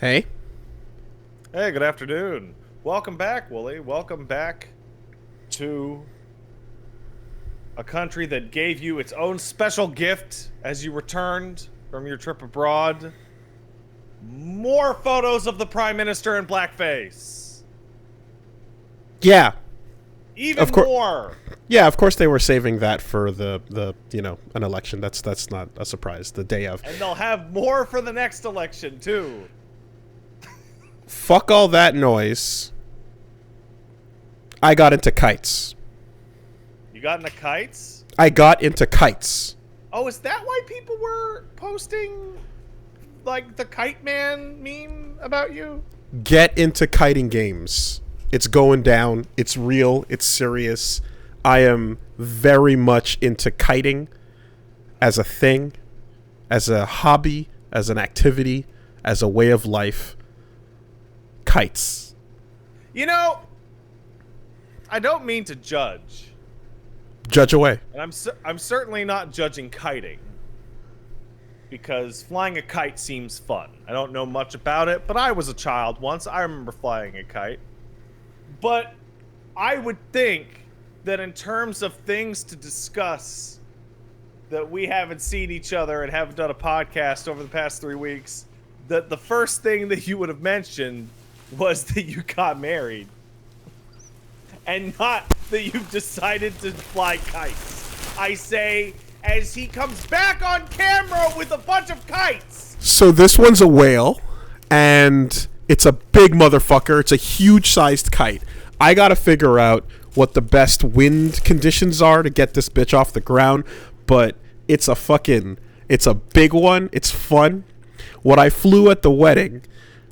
Hey. Hey, good afternoon. Welcome back, Wooly. Welcome back to a country that gave you its own special gift as you returned from your trip abroad. More photos of the Prime Minister in blackface. Yeah, Even of course. more. Yeah, of course they were saving that for the an election. That's not a surprise. The day of. And they'll have more for the next election, too. Fuck all that noise. I got into kites. You got into kites? I got into kites. Oh, is that why people were posting, like, the Kite Man meme about you? Get into kiting games. It's going down. It's real. It's serious. I am very much into kiting as a thing, as a hobby, as an activity, as a way of life. Kites. You know, I don't mean to judge. Judge away. And I'm certainly not judging kiting. Because flying a kite seems fun. I don't know much about it, but I was a child once. I remember flying a kite. But I would think that in terms of things to discuss, that we haven't seen each other and haven't done a podcast over the past 3 weeks, that the first thing that you would have mentioned was that you got married. And not that you've decided to fly kites. I say, as he comes back on camera with a bunch of kites. So this one's a whale, and it's a big motherfucker. It's a huge-sized kite. I gotta figure out what the best wind conditions are to get this bitch off the ground, but it's a big one. It's fun. What I flew at the wedding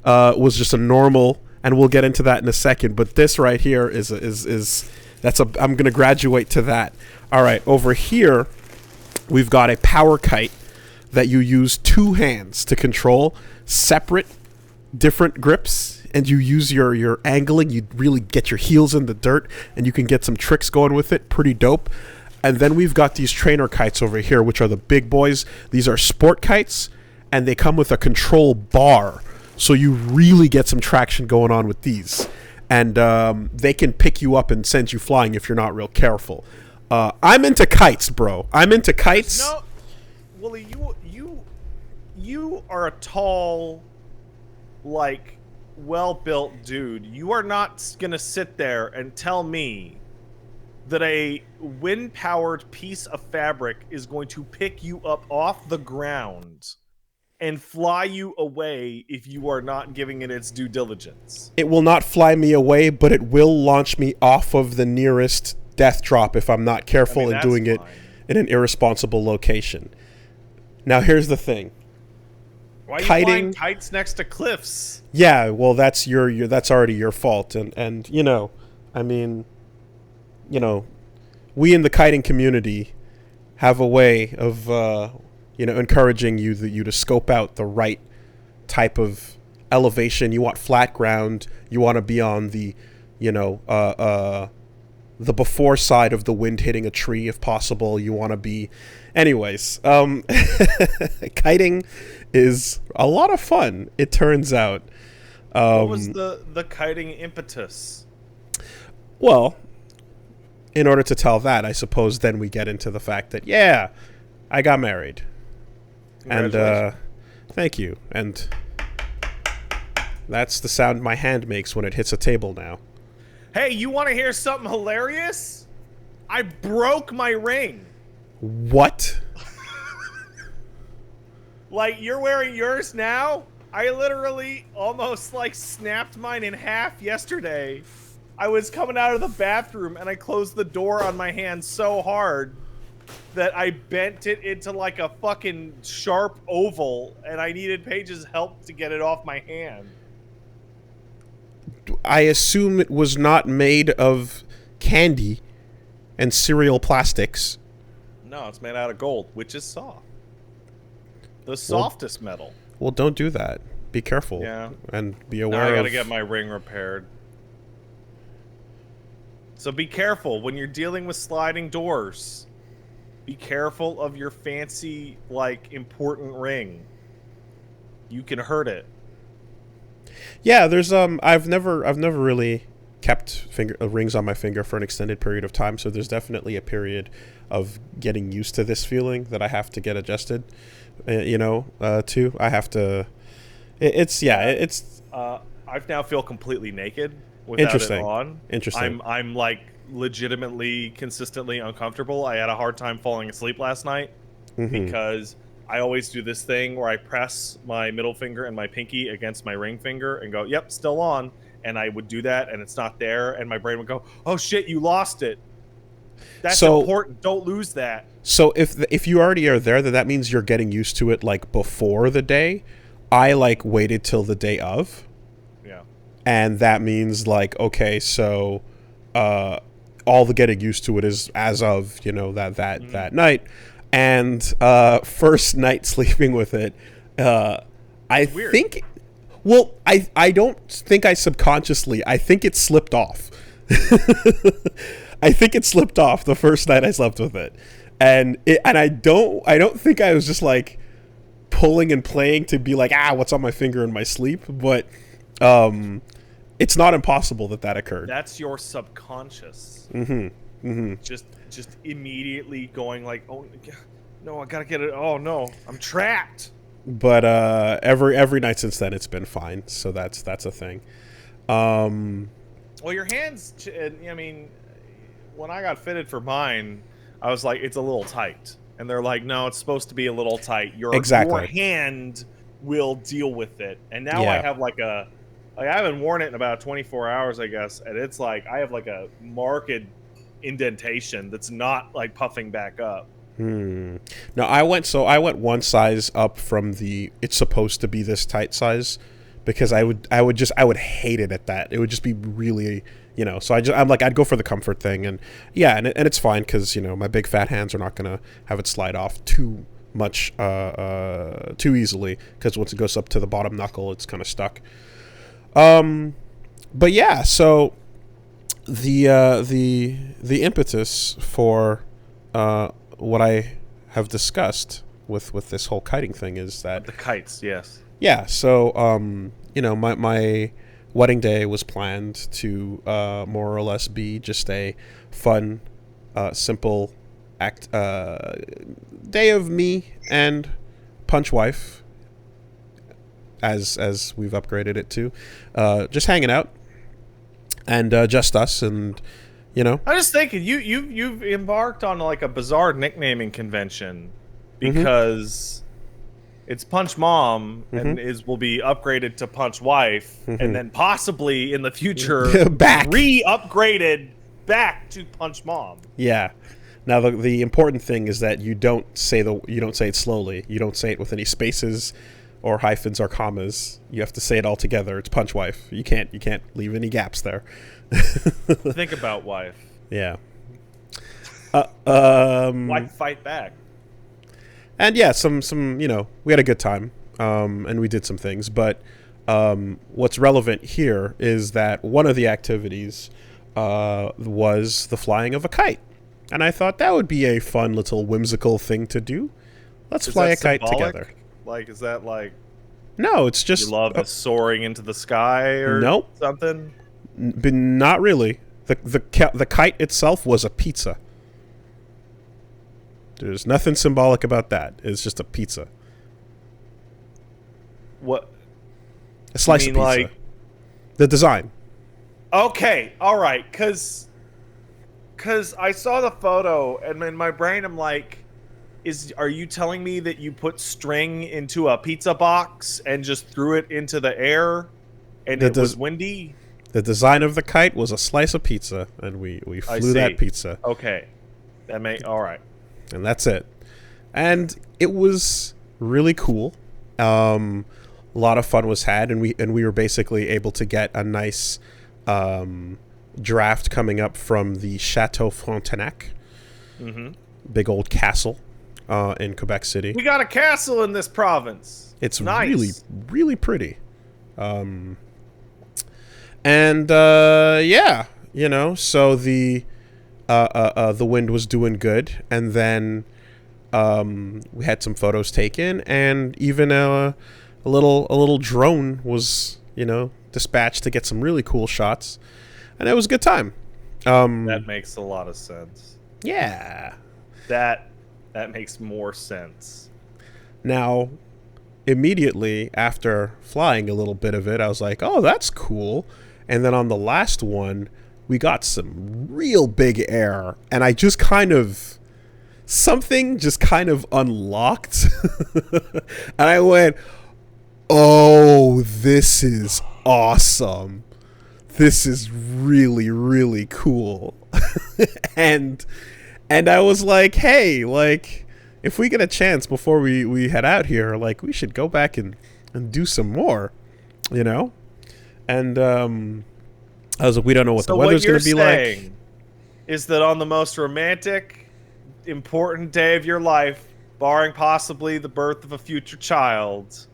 was just a normal, and we'll get into that in a second, but this right here I'm gonna graduate to that. All right, over here we've got a power kite that you use two hands to control, separate different grips, and you use your angling. You really get your heels in the dirt, and you can get some tricks going with it. Pretty dope. And then we've got these trainer kites over here, which are the big boys. These are sport kites, and they come with a control bar, so you really get some traction going on with these. And they can pick you up and send you flying if you're not real careful. I'm into kites, bro. I'm into kites. No, Willie, you are a tall, like, well-built dude. You are not gonna sit there and tell me that a wind-powered piece of fabric is going to pick you up off the ground and fly you away if you are not giving it its due diligence. It will not fly me away, but it will launch me off of the nearest death drop if I'm not careful and doing it in an irresponsible location. Now, here's the thing. Why are you flying kites next to cliffs? Yeah, well, that's that's already your fault, and you know, I mean, you know, we in the kiting community have a way of encouraging you to scope out the right type of elevation. You want flat ground. You want to be on the the before side of the wind hitting a tree if possible. You want to be, anyways. Kiting is a lot of fun, it turns out. What was the kiting impetus? Well, in order to tell that, I suppose then we get into the fact that, yeah, I got married. And thank you. And that's the sound my hand makes when it hits a table now. Hey, you want to hear something hilarious? I broke my ring. What? Like, you're wearing yours now? I literally almost, like, snapped mine in half yesterday. I was coming out of the bathroom, and I closed the door on my hand so hard that I bent it into, like, a fucking sharp oval, and I needed Paige's help to get it off my hand. I assume it was not made of candy and cereal plastics. No, it's made out of gold, which is soft. The softest metal. Well, don't do that. Be careful. Yeah. And be aware Now I gotta get my ring repaired. So be careful when you're dealing with sliding doors. Be careful of your fancy, like, important ring. You can hurt it. Yeah, there's I've never really kept finger rings on my finger for an extended period of time, so there's definitely a period of getting used to this feeling that I have to get adjusted. To I have to. It's I now feel completely naked without it on. Interesting. I'm like legitimately consistently uncomfortable. I had a hard time falling asleep last night because I always do this thing where I press my middle finger and my pinky against my ring finger and go, "Yep, still on." And I would do that, and it's not there, and my brain would go, "Oh shit, you lost it." That's important. Don't lose that. So if you already are there, then that means you're getting used to it like before the day. I like waited till the day of. Yeah. And that means like, okay, so all the getting used to it is as of, that night. And first night sleeping with it, I think, well, I don't think I subconsciously, I think it slipped off. I think it slipped off the first night I slept with it. And I don't think I was just like pulling and playing to be like, what's on my finger in my sleep, but it's not impossible that occurred. That's your subconscious. Just immediately going like, oh no, I gotta get it. Oh no, I'm trapped. But every night since then it's been fine, so that's a thing. Well, your hands, I mean, when I got fitted for mine, I was like, it's a little tight. And they're like, no, it's supposed to be a little tight. Your hand will deal with it. And now I have like I haven't worn it in about 24 hours, I guess. And it's like, I have like a marked indentation that's not like puffing back up. No, I went one size up from it's supposed to be this tight size, because I would hate it at that. It would just be really, so I'm like, I'd go for the comfort thing, and it's fine, because my big fat hands are not gonna have it slide off too much too easily, because once it goes up to the bottom knuckle, it's kind of stuck. But yeah, so the impetus for what I have discussed with this whole kiting thing is that the kites, yes. Yeah, so my wedding day was planned to more or less be just a fun, simple day of me and Punch Wife, as we've upgraded it to, just hanging out, and just us, and I'm just thinking you've embarked on like a bizarre nicknaming convention, because it's Punch Mom and will be upgraded to Punch Wife, and then possibly in the future re-upgraded back to Punch Mom. Yeah. Now the important thing is that you don't say it slowly. You don't say it with any spaces or hyphens or commas. You have to say it all together. It's Punch Wife. You can't leave any gaps there. Think about Wife. Yeah. Wife fight back. And yeah, some we had a good time, and we did some things. But what's relevant here is that one of the activities was the flying of a kite, and I thought that would be a fun little whimsical thing to do. Let's fly a kite together. Like, is that like? No, it's just you love soaring into the sky or something. But not really. The kite itself was a pizza. There's nothing symbolic about that. It's just a pizza. What? A slice of pizza. Like, the design. Okay, all right, because I saw the photo, and in my brain I'm like, are you telling me that you put string into a pizza box and just threw it into the air, and it was windy? The design of the kite was a slice of pizza, and we flew that pizza. Okay, all right. And that's it. And it was really cool. A lot of fun was had, and we were basically able to get a nice draft coming up from the Chateau Frontenac, big old castle in Quebec City. We got a castle in this province. It's nice. Really, really pretty. So the wind was doing good, and then we had some photos taken, and even a little drone was dispatched to get some really cool shots, and it was a good time. That makes a lot of sense. Yeah. That makes more sense. Now, immediately after flying a little bit of it, I was like, oh, that's cool. And then on the last one, we got some real big air, and I just something just kind of unlocked. And I went, oh, this is awesome. This is really, really cool. and I was like, hey, like, if we get a chance before we head out here, like, we should go back and do some more, And I was like, we don't know what the weather's going to be like. So what you're saying is that on the most romantic, important day of your life, barring possibly the birth of a future child,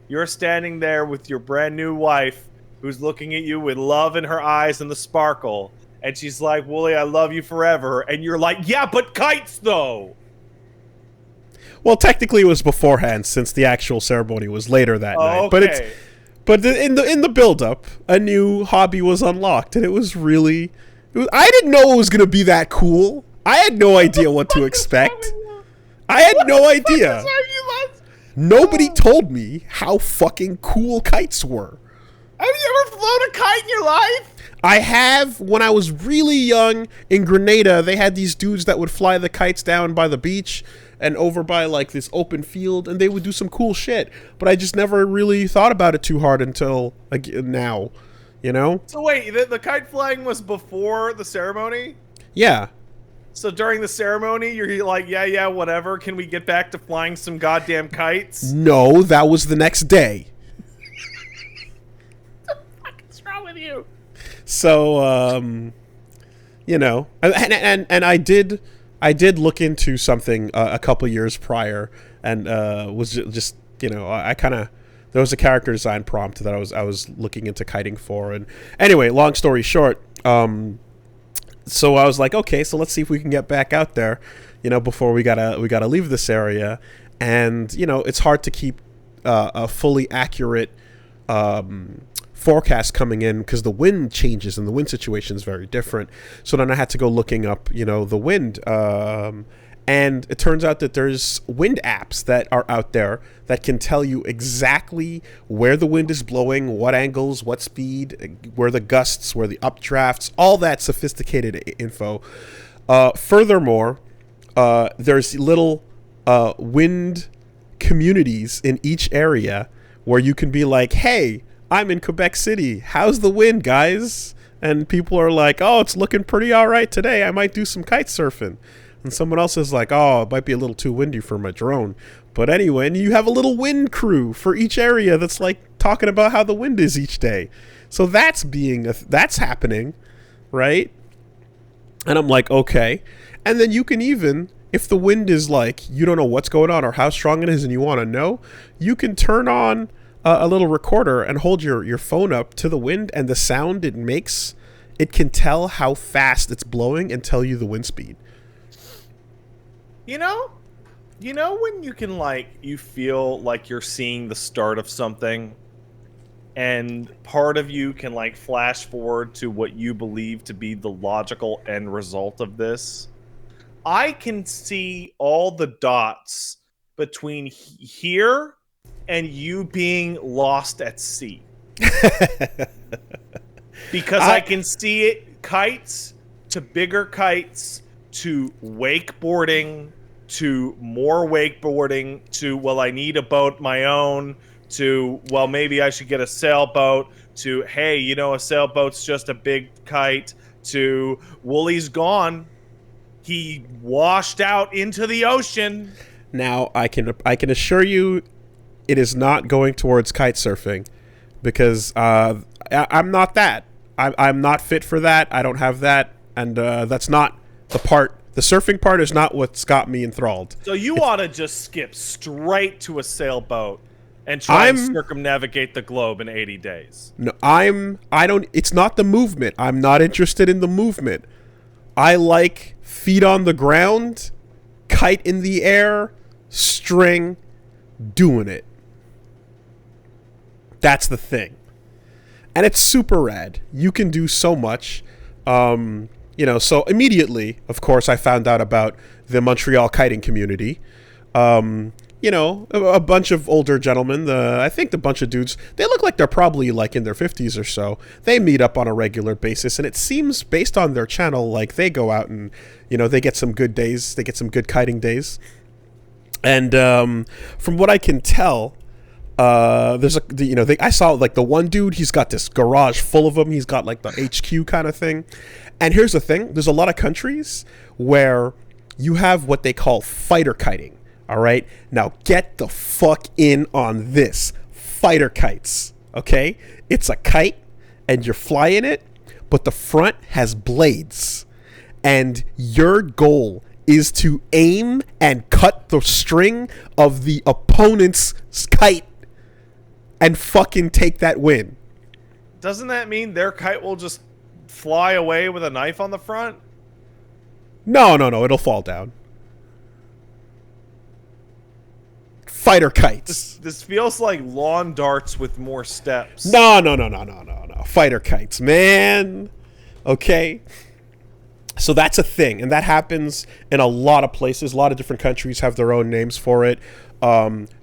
you're standing there with your brand new wife who's looking at you with love in her eyes and the sparkle, and she's like, Wooly, I love you forever. And you're like, yeah, but kites, though. Well, technically it was beforehand, since the actual ceremony was later that night. Okay. But in the build-up, a new hobby was unlocked, and it was really... I didn't know it was going to be that cool. I had no idea what to expect. I had no idea. Nobody told me how fucking cool kites were. Have you ever flown a kite in your life? I have. When I was really young in Grenada, they had these dudes that would fly the kites down by the beach and over by like this open field, and they would do some cool shit. But I just never really thought about it too hard until now, So wait, the kite flying was before the ceremony? Yeah. So during the ceremony, you're like, yeah, whatever. Can we get back to flying some goddamn kites? No, that was the next day. What the fuck is wrong with you? So, and I did look into something a couple years prior, and was just I kind of, there was a character design prompt that I was looking into kiting for, and anyway, long story short, so I was like, okay, so let's see if we can get back out there, before we gotta leave this area, and it's hard to keep a fully accurate forecast coming in because the wind changes and the wind situation is very different. So then I had to go looking up, the wind, and it turns out that there's wind apps that are out there that can tell you exactly where the wind is blowing, what angles, what speed, where the gusts, where the updrafts, all that sophisticated info. Furthermore, there's little wind communities in each area where you can be like, hey, I'm in Quebec City. How's the wind, guys? And people are like, oh, it's looking pretty all right today. I might do some kite surfing. And someone else is like, oh, it might be a little too windy for my drone. But anyway, and you have a little wind crew for each area that's like talking about how the wind is each day. So that's that's happening, right? And I'm like, okay. And then you can even, if the wind is like, you don't know what's going on or how strong it is and you want to know, you can turn on a little recorder and hold your phone up to the wind, and the sound it makes, it can tell how fast it's blowing and tell you the wind speed. You know when you can you feel like you're seeing the start of something, and part of you can flash forward to what you believe to be the logical end result of this? I can see all the dots between here and you being lost at sea. Because I can see it, kites to bigger kites to wakeboarding to more wakeboarding to, well, I need a boat my own to, well, maybe I should get a sailboat to, hey, a sailboat's just a big kite to, Wooly's gone. He washed out into the ocean. Now, I can assure you it is not going towards kite surfing because I'm not that. I'm not fit for that. I don't have that. And that's not the part. The surfing part is not what's got me enthralled. So you ought to just skip straight to a sailboat and try and circumnavigate the globe in 80 days. No, it's not the movement. I'm not interested in the movement. I like feet on the ground, kite in the air, string, doing it. That's the thing. and it's super rad. You can do so much. So immediately, of course, I found out about the Montreal kiting community. A bunch of older gentlemen, I think the bunch of dudes, they look like they're probably like in their 50s or so. They meet up on a regular basis, and it seems based on their channel like they go out and, they get some good days. They get some good kiting days. And from what I can tell, I saw like the one dude, he's got this garage full of them. He's got like the HQ kind of thing. And here's the thing. There's a lot of countries where you have what they call fighter kiting. All right. Now get the fuck in on this. Fighter kites. Okay. It's a kite and you're flying it, but the front has blades. And your goal is to aim and cut the string of the opponent's kite and fucking take that win. Doesn't that mean their kite will just fly away with a knife on the front? No, it'll fall down. Fighter kites. This feels like lawn darts with more steps. No. Fighter kites, man. Okay. So that's a thing, and that happens in a lot of places. A lot of different countries have their own names for it.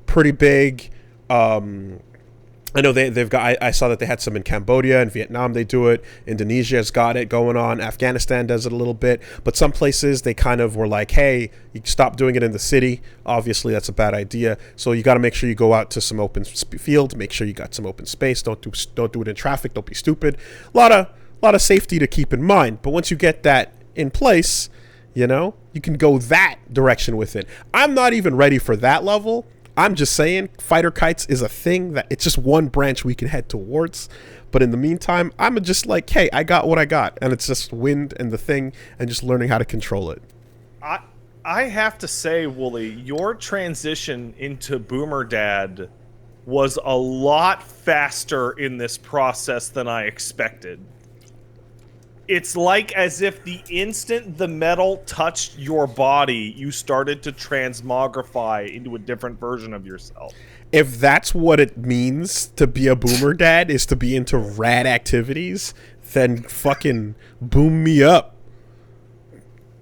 Pretty big. I know they've got. I saw that they had some in Cambodia and Vietnam. They do it. Indonesia's got it going on. Afghanistan does it a little bit. But some places they kind of were like, "Hey, you stop doing it in the city. Obviously, that's a bad idea. So you got to make sure you go out to some open field. Make sure you got some open space. Don't do it in traffic. Don't be stupid. A lot of safety to keep in mind. But once you get that in place, you can go that direction with it. I'm not even ready for that level. I'm just saying fighter kites is a thing that it's just one branch we can head towards. But in the meantime, I'm just like, hey, I got what I got. And it's just wind and the thing and just learning how to control it. I have to say, Wooly, your transition into Boomer Dad was a lot faster in this process than I expected. It's like as if the instant the metal touched your body, you started to transmogrify into a different version of yourself. If that's what it means to be a boomer dad, is to be into rad activities, then fucking boom me up.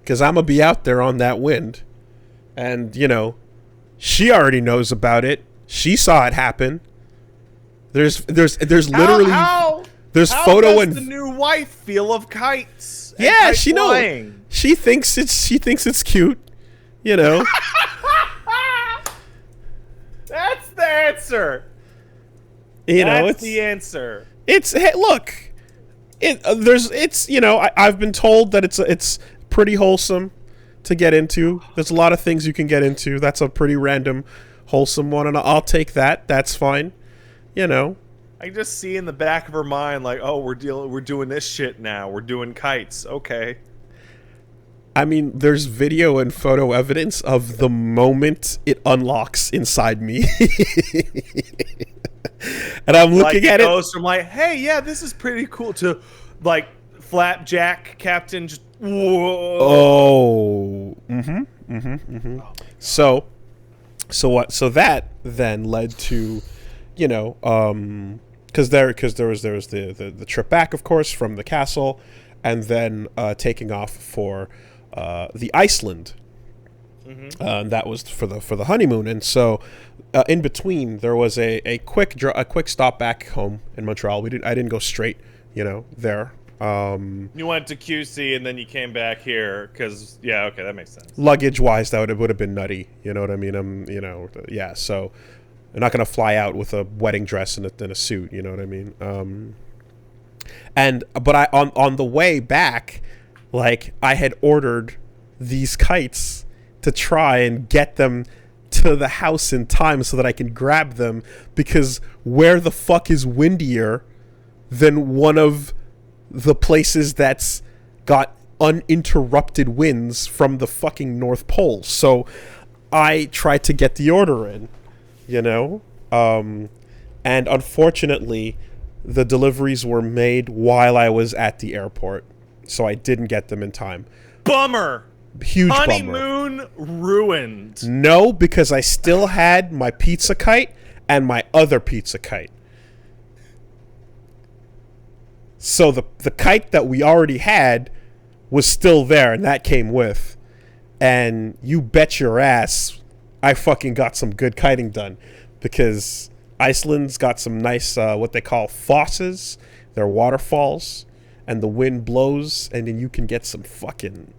Because I'm going to be out there on that wind. And, she already knows about it. She saw it happen. There's literally... There's How photo does and the new wife feel of kites? Yeah, she knows. She thinks it's cute, That's the answer. That's the answer. It's hey, look. I've been told that it's pretty wholesome to get into. There's a lot of things you can get into. That's a pretty random wholesome one, and I'll take that. That's fine. I just see in the back of her mind, like, oh, we're doing this shit now. We're doing kites. Okay. I mean, there's video and photo evidence of the moment it unlocks inside me. And I'm looking at it. It goes from like, hey, yeah, this is pretty cool, to like flapjack captain just whoa. Oh. So what? So that then led to, because there was the trip back, of course, from the castle, and then taking off for the Iceland. That was for the honeymoon, and so in between there was a quick stop back home in Montreal. I didn't go straight, there. You went to QC and then you came back here because okay, that makes sense. Luggage wise, that would have been nutty. You know what I mean? So. I'm not going to fly out with a wedding dress and a suit, you know what I mean? But I on the way back, like, I had ordered these kites to try and get them to the house in time so that I can grab them, because where the fuck is windier than one of the places that's got uninterrupted winds from the fucking North Pole? So I tried to get the order in. And unfortunately the deliveries were made while I was at the airport, so I didn't get them in time. Bummer. Huge honeymoon bummer. Ruined. No, because I still had my pizza kite and my other pizza kite. So the kite that we already had was still there, and that came with. And you bet your ass I fucking got some good kiting done, because Iceland's got some nice, what they call fosses. They're waterfalls, and the wind blows, and then you can get some fucking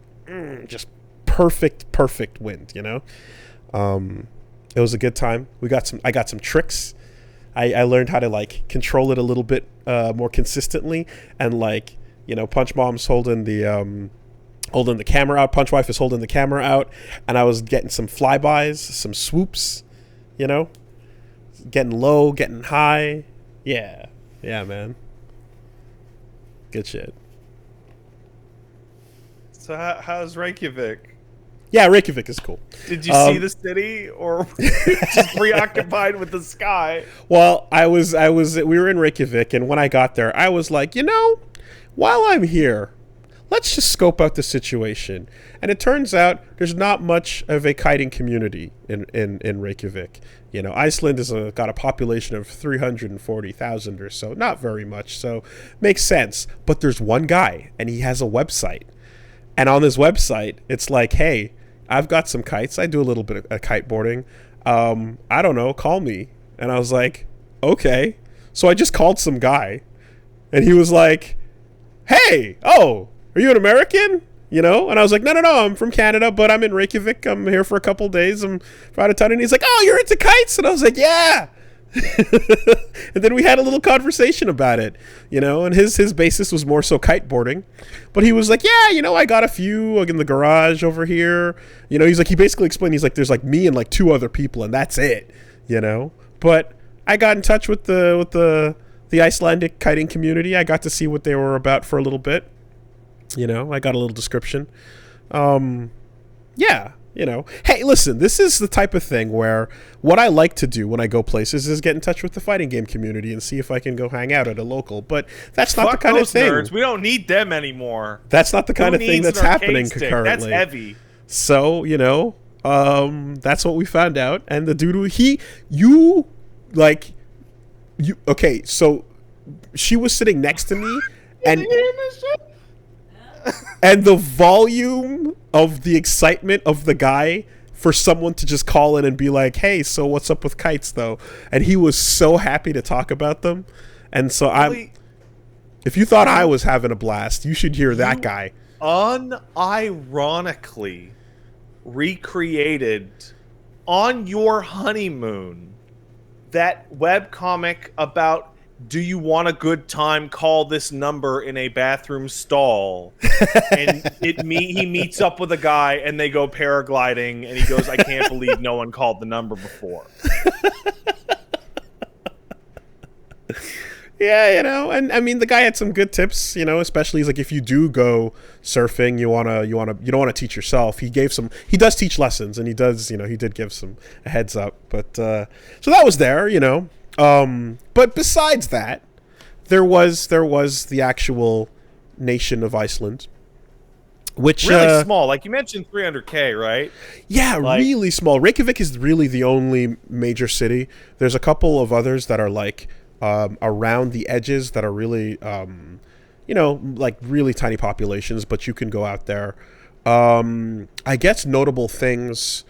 just perfect wind, you know? It was a good time. I got some tricks. I learned how to like control it a little bit more consistently, and like, you know, Punch Mom's holding the camera out, Punch Wife is holding the camera out, and I was getting some flybys, some swoops, you know, getting low, getting high. Yeah, man, good shit. So how's Reykjavik? Yeah, Reykjavik is cool. Did you see the city, or just preoccupied with the sky? Well, we were in Reykjavik, and when I got there, I was like, you know, while I'm here, let's just scope out the situation. And it turns out there's not much of a kiting community in Reykjavik. You know, Iceland is got a population of 340,000 or so, not very much, so makes sense. But there's one guy, and he has a website. And on his website, it's like, hey, I've got some kites. I do a little bit of kiteboarding. I don't know, call me. And I was like, okay. So I just called some guy, and he was like, hey, oh, are you an American? You know? And I was like, no, I'm from Canada, but I'm in Reykjavik. I'm here for a couple days. I'm out of town. And he's like, oh, you're into kites? And I was like, yeah. And then we had a little conversation about it, you know, and his basis was more so kiteboarding, but he was like, yeah, you know, I got a few in the garage over here, you know. He's like, he basically explained, he's like, there's like me and like two other people, and that's it, you know. But I got in touch with the Icelandic kiting community. I got to see what they were about for a little bit, you know. I got a little description. Yeah, you know, hey, listen, this is the type of thing where what I like to do when I go places is get in touch with the fighting game community and see if I can go hang out at a local. But that's not the kind of thing. Nerds. We don't need them anymore. That's not the kind of thing that's happening currently. That's heavy. So, you know, that's what we found out. And the dude, okay, so she was sitting next to me, and the volume of the excitement of the guy for someone to just call in and be like, hey, so what's up with kites though? And he was so happy to talk about them. And so if you thought I was having a blast, you should hear that guy. Unironically recreated on your honeymoon that webcomic about, do you want a good time? Call this number in a bathroom stall. And he meets up with a guy, and they go paragliding, and he goes, I can't believe no one called the number before. Yeah, you know, and I mean, the guy had some good tips, you know, especially he's like, if you do go surfing, you don't want to teach yourself. He does teach lessons, and he did give some a heads up. But so that was there, you know. But besides that, there was the actual nation of Iceland, which really small. Like you mentioned, 300K, right? Yeah, really small. Reykjavik is really the only major city. There's a couple of others that are like around the edges that are really, you know, like really tiny populations. But you can go out there. I guess notable things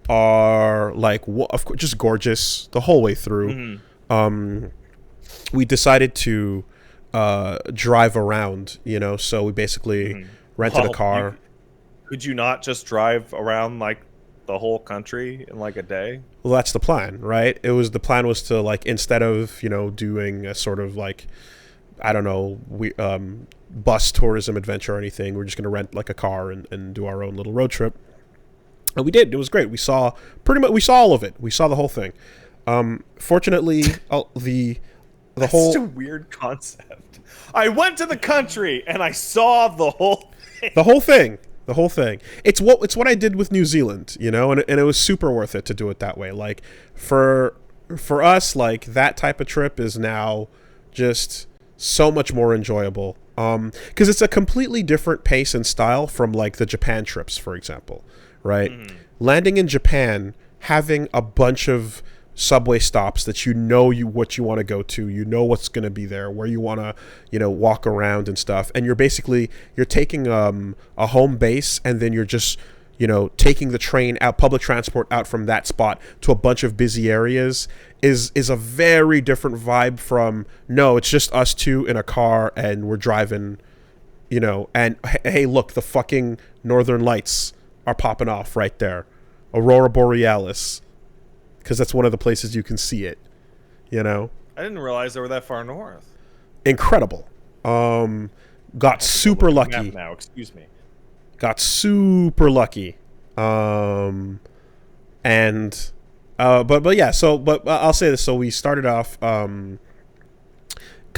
are like, of course, just gorgeous the whole way through. Mm-hmm. We decided to drive around, you know, so we basically rented a car. Could you not just drive around like the whole country in like a day? Well, that's the plan, right? The plan was to, like, instead of, you know, doing a sort of like, I don't know, bus tourism adventure or anything, we're just going to rent like a car and do our own little road trip. And we did. It was great. We saw all of it. We saw the whole thing. Fortunately, That's such a weird concept. I went to the country and I saw the whole thing. The whole thing. It's what I did with New Zealand, you know, and it was super worth it to do it that way. Like for us, like that type of trip is now just so much more enjoyable. Because it's a completely different pace and style from like the Japan trips, for example, right? Landing in Japan, having a bunch of subway stops that what you want to go to, what's going to be there, where you want to walk around and stuff, and you're taking a home base, and then you're just taking the train out, public transport out from that spot to a bunch of busy areas is a very different vibe from, no, it's just us two in a car and we're driving, and hey, look, the fucking Northern Lights are popping off right there. Aurora Borealis. Because that's one of the places you can see it, I didn't realize they were that far north. Incredible. Got super lucky. Now, excuse me. Got super lucky. But yeah, but I'll say this. So we started off kind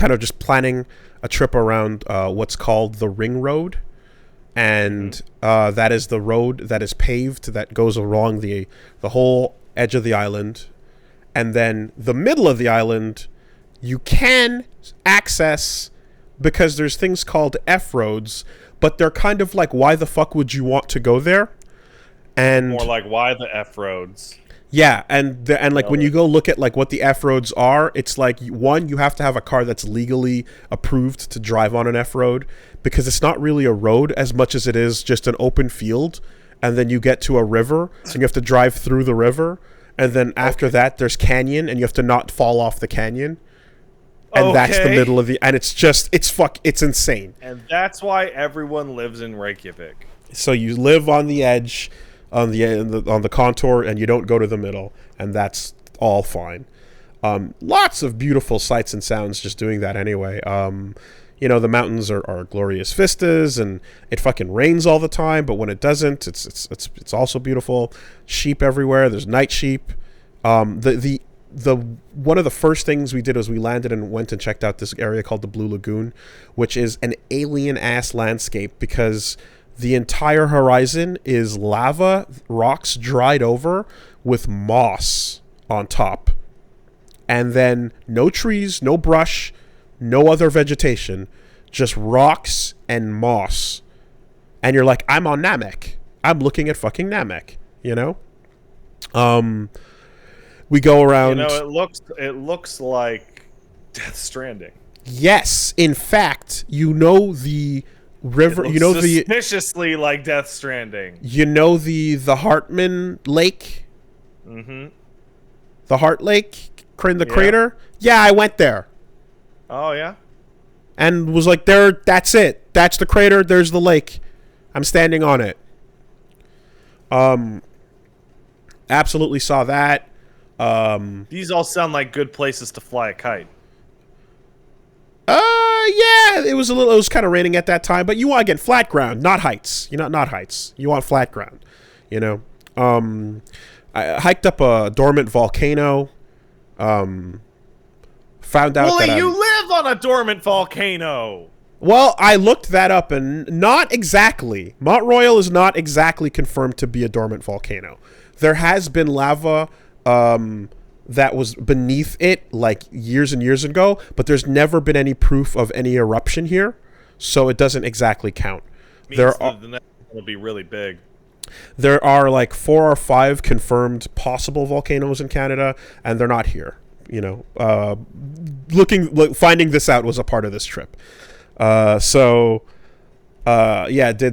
of just planning a trip around what's called the Ring Road. And that is the road that is paved that goes along the whole edge of the island. And then the middle of the island you can access because there's things called F-roads, but they're kind of like, why the fuck would you want to go there? And more like, why the F-roads? Yeah, and like when you go look at like what the F-roads are, it's like, one, you have to have a car that's legally approved to drive on an F-road, because it's not really a road as much as it is just an open field, and then you get to a river and you have to drive through the river, and then after that there's canyon and you have to not fall off the canyon. And that's the middle of the, and it's insane. And that's why everyone lives in Reykjavik. So you live on the edge, on the contour, and you don't go to the middle, and that's all fine. Lots of beautiful sights and sounds just doing that anyway. The mountains are glorious vistas, and it fucking rains all the time, but when it doesn't, it's also beautiful. Sheep everywhere. There's night sheep. The one of the first things we did was we landed and went and checked out this area called the Blue Lagoon, which is an alien ass landscape because the entire horizon is lava, rocks dried over with moss on top. And then no trees, no brush, no other vegetation, just rocks and moss. And you're like, I'm on Namek. I'm looking at fucking Namek, We go around. It looks like Death Stranding. Yes, in fact, the river. Suspiciously like Death Stranding. The Hartman Lake. Mm-hmm. The Heart Lake, the crater. Yeah, I went there. Oh yeah. And was like, there. That's it. That's the crater. There's the lake. I'm standing on it. Absolutely saw that. These all sound like good places to fly a kite. Yeah, it was kind of raining at that time, but you want to get flat ground, not heights. Not heights. You want flat ground. I hiked up a dormant volcano. Found out that you live on a dormant volcano. Well, I looked that up, and not exactly. Mont Royal is not exactly confirmed to be a dormant volcano. There has been lava that was beneath it like years and years ago, but there's never been any proof of any eruption here, so it doesn't exactly count. The next one will be really big. There are like 4 or 5 confirmed possible volcanoes in Canada, and they're not here. Finding this out was a part of this trip. Did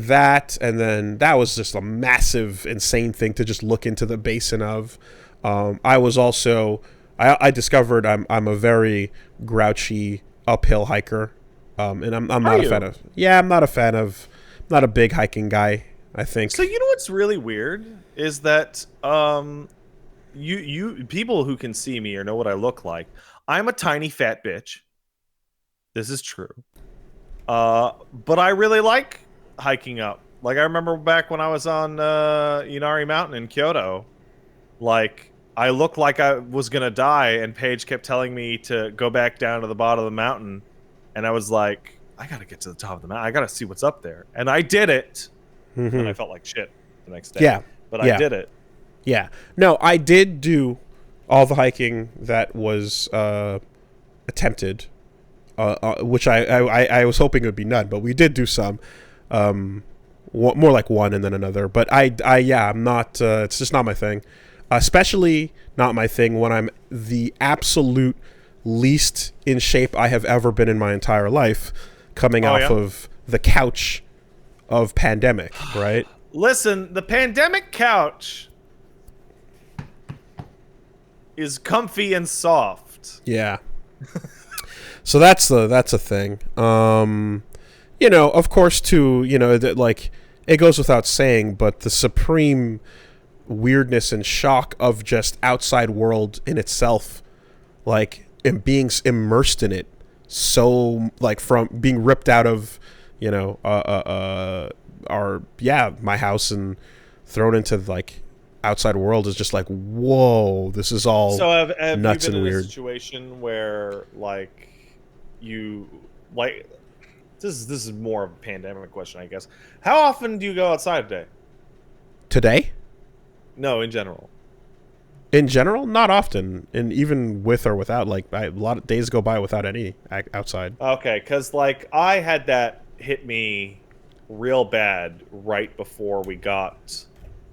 that, and then that was just a massive, insane thing to just look into the basin of. I was also, I discovered I'm a very grouchy uphill hiker, and I'm not a fan of. Yeah, I'm not a big hiking guy, I think. So what's really weird is that you people who can see me or know what I look like, I'm a tiny fat bitch. This is true. But I really like hiking up. Like I remember back when I was on Inari Mountain in Kyoto, like I looked like I was gonna die, and Paige kept telling me to go back down to the bottom of the mountain, and I was like, I gotta get to the top of the mountain. I gotta see what's up there, and I did it. Mm-hmm. And I felt like shit the next day. Yeah, but I did it. Yeah, no, I did do all the hiking that was attempted, which I was hoping it would be none, but we did do some. More like one and then another, but I'm not. It's just not my thing. Especially not my thing when I'm the absolute least in shape I have ever been in my entire life, coming off of the couch of pandemic, right? Listen, the pandemic couch is comfy and soft. Yeah. So that's a thing. You know, of course, too, you know, like, it goes without saying, but the supreme weirdness and shock of just outside world in itself, like, and being immersed in it, so, like, from being ripped out of, you know, my house and thrown into, like, outside world is just like, whoa, this is all so have nuts you been and in weird. a situation where, like, you, like, this is more of a pandemic question, I guess. How often do you go outside a day? Today? No, in general. In general, not often, and even with or without, like, a lot of days go by without any outside. Okay, because, like, I had that hit me real bad right before we got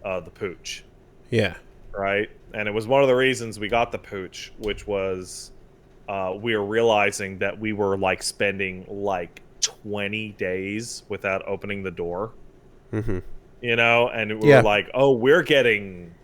the pooch. Yeah. Right? And it was one of the reasons we got the pooch, which was we were realizing that we were, like, spending, like, 20 days without opening the door. Mm-hmm. You know? And we were like, oh, we're getting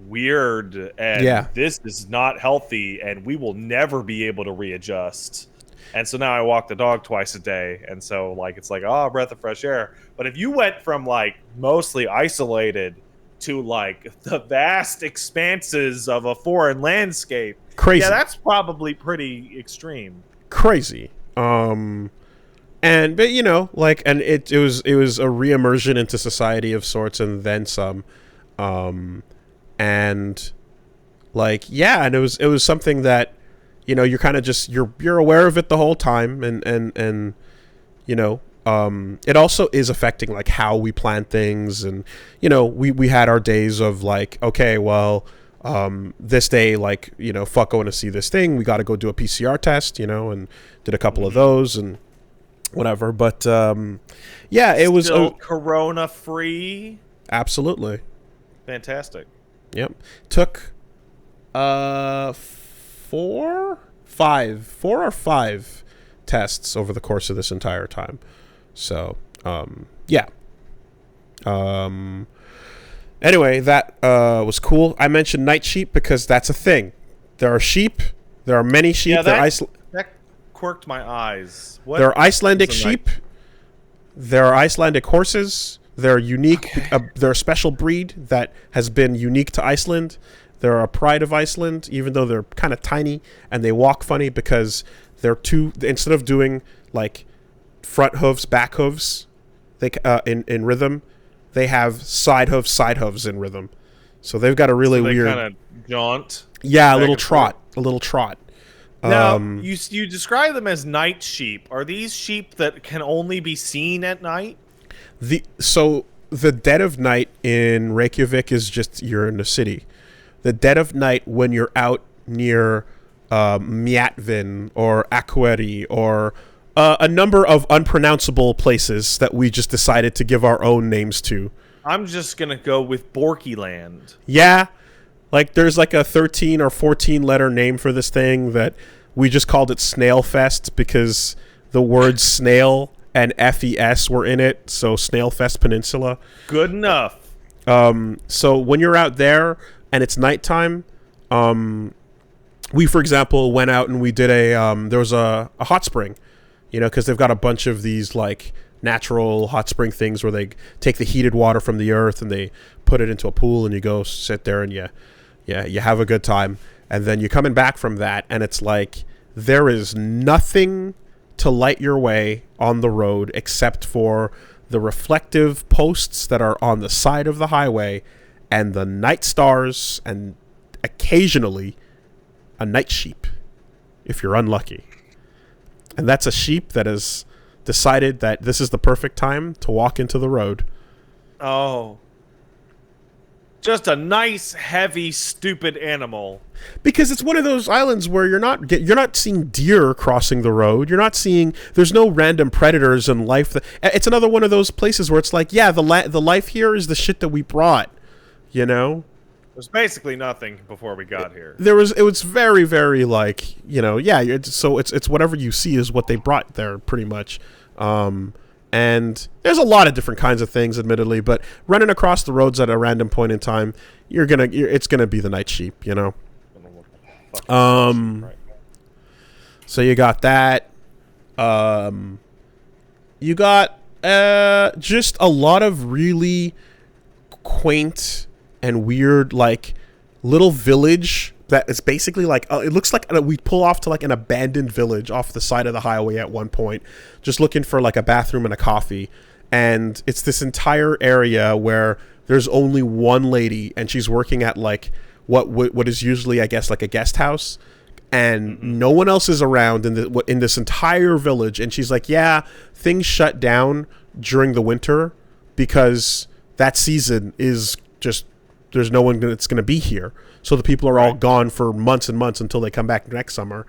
weird, and this is not healthy, and we will never be able to readjust. And so now I walk the dog twice a day, and so, like, it's like, oh, breath of fresh air. But if you went from, like, mostly isolated to, like, the vast expanses of a foreign landscape, crazy. Yeah, that's probably pretty extreme. Crazy. But you know, like, and it was a re-immersion into society of sorts, and then some. And like, yeah, and it was something that, you know, you're kind of just you're aware of it the whole time, and you know, it also is affecting, like, how we plan things. And, you know, we had our days of, like, okay, well, this day, like, you know, fuck going to see this thing, we got to go do a PCR test, you know, and did a couple of those and whatever. But yeah, it was still corona free. Absolutely. Fantastic. Yep. Took 4 or 5 tests over the course of this entire time. So, yeah. Anyway, that was cool. I mentioned night sheep because that's a thing. There are sheep. There are many sheep. Yeah, that quirked my eyes. What? There are Icelandic sheep. There are Icelandic horses. They're unique. Okay. They're a special breed that has been unique to Iceland. They're a pride of Iceland, even though they're kind of tiny and they walk funny because they're instead of doing, like, front hooves, back hooves, they in rhythm, they have side hooves in rhythm. So they've got a really weird kind of jaunt. Yeah, a little trot. Now, you describe them as night sheep. Are these sheep that can only be seen at night? So the dead of night in Reykjavik is just, you're in the city. The dead of night when you're out near Mjatvin or Akureyri or a number of unpronounceable places that we just decided to give our own names to. I'm just going to go with Borkyland. Yeah. Like, there's like a 13 or 14 letter name for this thing that we just called it Snail Fest because the word snail and FES were in it. So Snail Fest Peninsula. Good enough. So when you're out there and it's nighttime, we, for example, went out and we did there was a hot spring, you know, because they've got a bunch of these, like, natural hot spring things where they take the heated water from the earth and they put it into a pool and you go sit there and you have a good time. And then you're coming back from that and it's like there is nothing to light your way on the road except for the reflective posts that are on the side of the highway and the night stars and occasionally a night sheep if you're unlucky. And that's a sheep that has decided that this is the perfect time to walk into the road. Oh. Just a nice, heavy, stupid animal. Because it's one of those islands where you're not seeing deer crossing the road. You're not seeing. There's no random predators and life. It's another one of those places where it's like, yeah, the life here is the shit that we brought. You know. There's basically nothing before we got here. It was very, very like, yeah. It's whatever you see is what they brought there, pretty much. And there's a lot of different kinds of things, admittedly, but running across the roads at a random point in time, it's gonna be the night sheep, So you got that. You got just a lot of really quaint and weird, like, little village that is basically like it looks like we pull off to like an abandoned village off the side of the highway at one point, just looking for like a bathroom and a coffee, and it's this entire area where there's only one lady and she's working at like what is usually, I guess, like a guest house, and no one else is around in this entire village, and she's like, yeah, things shut down during the winter because that season is just, there's no one that's going to be here. So the people are all gone for months and months until they come back next summer.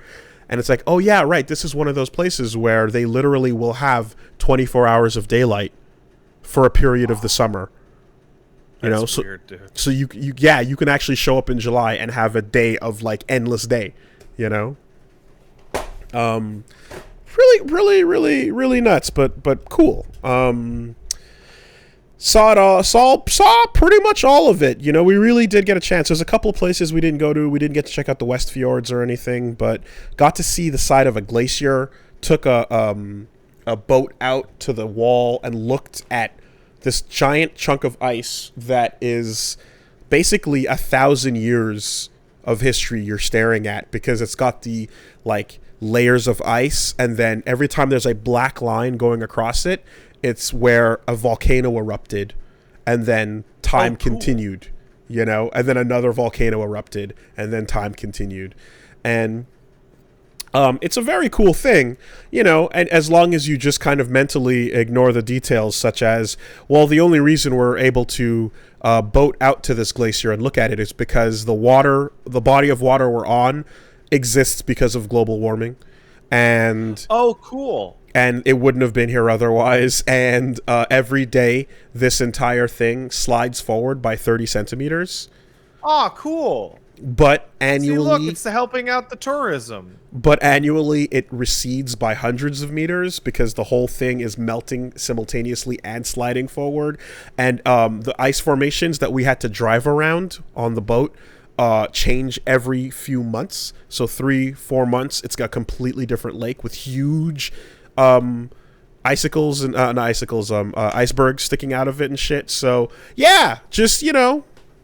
And it's like, oh yeah, right, this is one of those places where they literally will have 24 hours of daylight for a period of the summer. That's weird, dude. So you can actually show up in July and have a day of like endless day, really nuts, but cool. Saw pretty much all of it. We really did get a chance. There's a couple of places we didn't go to. We didn't get to check out the West Fjords or anything, but got to see the side of a glacier. Took a boat out to the wall and looked at this giant chunk of ice that is basically 1,000 years of history you're staring at, because it's got the like layers of ice, and then every time there's a black line going across it, it's where a volcano erupted, and then time continued, and then another volcano erupted, and then time continued. And it's a very cool thing, and as long as you just kind of mentally ignore the details, such as, well, the only reason we're able to boat out to this glacier and look at it is because the body of water we're on exists because of global warming. And cool. And it wouldn't have been here otherwise. And every day, this entire thing slides forward by 30 centimeters. Oh, cool. But annually... See, look, it's helping out the tourism. But annually, it recedes by hundreds of meters because the whole thing is melting simultaneously and sliding forward. And the ice formations that we had to drive around on the boat change every few months. So 3-4 months, it's got a completely different lake with huge... icicles and not icicles, icebergs sticking out of it and shit. So yeah, just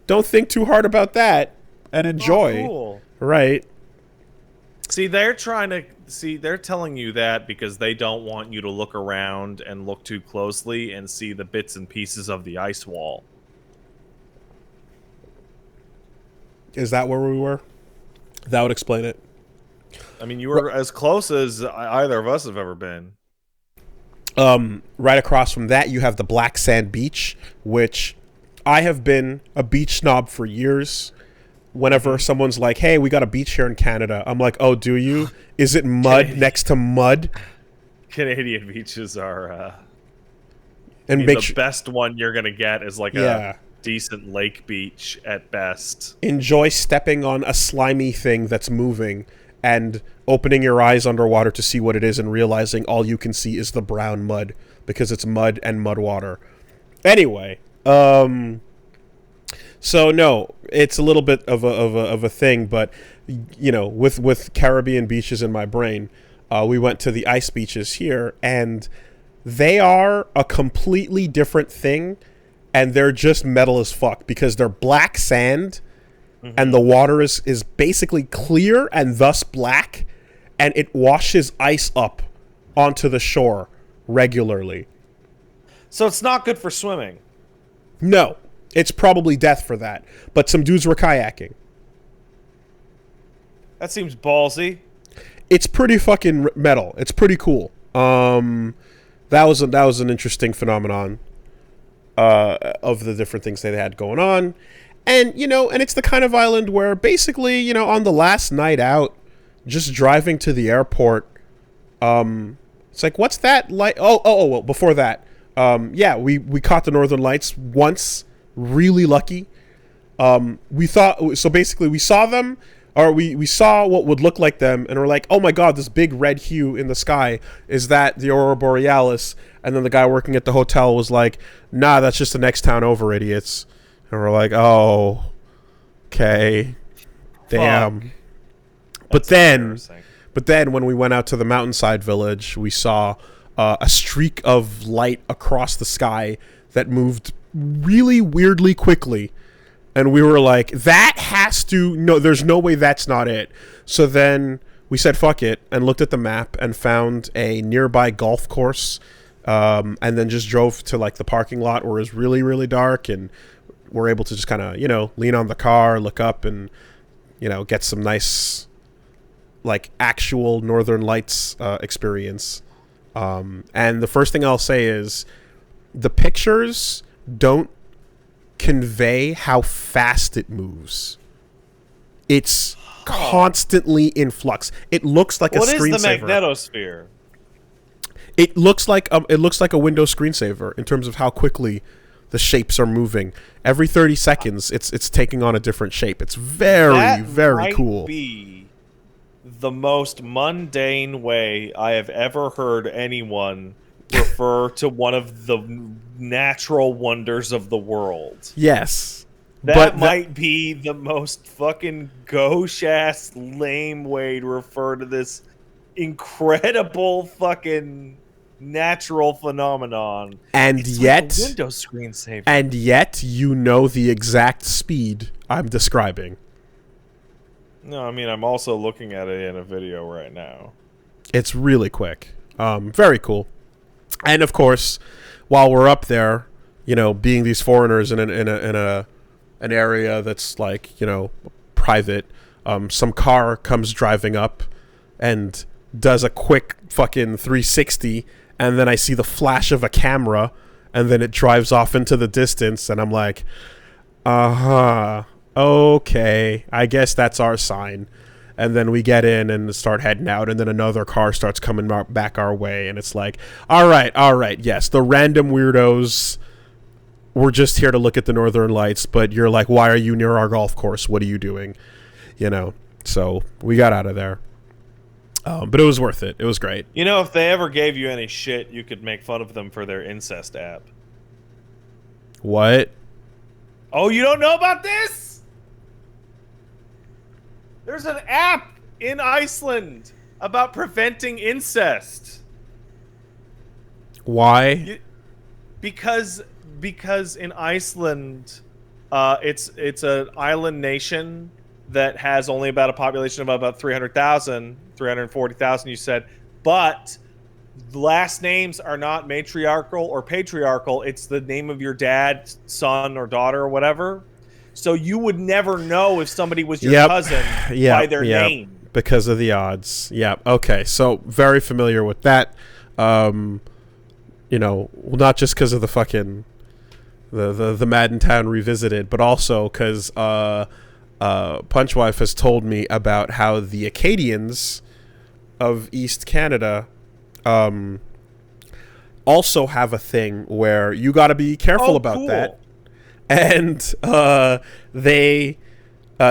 don't think too hard about that and enjoy. Cool. Right. See, they're telling you that because they don't want you to look around and look too closely and see the bits and pieces of the ice wall. Is that where we were? That would explain it. I mean, you were as close as either of us have ever been. Right across from that, you have the Black Sand Beach, which I have been a beach snob for years. Whenever someone's like, hey, we got a beach here in Canada, I'm like, oh, do you? Is it mud next to mud? Canadian beaches are... the best one you're going to get is like a decent lake beach at best. Enjoy stepping on a slimy thing that's moving and opening your eyes underwater to see what it is and realizing all you can see is the brown mud because it's mud and mud water. Anyway, so no, it's a little bit of a thing, but with Caribbean beaches in my brain, we went to the ice beaches here, and they are a completely different thing, and they're just metal as fuck because they're black sand. Mm-hmm. And the water is basically clear and thus black, and it washes ice up onto the shore regularly. So it's not good for swimming? No. It's probably death for that. But some dudes were kayaking. That seems ballsy. It's pretty fucking metal. It's pretty cool. That was an interesting phenomenon of the different things they had going on. And, and it's the kind of island where basically, on the last night out, just driving to the airport, it's like, what's that like? Well, before that, we caught the Northern Lights once, really lucky. We thought so. Basically, we saw them, or we saw what would look like them, and we're like, "Oh my god, this big red hue in the sky, is that the aurora borealis?" And then the guy working at the hotel was like, "Nah, that's just the next town over, idiots." And we're like, "Oh, okay, damn." But then when we went out to the mountainside village, we saw a streak of light across the sky that moved really weirdly quickly. And we were like, that has to... No, there's no way that's not it. So then we said, fuck it, and looked at the map and found a nearby golf course, and then just drove to, like, the parking lot where it was really, really dark, and we're able to just kind of, lean on the car, look up, and, get some nice, like, actual Northern Lights experience. And the first thing I'll say is the pictures don't convey how fast it moves. It's constantly in flux. It looks like a screensaver. What is the magnetosphere? It looks like a Windows screensaver in terms of how quickly the shapes are moving. Every 30 seconds, it's taking on a different shape. It's very, very cool. That might be the most mundane way I have ever heard anyone refer to one of the natural wonders of the world. Yes. That might be the most fucking gauche-ass lame way to refer to this incredible fucking natural phenomenon. And it's yet... like a Windows screensaver. And yet, you know the exact speed I'm describing. No, I mean, I'm also looking at it in a video right now. It's really quick. Very cool. And of course, while we're up there, being these foreigners in an area that's like, private, some car comes driving up and does a quick fucking 360, and then I see the flash of a camera, and then it drives off into the distance, and I'm like, okay, I guess that's our sign. And then we get in and start heading out, and then another car starts coming back our way, and it's like, all right, yes, the random weirdos, we're just here to look at the Northern Lights, but you're like, why are you near our golf course? What are you doing? So we got out of there. But it was worth it. It was great. If they ever gave you any shit, you could make fun of them for their incest app. What? Oh, you don't know about this? There's an app in Iceland about preventing incest. Why? Because in Iceland, it's an island nation that has only about a population of about 300,000, 340,000, you said, but last names are not matriarchal or patriarchal. It's the name of your dad, son, or daughter, or whatever. So you would never know if somebody was your cousin by their name. Because of the odds. Yeah. Okay. So very familiar with that. Not just because of the fucking the Maddentown Revisited, but also because Punchwife has told me about how the Acadians of East Canada also have a thing where you got to be careful about that. And they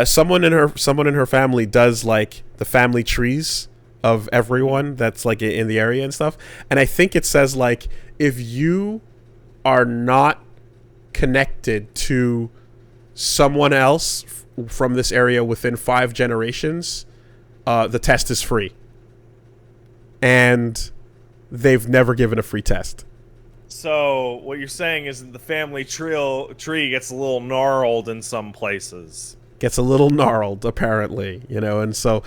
someone in her family does like the family trees of everyone that's like in the area and stuff. And I think it says like if you are not connected to someone else from this area within 5 generations, the test is free. And they've never given a free test. So what you're saying is that the family tree gets a little gnarled in some places. Gets a little gnarled, apparently, and so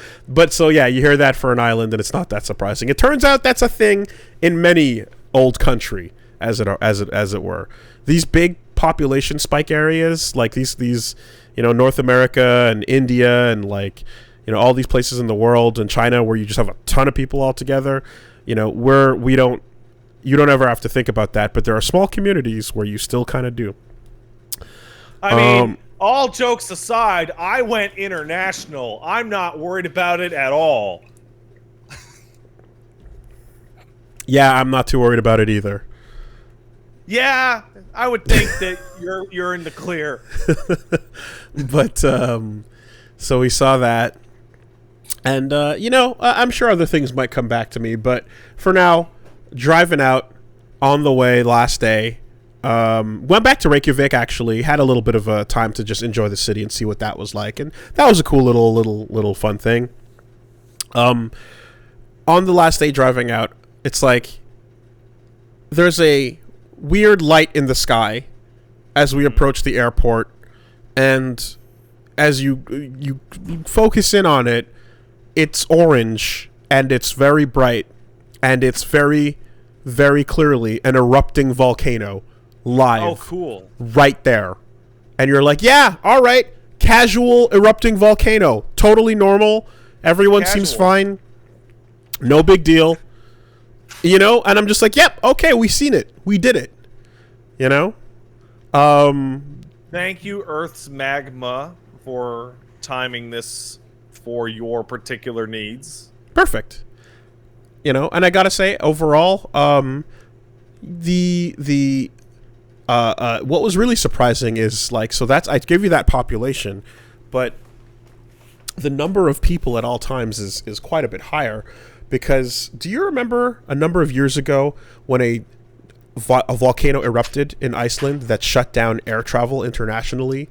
yeah, you hear that for an island, and it's not that surprising. It turns out that's a thing in many old country, as it were. These big population spike areas, like these North America and India and like all these places in the world, and China, where you just have a ton of people all together. You don't ever have to think about that, but there are small communities where you still kind of do. I mean, all jokes aside, I went international. I'm not worried about it at all. Yeah, I'm not too worried about it either. Yeah, I would think that you're in the clear. But so we saw that, and I'm sure other things might come back to me. But for now, driving out on the way last day, went back to Reykjavik. Actually, had a little bit of a time to just enjoy the city and see what that was like, and that was a cool little fun thing. On the last day driving out, it's like there's a weird light in the sky as we approach the airport, and as you focus in on it, it's orange and it's very bright, and it's very, very clearly an erupting volcano live. Oh, cool. Right there. And you're like, yeah, all right, casual erupting volcano, totally normal, everyone seems fine, no big deal. And I'm just like, yep, okay, we seen it. We did it. Thank you, Earth's magma, for timing this for your particular needs. Perfect. And I gotta say, overall, the what was really surprising is, like, so that's, I gave you that population, but the number of people at all times is quite a bit higher. Because do you remember a number of years ago when a volcano erupted in Iceland that shut down air travel internationally?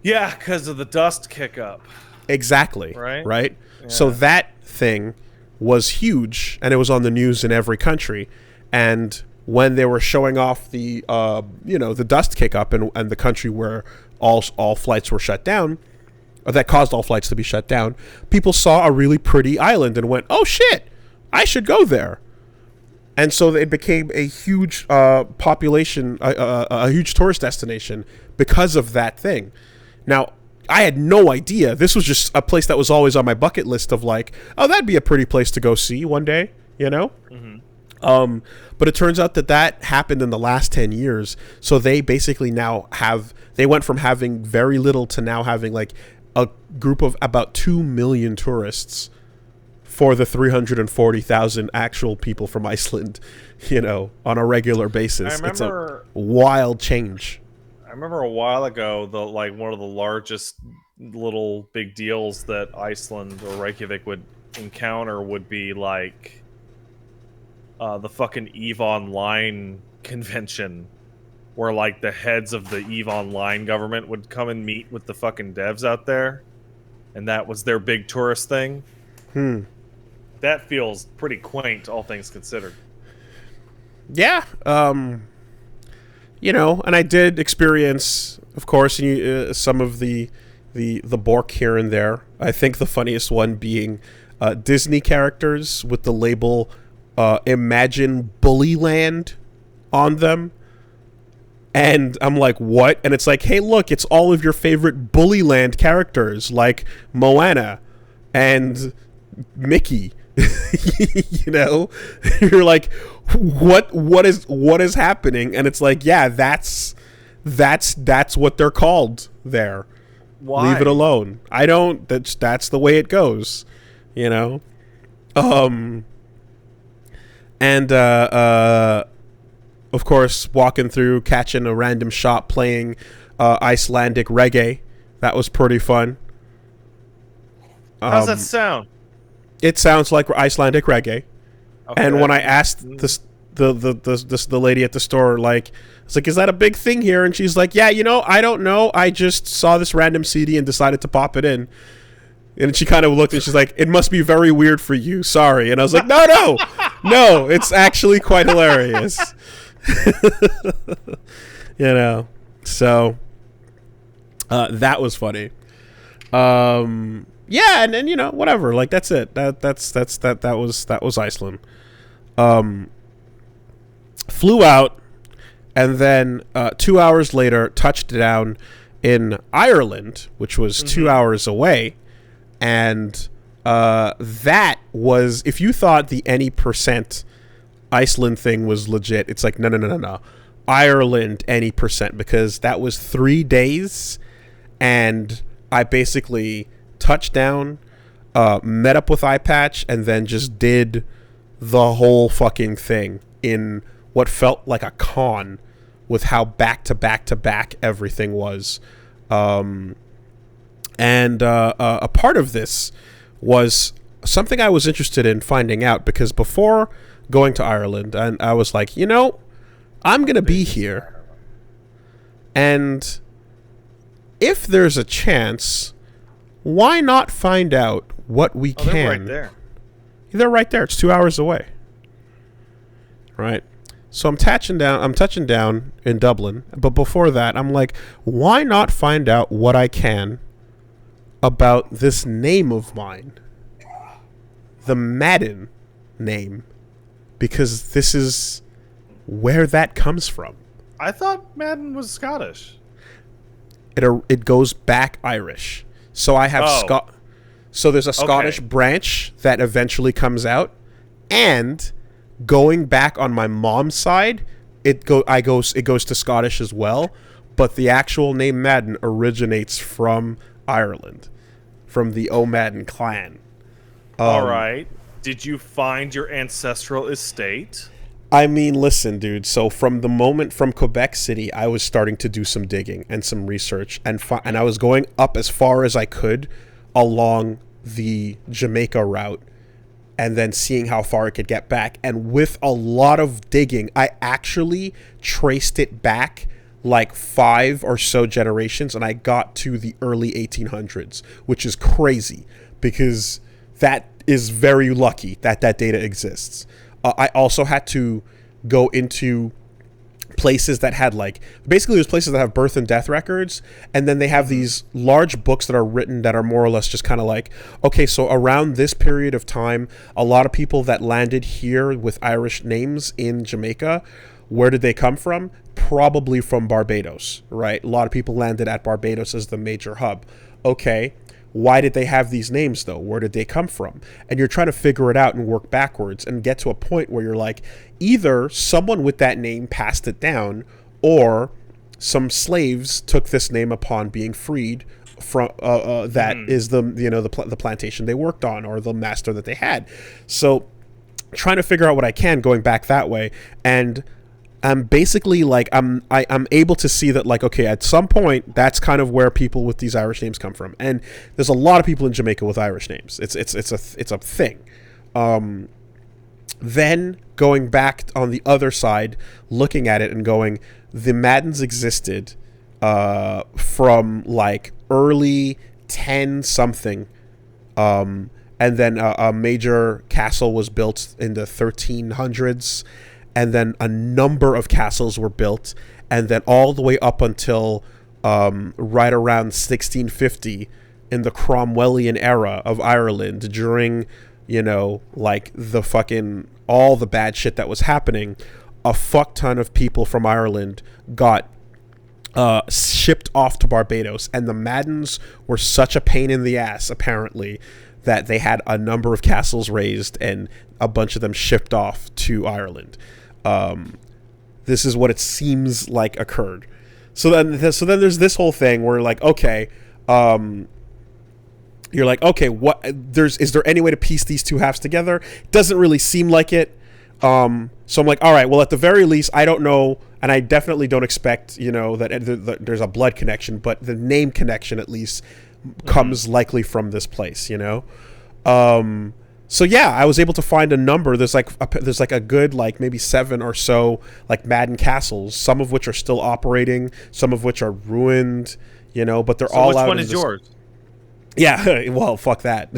Yeah, because of the dust kick up. Exactly. Right? Yeah. So that thing was huge, and it was on the news in every country. And when they were showing off the the dust kick up and the country where all flights were shut down, or that caused all flights to be shut down, people saw a really pretty island and went, oh shit, I should go there. And so it became a huge population, a huge tourist destination because of that thing. Now, I had no idea. This was just a place that was always on my bucket list of like, oh, that'd be a pretty place to go see one day, Mm-hmm. But it turns out that happened in the last 10 years. So they basically now they went from having very little to now having like a group of about 2 million tourists for the 340,000 actual people from Iceland, on a regular basis. It's a wild change. I remember a while ago, one of the largest little big deals that Iceland or Reykjavik would encounter would be like the fucking EVE Online convention, where like the heads of the EVE Online government would come and meet with the fucking devs out there, and that was their big tourist thing. That feels pretty quaint, all things considered. Yeah, and I did experience, of course, some of the Bork here and there. I think the funniest one being Disney characters with the label Imagine Bullyland on them. And I'm like, what? And it's like, hey, look, it's all of your favorite Bullyland characters, like Moana and Mickey. You're like, what is happening? And it's like, yeah, that's what they're called there. Why? Leave it alone. That's the way it goes, and of course, walking through, catching a random shop playing Icelandic reggae. That was pretty fun. How's that sound? It sounds like Icelandic reggae. Okay, and when I asked the lady at the store, like, it's like, is that a big thing here? And she's like, yeah, I don't know. I just saw this random CD and decided to pop it in. And she kind of looked and she's like, it must be very weird for you. Sorry. And I was like, no, it's actually quite hilarious. So that was funny. Yeah, and then whatever, like, that's it. That was Iceland. Flew out, and then 2 hours later touched down in Ireland, which was 2 hours away. And that was, if you thought the any percent Iceland thing was legit, it's like, no. Ireland any percent, because that was 3 days, and I basically touched down, met up with iPatch, and then just did the whole fucking thing in what felt like a con. with how back to back to back everything was. And a part of this was something I was interested in finding out, because before going to Ireland, and I was like, I'm going to be here. And if there's a chance, why not find out what we can? They're right there. They're right there. It's 2 hours away. Right. So I'm touching down in Dublin. But before that, I'm like, why not find out what I can about this name of mine? The Madden name. Because this is where that comes from. I thought Madden was Scottish. It goes back Irish. So I have So there's a Scottish branch that eventually comes out, and going back on my mom's side, it goes to Scottish as well, but the actual name Madden originates from Ireland, from the O'Madden clan. All right. Did you find your ancestral estate? I mean, listen, dude. So from Quebec City, I was starting to do some digging and some research, and I was going up as far as I could along the Jamaica route, and then seeing how far it could get back. And with a lot of digging, I actually traced it back like 5 or so generations, and I got to the early 1800s, which is crazy, because that is very lucky that data exists. I also had to go into places that had basically there's places that have birth and death records, and then they have these large books that are written that are more or less just kind of like, okay, so around this period of time, a lot of people that landed here with Irish names in Jamaica, where did they come from? Probably from Barbados, right? A lot of people landed at Barbados as the major hub. Okay, why did they have these names though? Where did they come from? And you're trying to figure it out and work backwards and get to a point where you're like, either someone with that name passed it down, or some slaves took this name upon being freed from is the plantation they worked on, or the master that they had. So trying to figure out what I can going back that way, and I'm basically I'm able to see that okay, at some point that's kind of where people with these Irish names come from, and there's a lot of people in Jamaica with Irish names. It's a thing. Then going back on the other side, looking at it and going, the Maddens existed from early 10 something, and then a major castle was built in the 1300s. And then a number of castles were built, and then all the way up until right around 1650 in the Cromwellian era of Ireland, during the fucking all the bad shit that was happening, a fuck ton of people from Ireland got shipped off to Barbados, and the Maddens were such a pain in the ass, apparently, that they had a number of castles raised and a bunch of them shipped off to Ireland. This is what it seems like occurred. So then there's this whole thing where okay, you're like, okay, is there any way to piece these two halves together? Doesn't really seem like it. So I'm like, all right, well, at the very least, I don't know, and I definitely don't expect, that there's a blood connection, but the name connection at least comes likely from this place, So yeah, I was able to find a number. There's a good maybe 7 or so Madden castles, some of which are still operating, some of which are ruined, but they're all out. Which one is yours? Yeah, well, fuck that.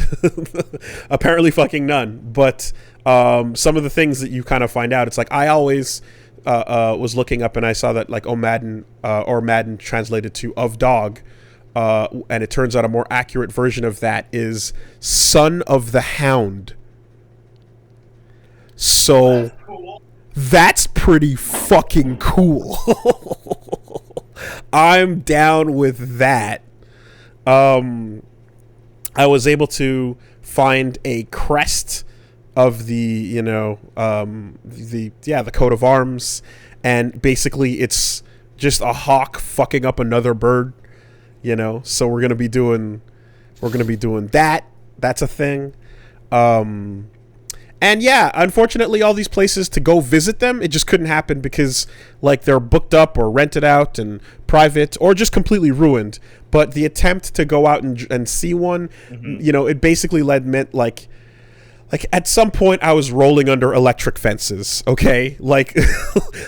Apparently fucking none. But some of the things that you kind of find out, it's I always was looking up and I saw that O'Madden or Madden translated to of dog. And it turns out a more accurate version of that is Son of the Hound. So that's pretty fucking cool. I'm down with that. I was able to find a crest of the coat of arms, and basically it's just a hawk fucking up another bird. So we're gonna be doing that. That's a thing. And yeah, unfortunately, all these places to go visit them, it just couldn't happen because like they're booked up or rented out and private or just completely ruined. But the attempt to go out and see one, you know, it basically meant like at some point I was rolling under electric fences, okay? Like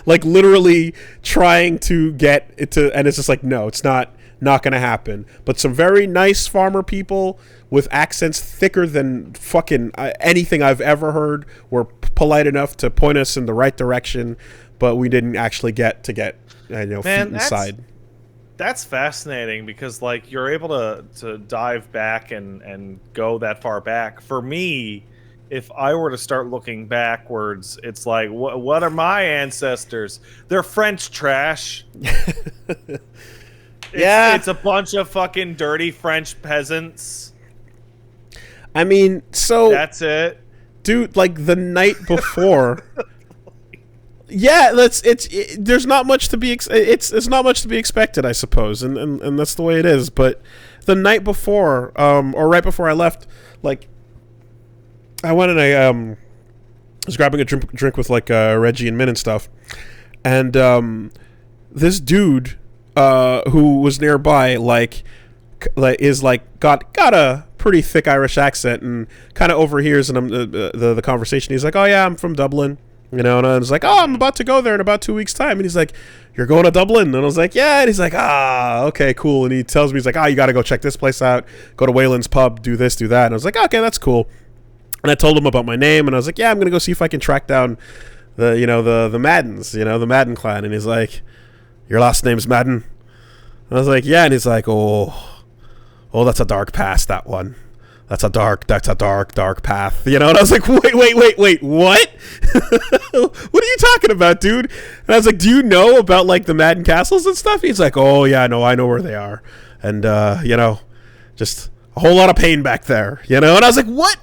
like literally trying to get it to, and it's just like, no, it's not gonna happen. But some very nice farmer people with accents thicker than fucking anything I've ever heard were polite enough to point us in the right direction, but we didn't actually get you know, feet inside. That's fascinating because like you're able to dive back and go that far back. For me, if I were to start looking backwards, it's like, what are my ancestors? They're French trash. It's a bunch of fucking dirty French peasants. I mean, so that's it, dude. Like the night before, there's not much to be it's not much to be expected, I suppose, and that's the way it is. But the night before, or right before I left, like I went and I was grabbing a drink with like Reggie and Min and stuff, and this dude who was nearby is like got a pretty thick Irish accent and kind of overhears and the conversation. He's like, oh yeah, I'm from Dublin, you know, and I was like, oh, I'm about to go there in about 2 weeks time, and he's like, you're going to Dublin? And I was like, yeah, and he's like, okay, cool. And he tells me, he's like, you got to go check this place out, go to Wayland's pub, do this, do that. And I was like, okay, that's cool. And I told him about my name, and I was like, yeah, I'm gonna go see if I can track down the Maddens, you know, the Madden clan. And he's like, your last name's Madden? And I was like, yeah. And he's like, oh, that's a dark past, that one. That's a dark path, you know. And I was like, wait, what? What are you talking about, dude? And I was like, do you know about like the Madden castles and stuff? He's like, oh yeah, no, I know where they are, and you know, just a whole lot of pain back there, you know. And I was like, what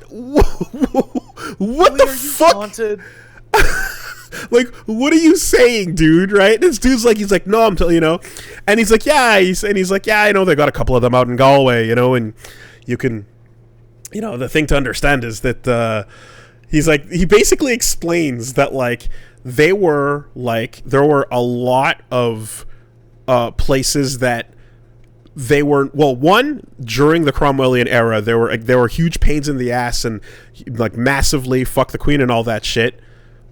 the fuck? Like, what are you saying, dude? Right? This dude's like, he's like, no, I'm telling you, know. And he's like, yeah, he's like, yeah, I know they got a couple of them out in Galway, you know, and you can, you know, the thing to understand is that he's like, he basically explains that like there were a lot of places that they were, well, one, during the Cromwellian era, there were huge pains in the ass and like massively fuck the queen and all that shit.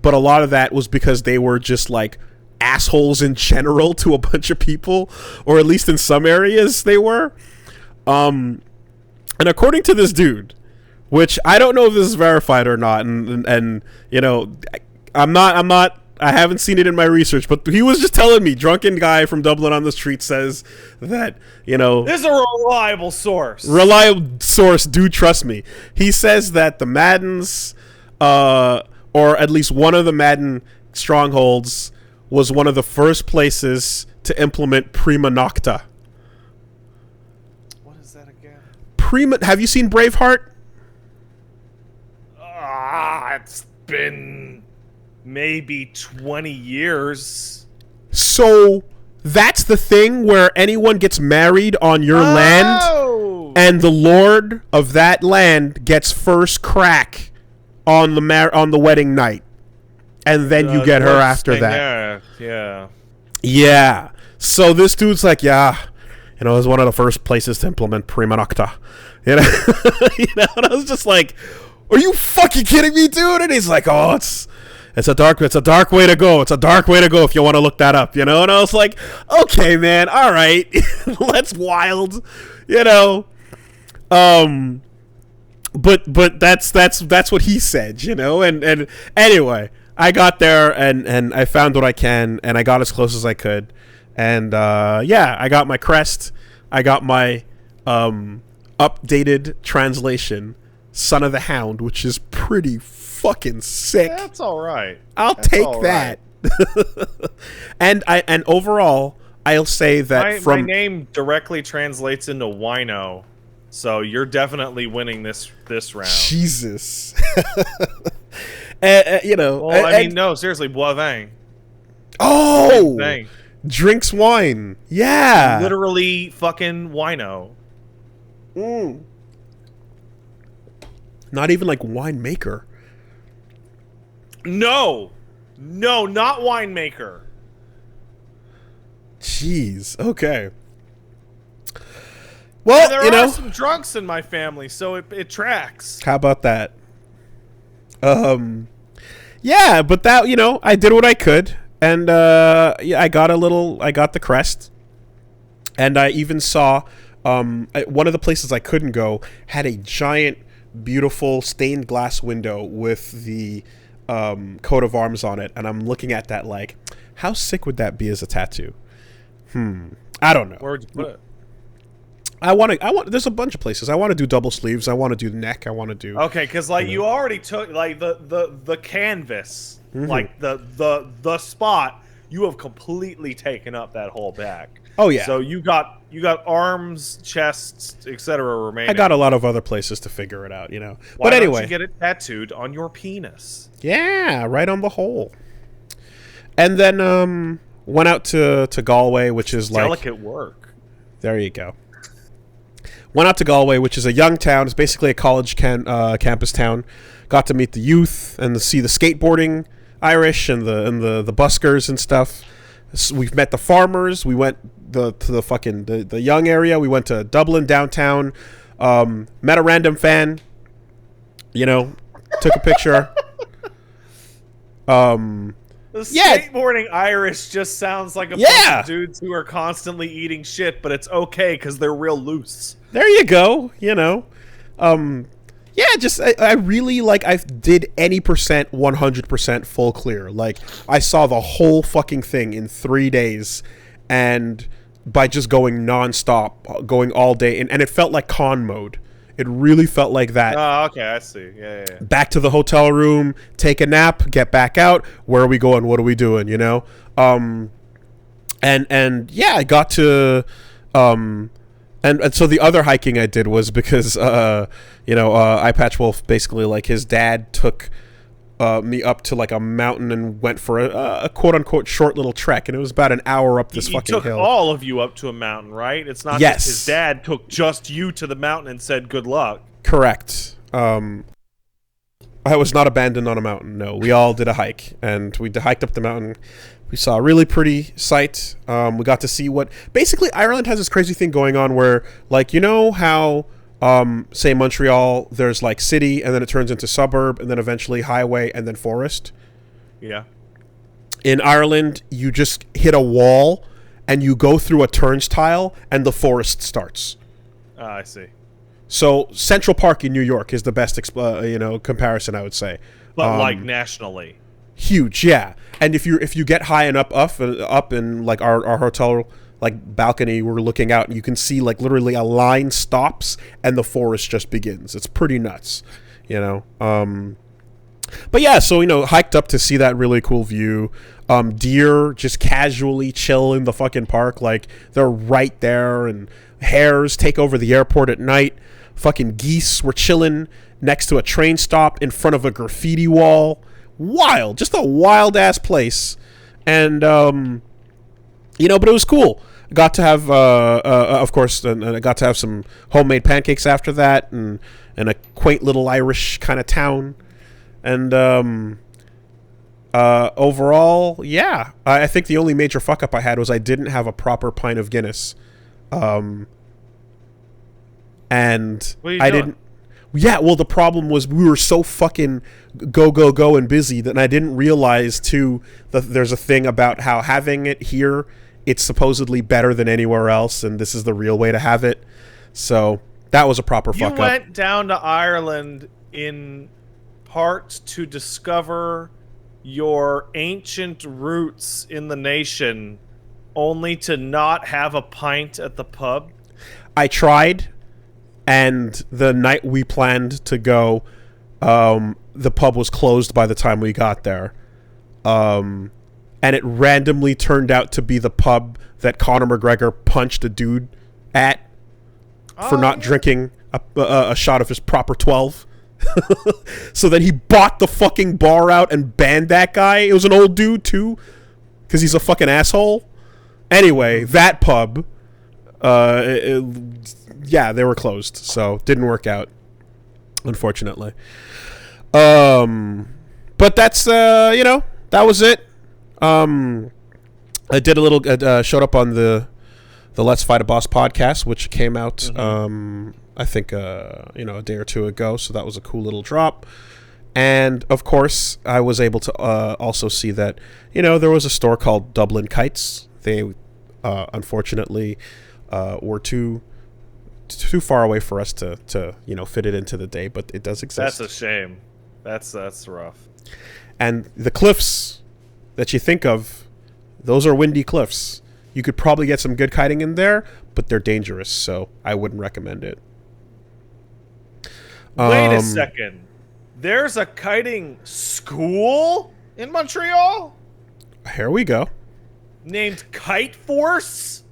But a lot of that was because they were just like assholes in general to a bunch of people, or at least in some areas they were. And according to this dude, which I don't know if this is verified or not, and you know, I haven't seen it in my research, but he was just telling me, drunken guy from Dublin on the street says that, you know, this is a reliable source. Do trust me. He says that the Maddens, or at least one of the Madden strongholds, was one of the first places to implement prima nocta. What is that again? Have you seen Braveheart? It's been maybe 20 years. So that's the thing where anyone gets married on your land, and the lord of that land gets first crack on the wedding night, and then you get her after that. Yeah. So this dude's like, yeah, you know, it was one of the first places to implement prima nocta. You know, and I was just like, are you fucking kidding me, dude? And he's like, oh, it's a dark way to go. It's a dark way to go if you want to look that up, you know. And I was like, okay, man, all right, that's wild, you know. But that's what he said, you know. And anyway, I got there and I found what I can, and I got as close as I could, and yeah, I got my crest, I got my updated translation, Son of the Hound, which is pretty fucking sick. That's all right. That's take that. Right. and overall, I'll say that my name directly translates into wino. So you're definitely winning this round. Jesus. You know. Well, I mean, no, seriously, bois vin. Oh! Drinks wine. Yeah. Literally fucking wino. Not even like winemaker. No, not winemaker. Jeez. Okay. Well, And there are some drunks in my family, so it tracks. How about that? Yeah, but that, I did what I could, and yeah, I got the crest, and I even saw one of the places I couldn't go had a giant, beautiful stained glass window with the coat of arms on it, and I'm looking at that like, how sick would that be as a tattoo? I don't know. Where would you put it? I want. There's a bunch of places. I want to do double sleeves. I want to do neck. I want to do. Okay, because like you already took like the canvas, like the spot. You have completely taken up that whole back. Oh yeah. So you got arms, chests, etc. remaining. I got a lot of other places to figure it out, Why but anyway, don't you get it tattooed on your penis? Yeah, right on the hole. And then went out to Galway, which is like delicate work. There you go. Went out to Galway, which is a young town. It's basically a college campus town. Got to meet the youth and see the skateboarding Irish and the buskers and stuff. So we've met the farmers. We went to the young area. We went to Dublin downtown. Met a random fan. Took a picture. The skateboarding Irish just sounds like a bunch of dudes who are constantly eating shit, but it's okay because they're real loose. There you go. Just I really I did any percent 100% full clear. Like I saw the whole fucking thing in 3 days, and by just going nonstop, going all day, and it felt like con mode. It really felt like that. Oh, okay, I see. Yeah. Back to the hotel room, take a nap, get back out. Where are we going? What are we doing? And yeah, I got to and so the other hiking I did was because Eye Patch Wolf basically like his dad took me up to like a mountain and went for a quote unquote short little trek, and it was about an hour up this fucking hill. He took all of you up to a mountain, right? It's not that his dad took just you to the mountain and said good luck. Correct. I was not abandoned on a mountain. No, we all did a hike, and we hiked up the mountain. We saw a really pretty sight. We got to see what basically Ireland has this crazy thing going on where, like, how say Montreal, there's like city, and then it turns into suburb, and then eventually highway, and then forest. Yeah. In Ireland, you just hit a wall, and you go through a turnstile, and the forest starts. I see. So Central Park in New York is the best, comparison, I would say. But like nationally. Huge, yeah. And if you get high and up in like our hotel like balcony, we're looking out and you can see like literally a line stops and the forest just begins. It's pretty nuts, But yeah, so hiked up to see that really cool view. Deer just casually chill in the fucking park, like they're right there, and hares take over the airport at night. Fucking geese were chilling next to a train stop in front of a graffiti wall. Wild, just a wild ass place, and but it was cool. I got to have, of course, and I got to have some homemade pancakes after that, and a quaint little Irish kind of town, and overall, yeah, I think the only major fuck up I had was I didn't have a proper pint of Guinness, and I didn't. Yeah, well, the problem was we were so fucking go and busy that I didn't realize, too, that there's a thing about how having it here, it's supposedly better than anywhere else, and this is the real way to have it. So that was a proper fuck up. You went down to Ireland in part to discover your ancient roots in the nation, only to not have a pint at the pub? I tried. And the night we planned to go, the pub was closed by the time we got there. And it randomly turned out to be the pub that Conor McGregor punched a dude at for not drinking a shot of his proper 12. So then he bought the fucking bar out and banned that guy. It was an old dude, too, because he's a fucking asshole. Anyway, that pub... yeah, they were closed, so didn't work out, unfortunately. But But that's that was it. I did a little showed up on the Let's Fight a Boss podcast, which came out I think a day or two ago, so that was a cool little drop. And of course I was able to also see that there was a store called Dublin Kites. They unfortunately were too far away for us to fit it into the day, but it does exist. That's a shame. That's rough. And the cliffs that you think of, those are windy cliffs. You could probably get some good kiting in there, but they're dangerous, so I wouldn't recommend it. Wait a second. There's a kiting school in Montreal? Here we go. Named Kite Force?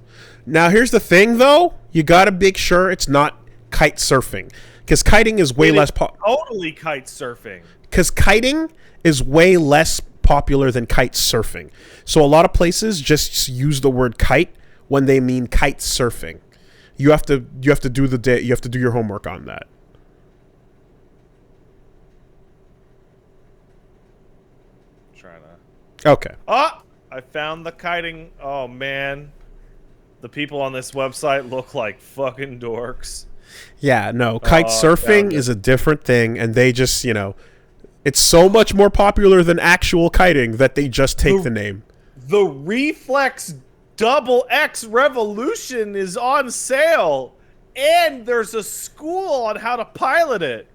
Now, here's the thing, though. You gotta make sure it's not kite surfing. Because kiting is way less... Totally kite surfing. Because kiting is way less popular than kite surfing. So a lot of places just use the word kite when they mean kite surfing. You have to do your homework on that. Okay. Oh, I found the kiting. Oh, man. The people on this website look like fucking dorks. Yeah, no. Kite surfing is a different thing, and they just, it's so much more popular than actual kiting that they just take the name. The Reflex Double X Revolution is on sale, and there's a school on how to pilot it.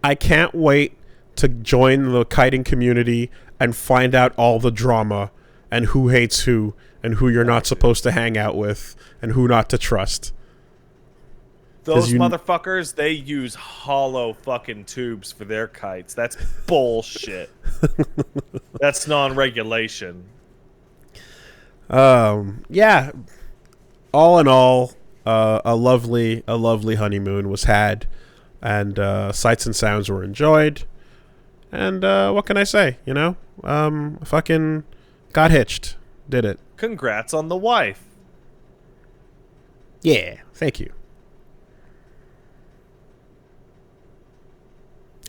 I can't wait to join the kiting community and find out all the drama and who hates who and who you're not supposed to hang out with and who not to trust. Those motherfuckers, they use hollow fucking tubes for their kites. That's bullshit. That's non-regulation. Yeah. All in all, a lovely honeymoon was had, and sights and sounds were enjoyed. And what can I say? Fucking got hitched. Did it. Congrats on the wife. Yeah, thank you.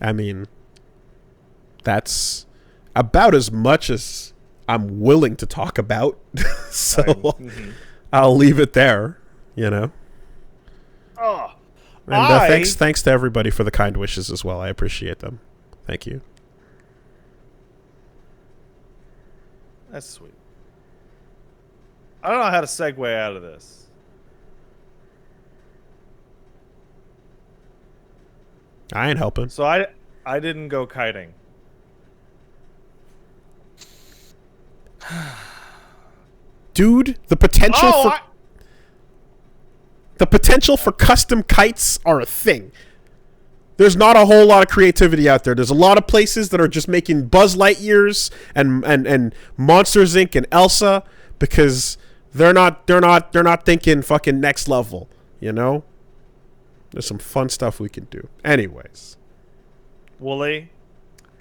I mean, that's about as much as I'm willing to talk about. So I'll leave it there, Oh, and thanks to everybody for the kind wishes as well. I appreciate them. Thank you. That's sweet. I don't know how to segue out of this. I ain't helping. So I didn't go kiting. Dude, the potential for custom kites are a thing. There's not a whole lot of creativity out there. There's a lot of places that are just making Buzz Lightyears and Monsters Inc. and Elsa because they're not thinking fucking next level, There's some fun stuff we can do. Anyways. Wooly,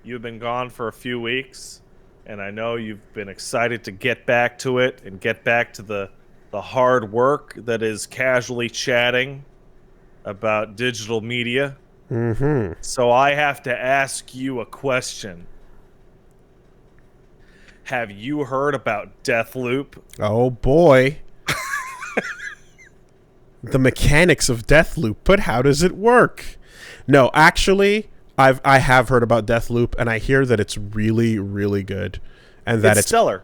you've been gone for a few weeks, and I know you've been excited to get back to it and get back to the hard work that is casually chatting about digital media. Mm-hmm. So I have to ask you a question. Have you heard about Deathloop? Oh boy. The mechanics of Deathloop, but how does it work? No, actually, I have heard about Deathloop, and I hear that it's really, really good, and that it's stellar.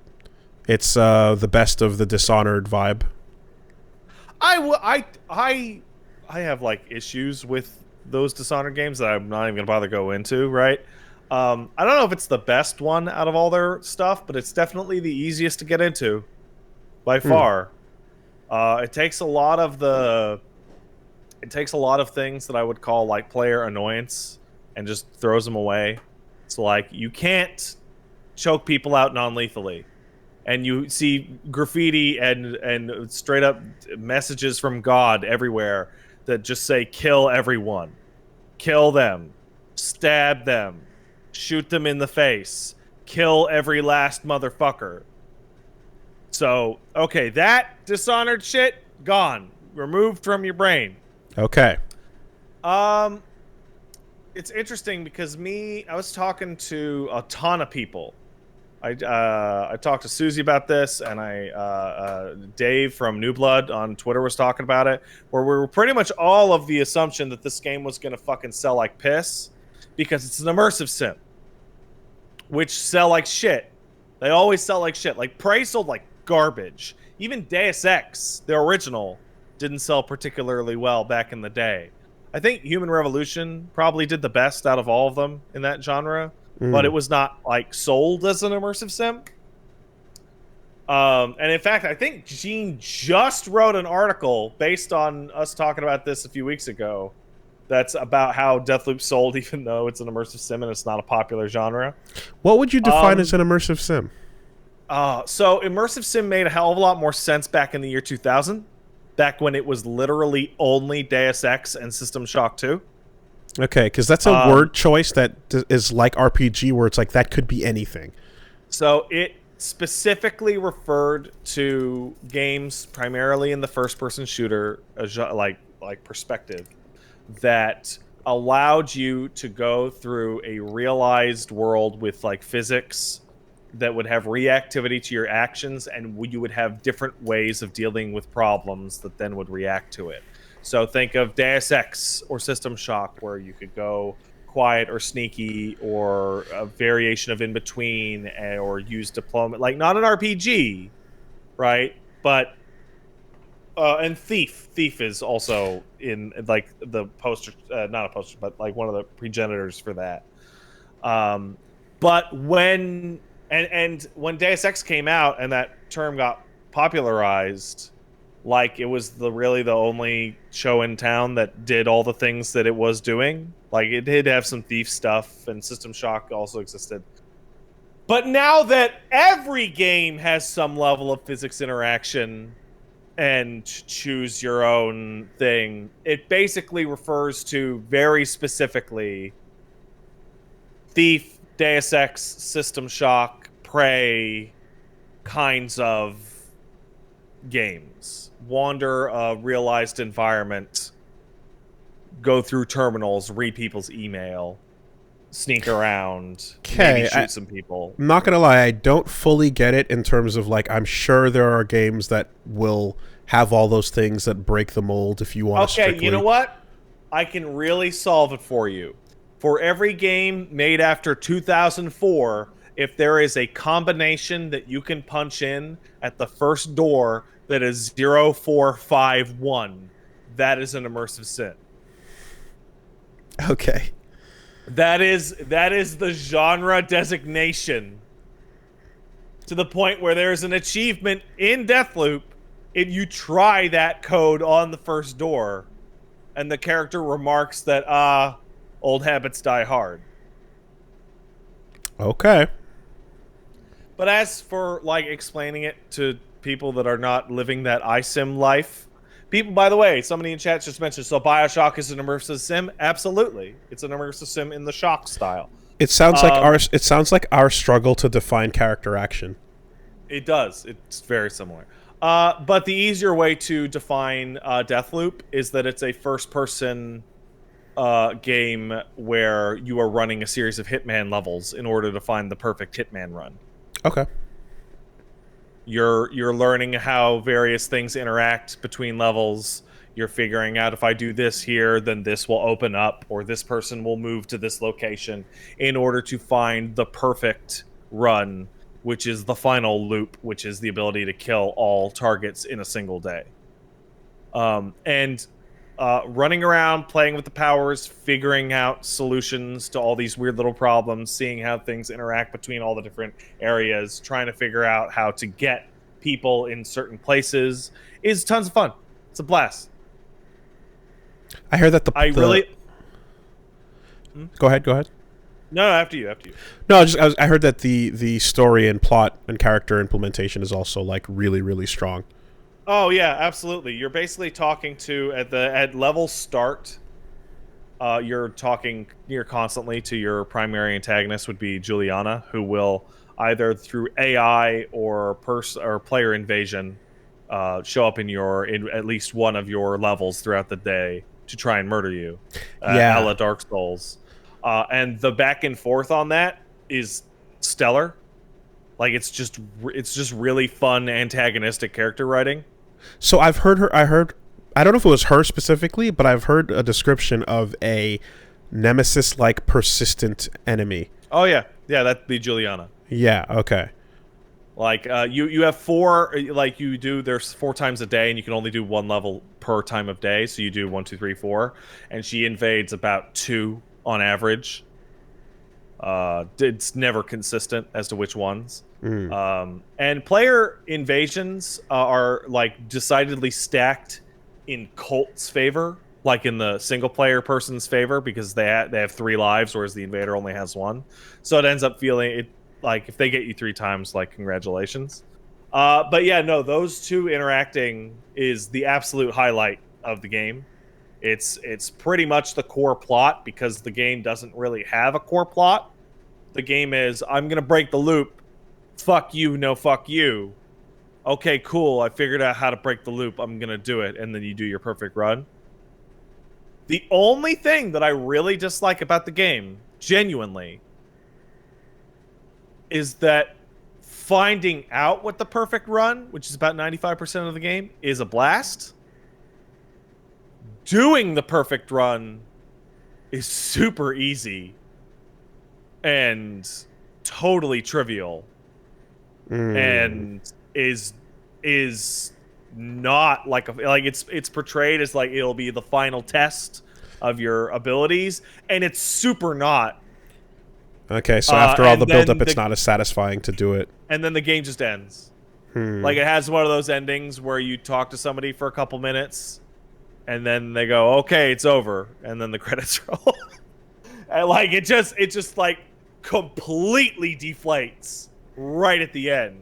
It's the best of the Dishonored vibe. I have issues with those Dishonored games that I'm not even gonna bother go into. Right? I don't know if it's the best one out of all their stuff, but it's definitely the easiest to get into by far. It takes a lot of things that I would call player annoyance and just throws them away. So you can't choke people out non-lethally, and you see graffiti and straight up messages from God everywhere that just say kill everyone, kill them, stab them, shoot them in the face, kill every last motherfucker. So, okay, that Dishonored shit, gone. Removed from your brain. Okay. it's interesting because I was talking to a ton of people. I talked to Susie about this, and Dave from New Blood on Twitter was talking about it, where we were pretty much all of the assumption that this game was going to fucking sell like piss because it's an immersive sim, which sell like shit. They always sell like shit. Like Prey sold like garbage. Even Deus Ex, the original, didn't sell particularly well back in the day. I think Human Revolution probably did the best out of all of them in that genre, but it was not like sold as an immersive sim. And in fact, I think Gene just wrote an article based on us talking about this a few weeks ago. That's about how Deathloop sold, even though it's an immersive sim and it's not a popular genre. What would you define as an immersive sim? So immersive sim made a hell of a lot more sense back in the year 2000. Back when it was literally only Deus Ex and System Shock 2. Okay, because that's a word choice that is like RPG, where it's like that could be anything. So it specifically referred to games primarily in the first-person shooter, like perspective, that allowed you to go through a realized world with like physics that would have reactivity to your actions, and you would have different ways of dealing with problems that then would react to it. So think of Deus Ex or System Shock, where you could go quiet or sneaky, or a variation of in between, or use diplomacy. Like not an RPG, right? But and Thief is also in like the poster, not a poster, but like one of the progenitors for that. But when when Deus Ex came out and that term got popularized, like it was really the only show in town that did all the things that it was doing. Like it did have some Thief stuff, and System Shock also existed. But now that every game has some level of physics interaction and choose your own thing, it basically refers to very specifically Thief, Deus Ex, System Shock, Prey kinds of games. Wander a realized environment, go through terminals, read people's email, sneak around, maybe shoot some people. I'm not gonna lie, I don't fully get it in terms of like, I'm sure there are games that will have all those things that break the mold if you want to strictly... Okay, you know what? I can really solve it for you. For every game made after 2004, if there is a combination that you can punch in at the first door that is 0451, that is an immersive sim. Okay. That is the genre designation, to the point where there's an achievement in Deathloop if you try that code on the first door, and the character remarks that old habits die hard. Okay. But as for like explaining it to people that are not living that iSim life, people, by the way, somebody in chat just mentioned, so BioShock is an immersive sim? Absolutely. It's an immersive sim in the Shock style. It sounds like our struggle to define character action. It does. It's very similar. But the easier way to define Deathloop is that it's a first-person game where you are running a series of Hitman levels in order to find the perfect Hitman run. Okay. You're learning how various things interact between levels. You're figuring out, if I do this here, then this will open up, or this person will move to this location in order to find the perfect run, which is the final loop, which is the ability to kill all targets in a single day. Running around, playing with the powers, figuring out solutions to all these weird little problems, seeing how things interact between all the different areas, trying to figure out how to get people in certain places is tons of fun. It's a blast. I heard that Go ahead. No, after you. No, I heard that the story and plot and character implementation is also like really, really strong. Oh yeah, absolutely. You're basically talking to at level start. You're talking constantly to your primary antagonist, would be Juliana, who will either through AI or player invasion show up in at least one of your levels throughout the day to try and murder you. A la Dark Souls. and the back and forth on that is stellar. Like it's just really fun antagonistic character writing. So I don't know if it was her specifically, but I've heard a description of a nemesis-like persistent enemy. Oh yeah, that'd be Juliana. Yeah. Okay. Like you have 4, like you do. There's 4 times a day, and you can only do 1 level per time of day. So you do 1, 2, 3, 4, and she invades about 2 on average. It's never consistent as to which ones. And player invasions are like decidedly stacked in Colt's favor, like in the single player person's favor, because they have 3 lives, whereas the invader only has 1. So it ends up feeling it like if they get you 3 times, like congratulations. But yeah, no, those 2 interacting is the absolute highlight of the game. It's pretty much the core plot, because the game doesn't really have a core plot. The game is, I'm gonna break the loop. Fuck you, no fuck you. Okay, cool. I figured out how to break the loop. I'm gonna do it, and then you do your perfect run. The only thing that I really dislike about the game, genuinely, is that finding out what the perfect run, which is about 95% of the game, is a blast. Doing the perfect run is super easy and totally trivial, and is not like it's portrayed as like it'll be the final test of your abilities, and it's super not. Okay, so after all the build-up, it's not as satisfying to do it. And then the game just ends. Like, it has one of those endings where you talk to somebody for a couple minutes, and then they go, okay, it's over, and then the credits roll. And, like, it just, like, completely deflates right at the end.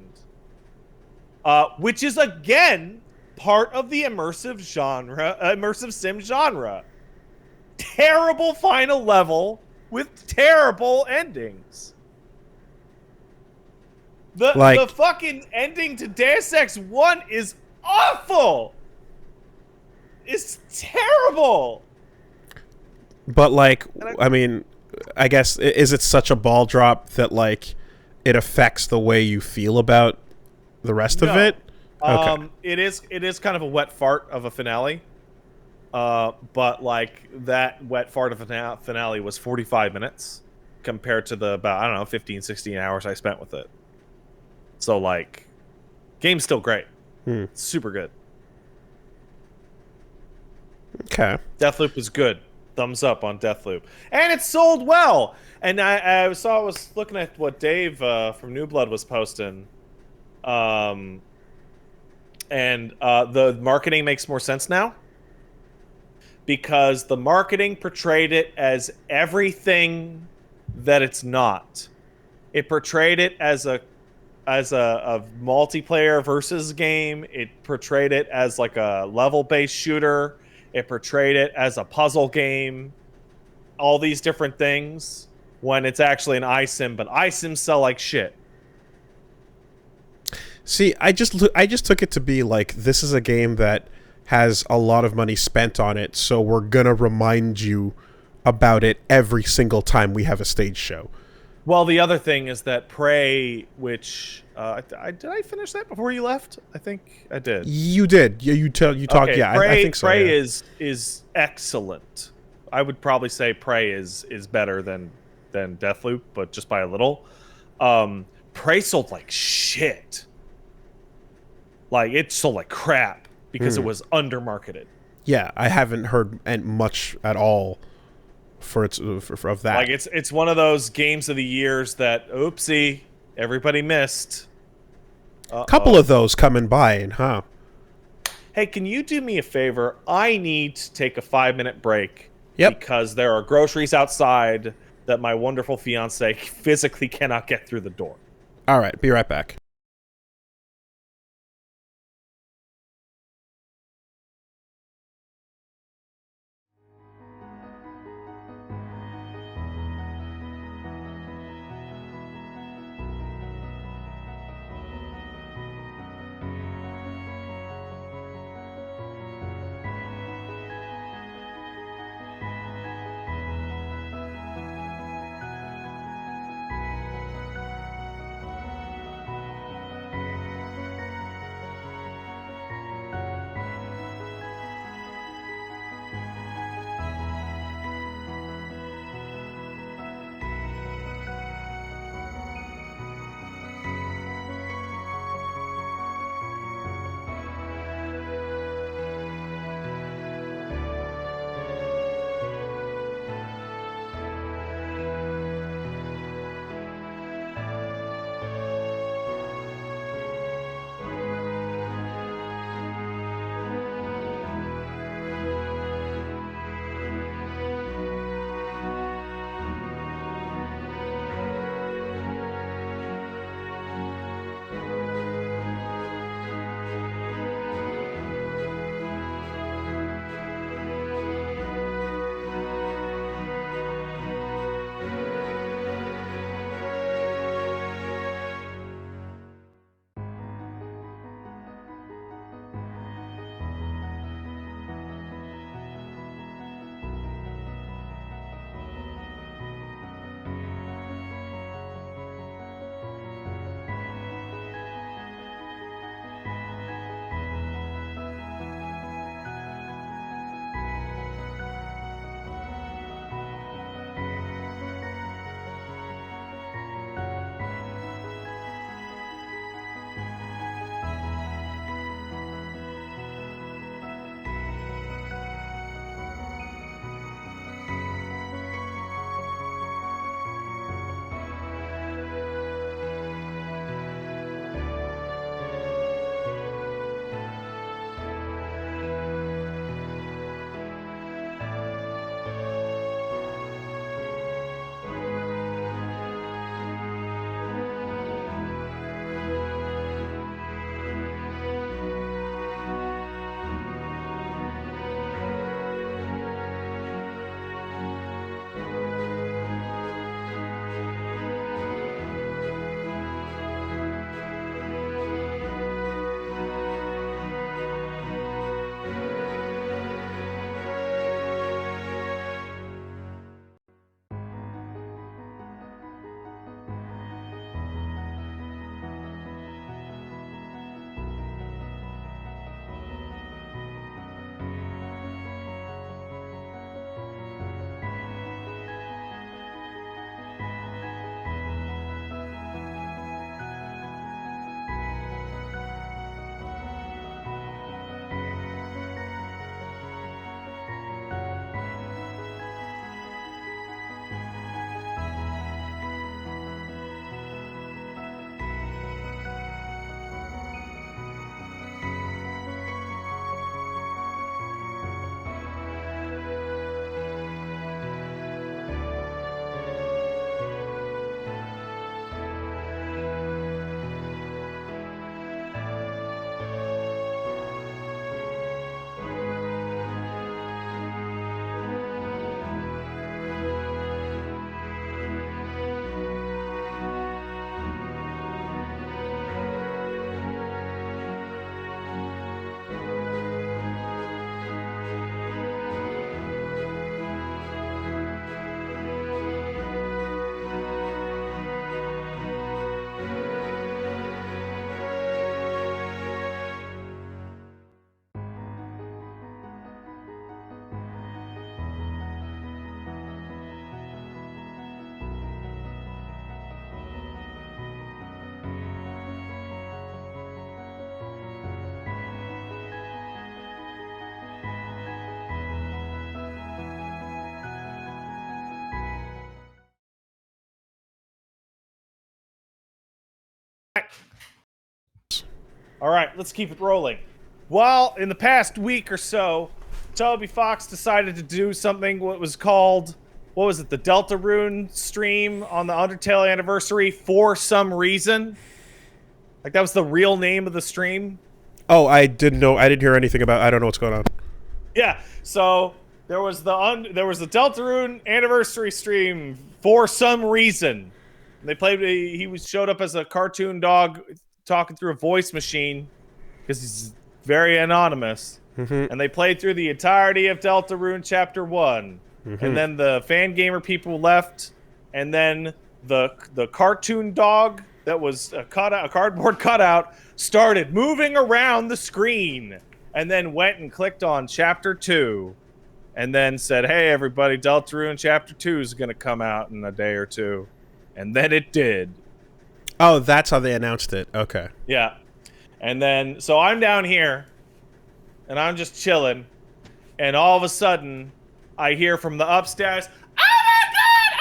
Which is, again, part of the immersive sim genre. Terrible final level with terrible endings. The fucking ending to Deus Ex 1 is awful. It's terrible. But like, I mean, I guess, is it such a ball drop that like it affects the way you feel about the rest of it? Okay. It is kind of a wet fart of a finale. But like that wet fart of a finale was 45 minutes compared to the about, I don't know, 15, 16 hours I spent with it. So like, game's still great. Super good. Okay. Deathloop was good. Thumbs up on Deathloop. And it sold well. And I was looking at what Dave from New Blood was posting. And the marketing makes more sense now. Because the marketing portrayed it as everything that it's not. It portrayed it as a multiplayer versus game. It portrayed it as like a level-based shooter. It portrayed it as a puzzle game. All these different things when it's actually an iSim, but iSims sell like shit. See, I just took it to be like, this is a game that has a lot of money spent on it, so we're gonna remind you about it every single time we have a stage show. Well, the other thing is that Prey, which did I finish that before you left? I think I did. You did. Yeah, you talked. Okay, Yeah, Prey, I think so. Prey Yeah. is excellent. I would probably say Prey is better than Deathloop, but just by a little. Prey sold like shit. Like, it sold like crap because it was undermarketed. Yeah, I haven't heard much at all for its of that. Like, it's one of those games of the years that, oopsie, everybody missed. Couple of those coming by, huh? Hey, can you do me a favor? I need to take a 5-minute break. Yep. Because there are groceries outside that my wonderful fiance physically cannot get through the door. All right, be right back. All right, let's keep it rolling. Well, in the past week or so, Toby Fox decided to do something what was called, what was it, the Deltarune stream on the Undertale anniversary for some reason. Like, that was the real name of the stream. Oh, I didn't know. I didn't hear anything about. I don't know what's going on. Yeah, so there was the Deltarune anniversary stream for some reason. They played. He showed up as a cartoon dog talking through a voice machine because he's very anonymous. And they played through the entirety of Deltarune Chapter 1. And then the fan gamer people left, and then the cartoon dog that was a cardboard cutout started moving around the screen, and then went and clicked on Chapter 2, and then said, "Hey everybody, Deltarune Chapter 2 is going to come out in a day or two." And then it did. Oh, that's how they announced it. Okay. Yeah. And then, so I'm down here, and I'm just chilling, and all of a sudden, I hear from the upstairs, "Oh my God,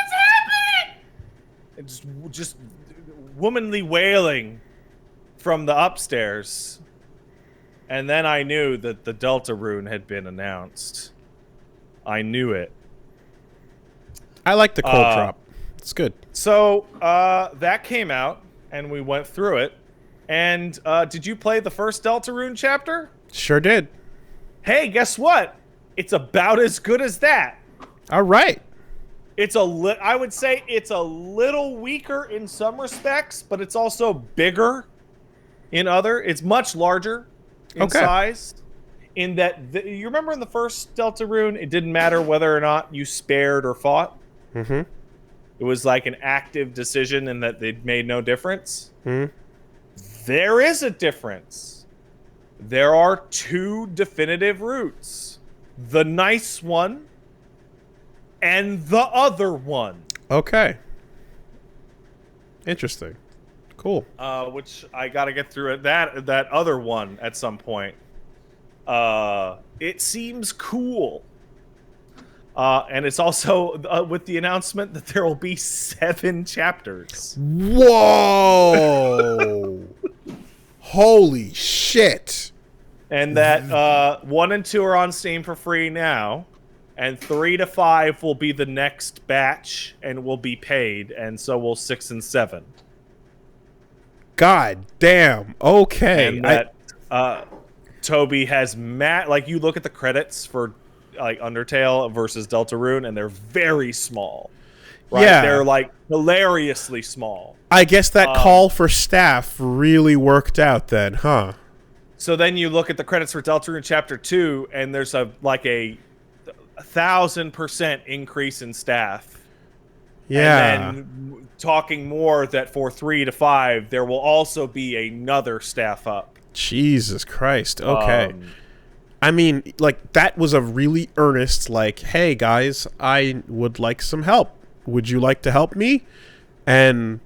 it's happening!" It's just womanly wailing from the upstairs. And then I knew that the Deltarune had been announced. I knew it. I like the cold drop. It's good. So, that came out, and we went through it. And, did you play the first Deltarune chapter? Sure did. Hey, guess what? It's about as good as that. All right. It's I would say it's a little weaker in some respects, but it's also bigger in other. It's much larger in size. In that, you remember in the first Deltarune, it didn't matter whether or not you spared or fought. Mm-hmm. It was like an active decision, and that it made no difference. Mm-hmm. There is a difference. There are two definitive routes. The nice one and the other one. Okay. Interesting. Cool. Which I gotta get through it. That other one at some point. It seems cool. And it's also with the announcement that there will be 7 chapters. Whoa! Holy shit! And that 1 and 2 are on Steam for free now, and 3 to 5 will be the next batch and will be paid, and so will 6 and 7. God damn. Okay. And that Toby has like, you look at the credits for like Undertale versus Deltarune, and they're very small. Right? Yeah. They're like hilariously small. I guess that call for staff really worked out then, huh? So then you look at the credits for Deltarune Chapter 2, and there's a 1,000% increase in staff. Yeah. And then talking more that for 3 to 5, there will also be another staff up. Jesus Christ. Okay. I mean, like, that was a really earnest, like, hey, guys, I would like some help. Would you like to help me? And,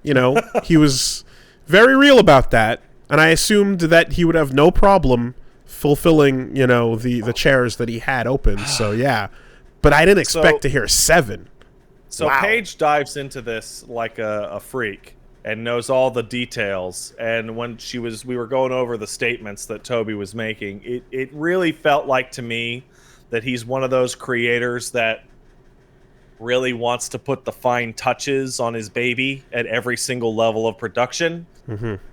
you know, he was very real about that. And I assumed that he would have no problem fulfilling, you know, the chairs that he had open. So, yeah. But I didn't expect to hear 7. So wow. Paige dives into this like a freak and knows all the details. And when we were going over the statements that Toby was making, it really felt like to me that he's one of those creators that really wants to put the fine touches on his baby at every single level of production,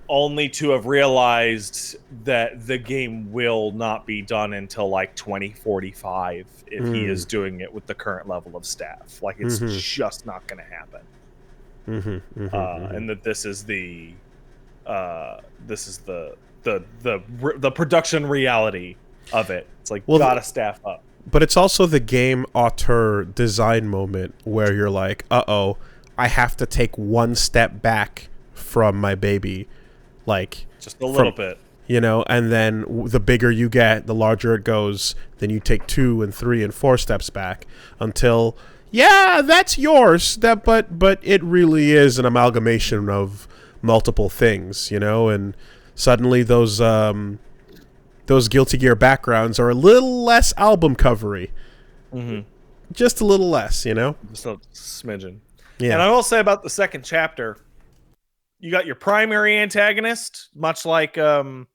only to have realized that the game will not be done until like 2045 if he is doing it with the current level of staff. Like, it's just not going to happen. And that this is the production reality of it. It's like, gotta staff up. But it's also the game auteur design moment where you're like, uh-oh, I have to take one step back from my baby. Like, just a little bit. You know, and then the bigger you get, the larger it goes. Then you take 2 and 3 and 4 steps back until, yeah, that's yours. But it really is an amalgamation of multiple things, you know, and suddenly those Guilty Gear backgrounds are a little less album covery. Just a little less, you know? Just a smidgen. Yeah. And I will say about the second chapter, your primary antagonist, much like Lancer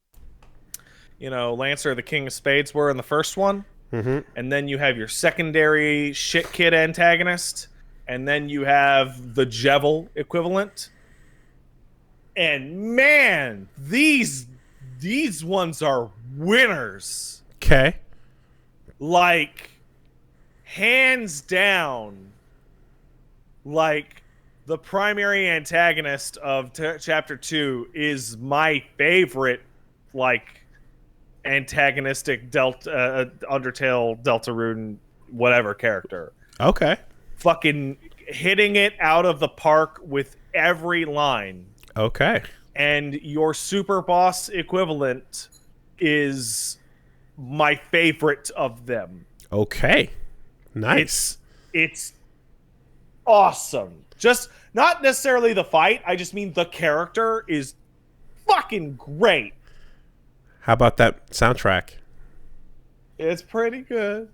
the King of Spades were in the first one. Mm-hmm. And then you have your secondary shit kid antagonist, and then you have the Jevil equivalent. And man, these ones are winners. Okay. Like, hands down, like, the primary antagonist of Chapter 2 is my favorite, like, antagonistic Undertale, Deltarune, whatever character. Okay. Fucking hitting it out of the park with every line. Okay. And your super boss equivalent is my favorite of them. Okay. Nice. It's awesome. Just not necessarily the fight, I just mean the character is fucking great. How about that soundtrack? It's pretty good.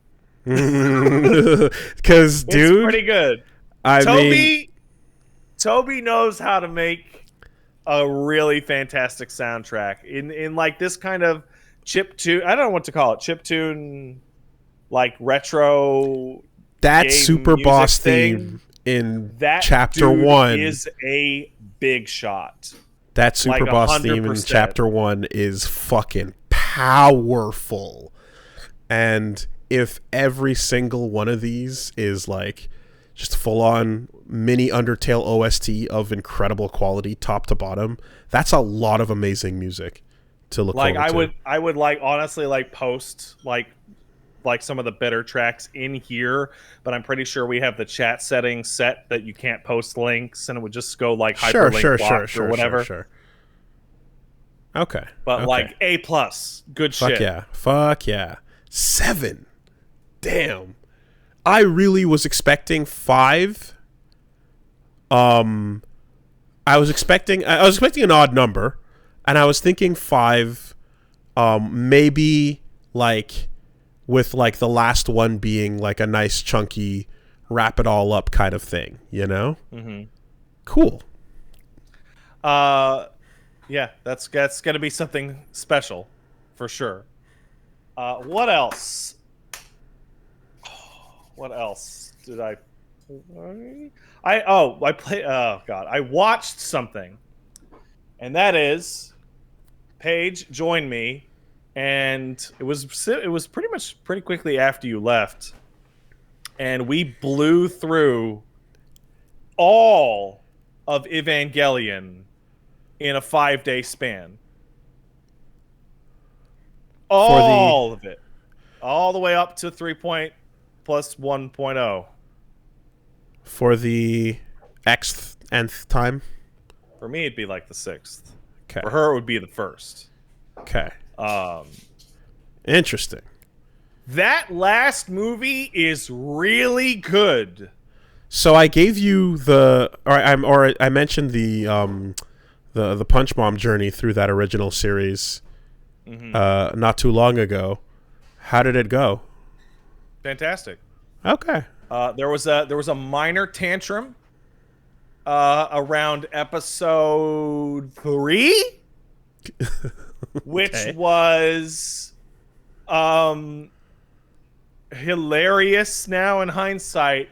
Because, dude, it's pretty good. Toby knows how to make a really fantastic soundtrack in like this kind of chiptune. I don't know what to call it. Chiptune, like retro. That game super music boss thing. theme in That Chapter dude 1 is a big shot. That super like boss theme in 100%. Chapter 1 is fucking powerful. And if every single one of these is like just full-on mini Undertale OST of incredible quality, top to bottom, that's a lot of amazing music to look forward to. I would like honestly like post like some of the better tracks in here, but I'm pretty sure we have the chat settings set that you can't post links, and it would just go like hyperlink blocked or whatever. Sure. Okay. But okay. like A+, good shit. Fuck yeah. 7. Damn. I really was expecting 5. I was expecting an odd number, and I was thinking 5, maybe like with like the last one being like a nice chunky wrap it all up kind of thing, you know? Mm-hmm. Cool. Yeah, that's gonna be something special for sure. What else? What else did I play? I watched something, and that is Paige joined me, and it was pretty quickly after you left, and we blew through all of Evangelion in a 5-day span. All of it. All the way up to 3+ 1.0. For the nth time? For me, it'd be like the 6th. Okay. For her, it would be the 1st. Okay. Interesting. That last movie is really good. So I gave you I mentioned the Punch Mom journey through that original series not too long ago. How did it go? Fantastic. Okay. There was a minor tantrum around episode 3, which was hilarious now in hindsight,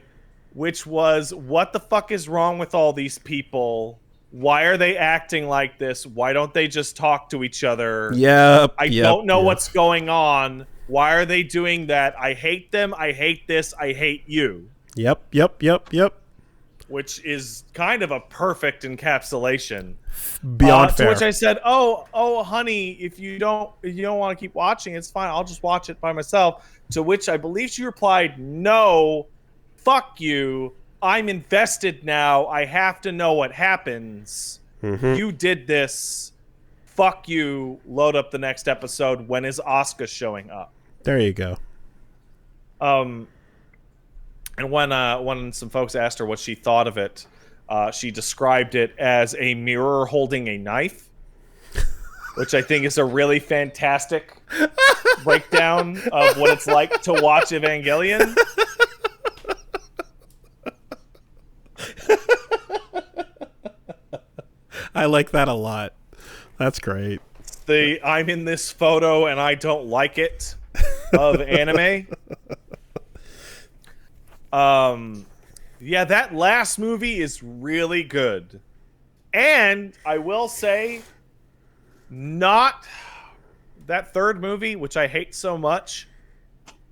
which was, what the fuck is wrong with all these people? Why are they acting like this? Why don't they just talk to each other? I don't know what's going on. Why are they doing that? I hate them. I hate this. I hate you. Yep. Which is kind of a perfect encapsulation. Beyond fair. To which I said, "Oh, honey, if you don't want to keep watching, it's fine. I'll just watch it by myself." To which I believe she replied, "No, fuck you. I'm invested now. I have to know what happens. You did this. Fuck you. Load up the next episode. When is Asuka showing up?" There you go. And when some folks asked her what she thought of it, she described it as a mirror holding a knife, which I think is a really fantastic breakdown of what it's like to watch Evangelion. I like that a lot. That's great. The I'm in this photo and I don't like it of anime. Yeah, that last movie is really good. And I will say, not that third movie, which I hate so much,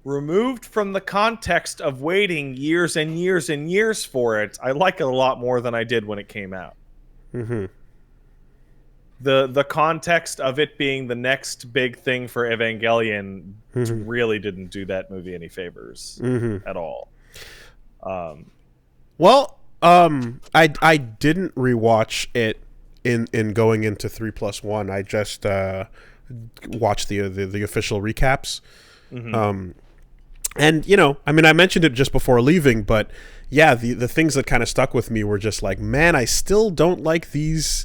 removed from the context of waiting years and years and years for it, I like it a lot more than I did when it came out. Mm-hmm. The context of it being the next big thing for Evangelion really didn't do that movie any favors at all. Well, I didn't rewatch it in going into 3+1. I just watched the official recaps. And you know, I mean, I mentioned it just before leaving, but yeah, the things that kind of stuck with me were just like, man, I still don't like these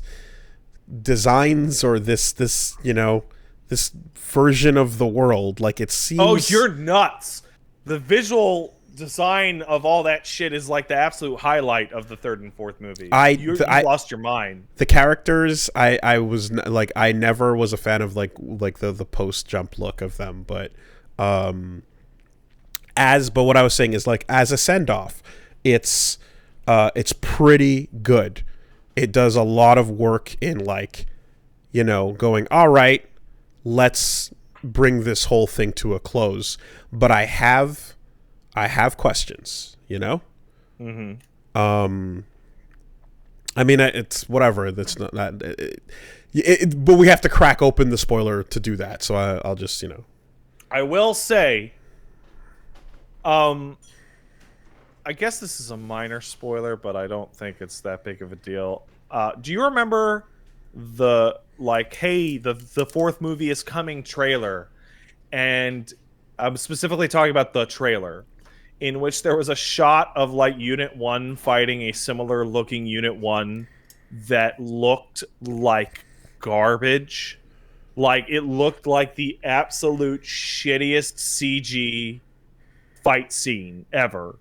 designs or this you know, this version of the world. Like, it seems... Oh, you're nuts. The visual design of all that shit is like the absolute highlight of the third and fourth movie. You lost your mind. The characters, I was like, I never was a fan of like the post jump look of them, but what I was saying is, like, as a send off, it's pretty good. It does a lot of work in, like, you know, going, all right, let's bring this whole thing to a close. But I have questions, you know? I mean, it's whatever. That's not that. But we have to crack open the spoiler to do that. So I'll just, you know. I will say, I guess this is a minor spoiler, but I don't think it's that big of a deal. Do you remember the, like, hey, the fourth movie is coming trailer? And I'm specifically talking about the trailer, in which there was a shot of, like, Unit 1 fighting a similar looking Unit 1 that looked like garbage. Like, it looked like the absolute shittiest CG fight scene ever.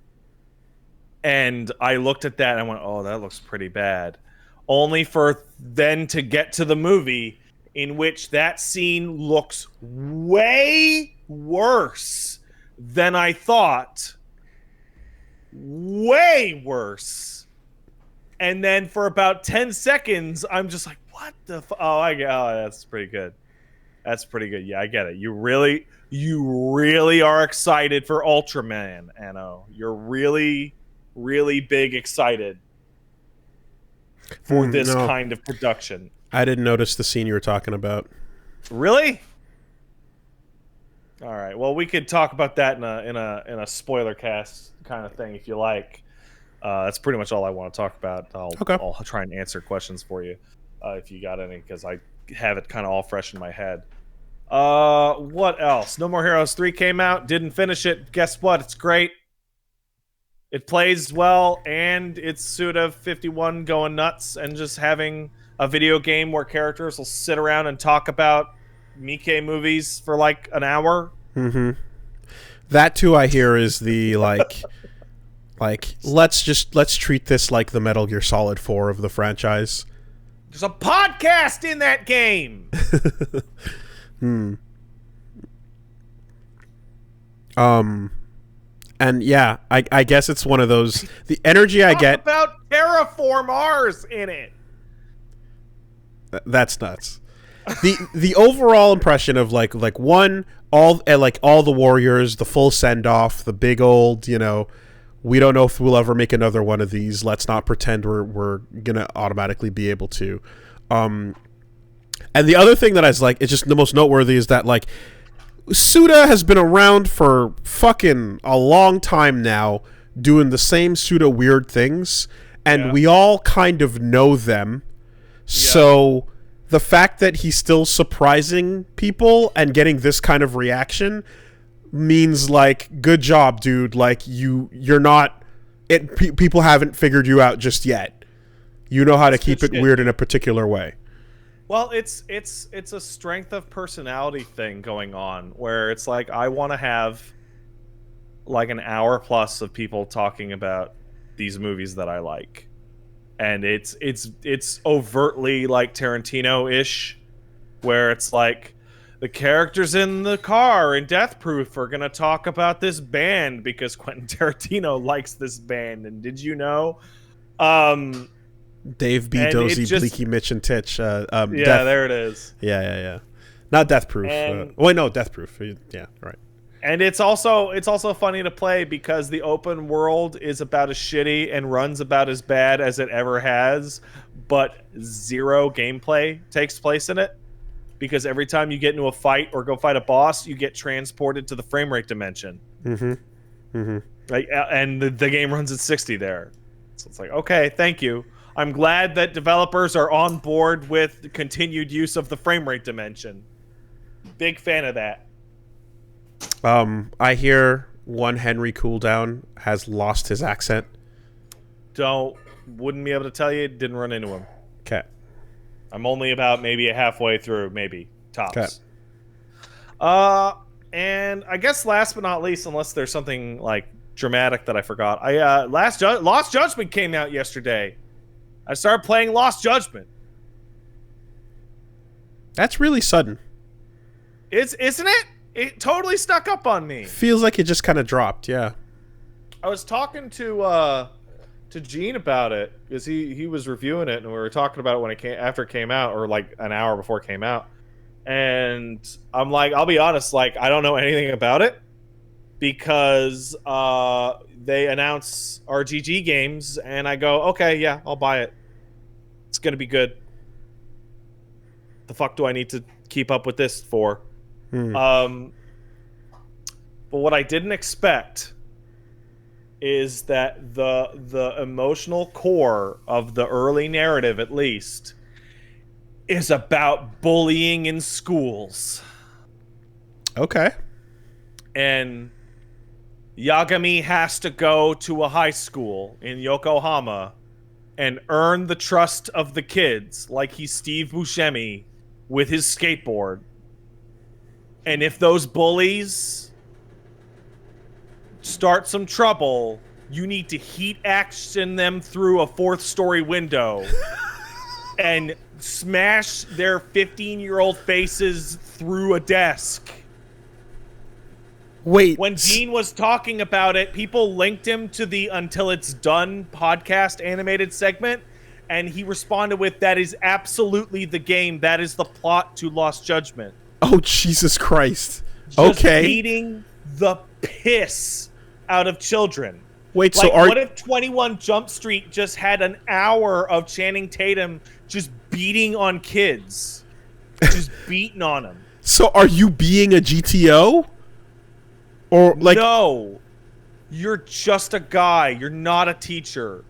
And I looked at that and I went, oh, that looks pretty bad. Only for then to get to the movie in which that scene looks way worse than I thought. Way worse. And then for about 10 seconds, I'm just like, what the oh, that's pretty good. That's pretty good. Yeah, I get it. You really are excited for Ultraman, Anno. You're really big excited for this kind of production. I didn't notice the scene you were talking about. Really? All right. Well, we could talk about that in a spoiler cast kind of thing if you like. That's pretty much all I want to talk about. I'll try and answer questions for you if you got any, because I have it kind of all fresh in my head. What else? No More Heroes 3 came out. Didn't finish it. Guess what? It's great. It plays well, and it's Suda51 going nuts and just having a video game where characters will sit around and talk about Miike movies for like an hour. That too, I hear, is the like let's treat this like the Metal Gear Solid 4 of the franchise. There's a podcast in that game. And yeah, I guess it's one of those, the energy I get about Terraform Mars in it. That's nuts. The overall impression of like all the warriors, the full send off, the big old, you know, we don't know if we'll ever make another one of these. Let's not pretend we're gonna automatically be able to. And the other thing that I was like, it's just the most noteworthy, is that like Suda has been around for fucking a long time now, doing the same Suda weird things, and we all kind of know them. So the fact that he's still surprising people and getting this kind of reaction means, like, good job, dude. Like, you're not... people haven't figured you out just yet. You know how to keep it weird in a particular way. Well, it's a strength of personality thing going on, where it's like, I want to have like an hour plus of people talking about these movies that I like. and it's overtly like Tarantino-ish, where it's like the characters in the car in Death Proof are gonna talk about this band because Quentin Tarantino likes this band, and did you know? Dave B. Dozy, Bleaky Mitch, and Titch. There it is. Yeah. Not Death Proof. Wait, no, Death Proof. Yeah, right. And it's also funny to play because the open world is about as shitty and runs about as bad as it ever has, but zero gameplay takes place in it. Because every time you get into a fight or go fight a boss, you get transported to the frame rate dimension. Like, and the game runs at 60 there. So it's like, okay, thank you. I'm glad that developers are on board with the continued use of the frame rate dimension. Big fan of that. I hear one Henry Cooldown has lost his accent. Wouldn't be able to tell you. Didn't run into him. Okay. I'm only about maybe halfway through, maybe tops. Okay. And I guess last but not least, unless there's something like dramatic that I forgot, Lost Judgment came out yesterday. I started playing Lost Judgment. That's really sudden. Isn't it? It totally stuck up on me. Feels like it just kind of dropped. Yeah. I was talking to Gene about it because he was reviewing it, and we were talking about it after it came out, or like an hour before it came out. And I'm like, I'll be honest, like I don't know anything about it because they announce RGG games, and I go, okay, yeah, I'll buy it. It's gonna be good. The fuck do I need to keep up with this for? But what I didn't expect is that the emotional core of the early narrative, at least, is about bullying in schools. Okay. And Yagami has to go to a high school in Yokohama and earn the trust of the kids like he's Steve Buscemi with his skateboard. And if those bullies start some trouble, you need to heat action them through a 4th-story window and smash their 15-year-old faces through a desk. Wait. When Gene was talking about it, people linked him to the Until It's Done podcast animated segment, and he responded with, that is absolutely the game. That is the plot to Lost Judgment. Oh, Jesus Christ. Just beating the piss out of children. Wait, like, so what if 21 Jump Street just had an hour of Channing Tatum just beating on kids? Just beating on them. So are you being a GTO? Or like no. You're just a guy. You're not a teacher.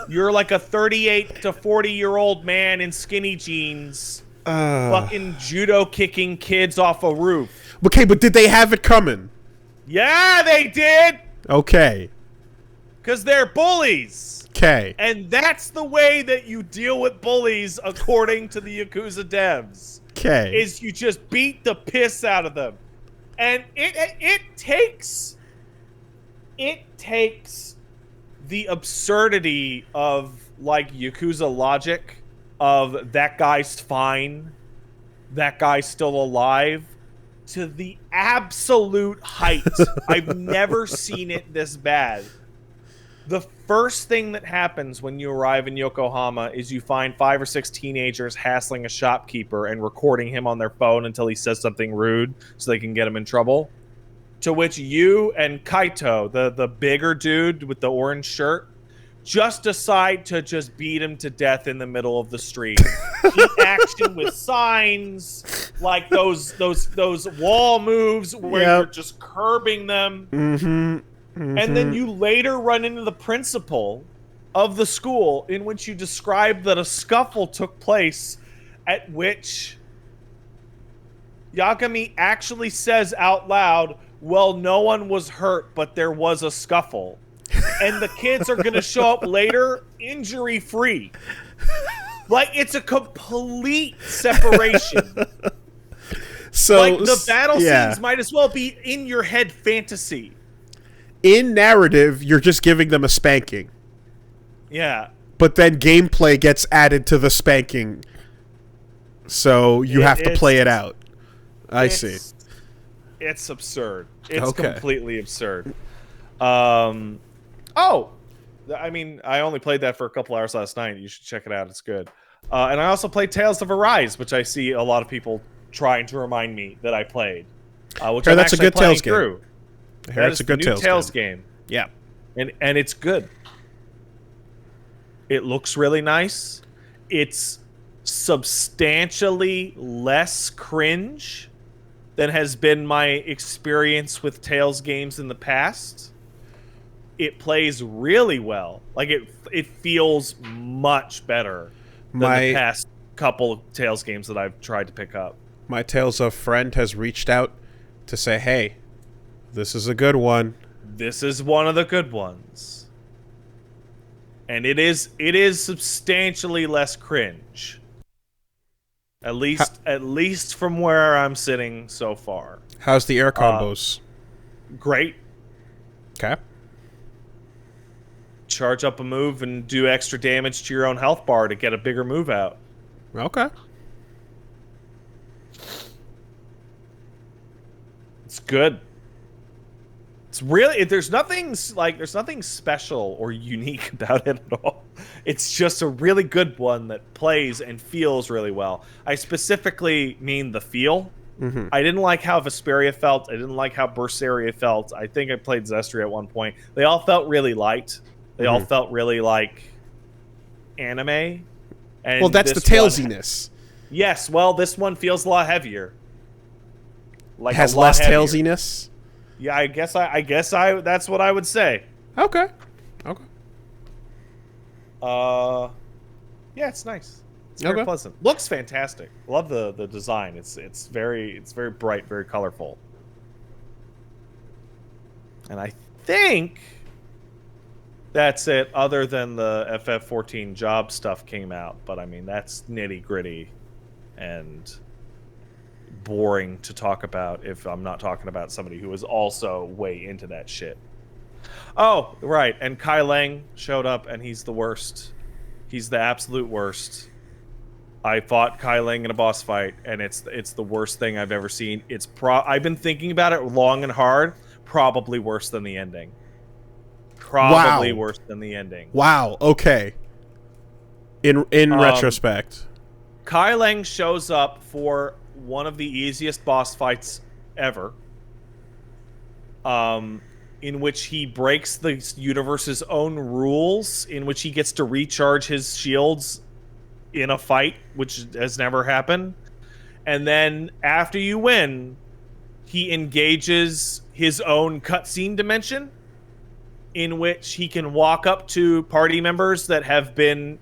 You're like a 38 to 40-year-old man in skinny jeans fucking judo kicking kids off a roof. Okay, but did they have it coming? Yeah, they did. Okay. Because they're bullies. Okay. And that's the way that you deal with bullies according to the Yakuza devs. Okay. Is you just beat the piss out of them. And it takes the absurdity of like Yakuza logic of that guy's fine, that guy's still alive, to the absolute height. I've never seen it this bad. The first thing that happens when you arrive in Yokohama is you find 5 or 6 teenagers hassling a shopkeeper and recording him on their phone until he says something rude so they can get him in trouble. To which you and Kaito, the bigger dude with the orange shirt, just decide to just beat him to death in the middle of the street. Heat action with signs, like those wall moves where you're just curbing them. Mm-hmm. And then you later run into the principal of the school, in which you describe that a scuffle took place at which Yagami actually says out loud, well, no one was hurt, but there was a scuffle. And the kids are going to show up later injury-free. Like, it's a complete separation. So, like, the battle scenes might as well be in your head fantasy. In narrative, you're just giving them a spanking. Yeah. but then gameplay gets added to the spanking. So you have to play it out. I see. It's absurd. It's Okay. completely absurd. I mean, I only played that for a couple hours last night. You should check it out. It's good. And I also played Tales of Arise, which I see a lot of people trying to remind me that I played. Which I'm that's a actually good playing Tales game. through. I hear it's a good Tales game. Yeah. And it's good. It looks really nice. It's substantially less cringe than has been my experience with Tales games in the past. It plays really well. Like it feels much better than the past couple of Tales games that I've tried to pick up. My Tales of friend has reached out to say, "Hey, this is a good one. This is one of the good ones." And it is substantially less cringe. At least from where I'm sitting so far. How's the air combos? Great. Okay. Charge up a move and do extra damage to your own health bar to get a bigger move out. Okay. It's good. It's really there's nothing special or unique about it at all. It's just a really good one that plays and feels really well. I specifically mean the feel. Mm-hmm. I didn't like how Vesperia felt. I didn't like how Berseria felt. I think I played Zestria at one point. They all felt really light. They all felt really like anime. And well, that's the Talesiness. Yes, well, this one feels a lot heavier. Like it has a lot less heavier. Talesiness. Yeah, I guess that's what I would say. Okay. Yeah, it's nice. It's very pleasant. Looks fantastic. Love the design. It's very bright, very colorful. And I think that's it, other than the FF14 job stuff came out. But I mean, that's nitty-gritty and boring to talk about if I'm not talking about somebody who is also way into that shit. Oh, right. And Kai Lang showed up, and he's the worst. He's the absolute worst. I fought Kai Lang in a boss fight, and it's the worst thing I've ever seen. I've been thinking about it long and hard. Probably worse than the ending. Probably worse than the ending. Wow. Okay. In retrospect, Kai Lang shows up for one of the easiest boss fights ever. In which he breaks the universe's own rules, in which he gets to recharge his shields in a fight, which has never happened. And then after you win, he engages his own cutscene dimension, in which he can walk up to party members that have been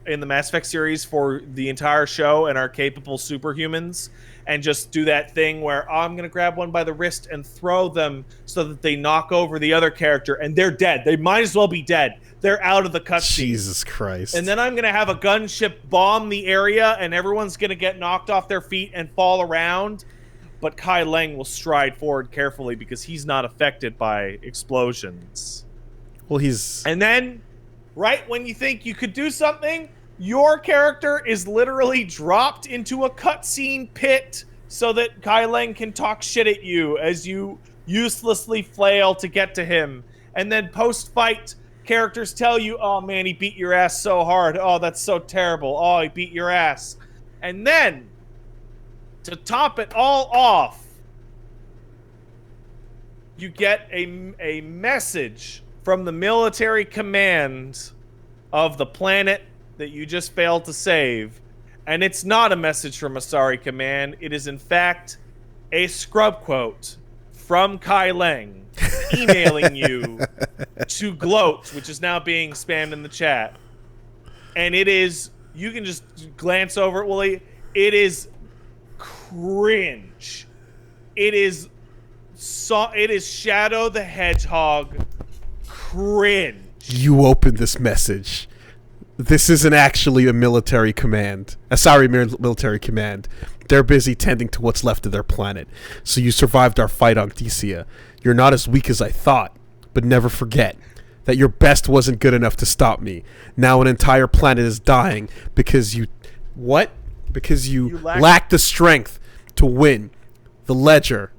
in the Mass Effect series for the entire show and are capable superhumans, and just do that thing where I'm going to grab one by the wrist and throw them so that they knock over the other character, and they're dead. They might as well be dead. They're out of the cutscene. Jesus Christ. And then I'm going to have a gunship bomb the area, and everyone's going to get knocked off their feet and fall around. But Kai Lang will stride forward carefully because he's not affected by explosions. Well, he's... And then, right when you think you could do something, your character is literally dropped into a cutscene pit so that Kai Lang can talk shit at you as you uselessly flail to get to him. And then post-fight, characters tell you, oh man, he beat your ass so hard. Oh, that's so terrible. Oh, he beat your ass. And then, to top it all off, you get a message from the military command of the planet that you just failed to save. And it's not a message from Asari Command. It is, in fact, a scrub quote from Kai Lang emailing you to Gloat, which is now being spammed in the chat. And it is, you can just glance over it, Willie. It is cringe. It is Shadow the Hedgehog cringe. You opened this message. This isn't actually a military command. Military command. They're busy tending to what's left of their planet. So you survived our fight on Thesia. You're not as weak as I thought, but never forget that your best wasn't good enough to stop me. Now an entire planet is dying because you... What? Because you lack the strength to win. The ledger.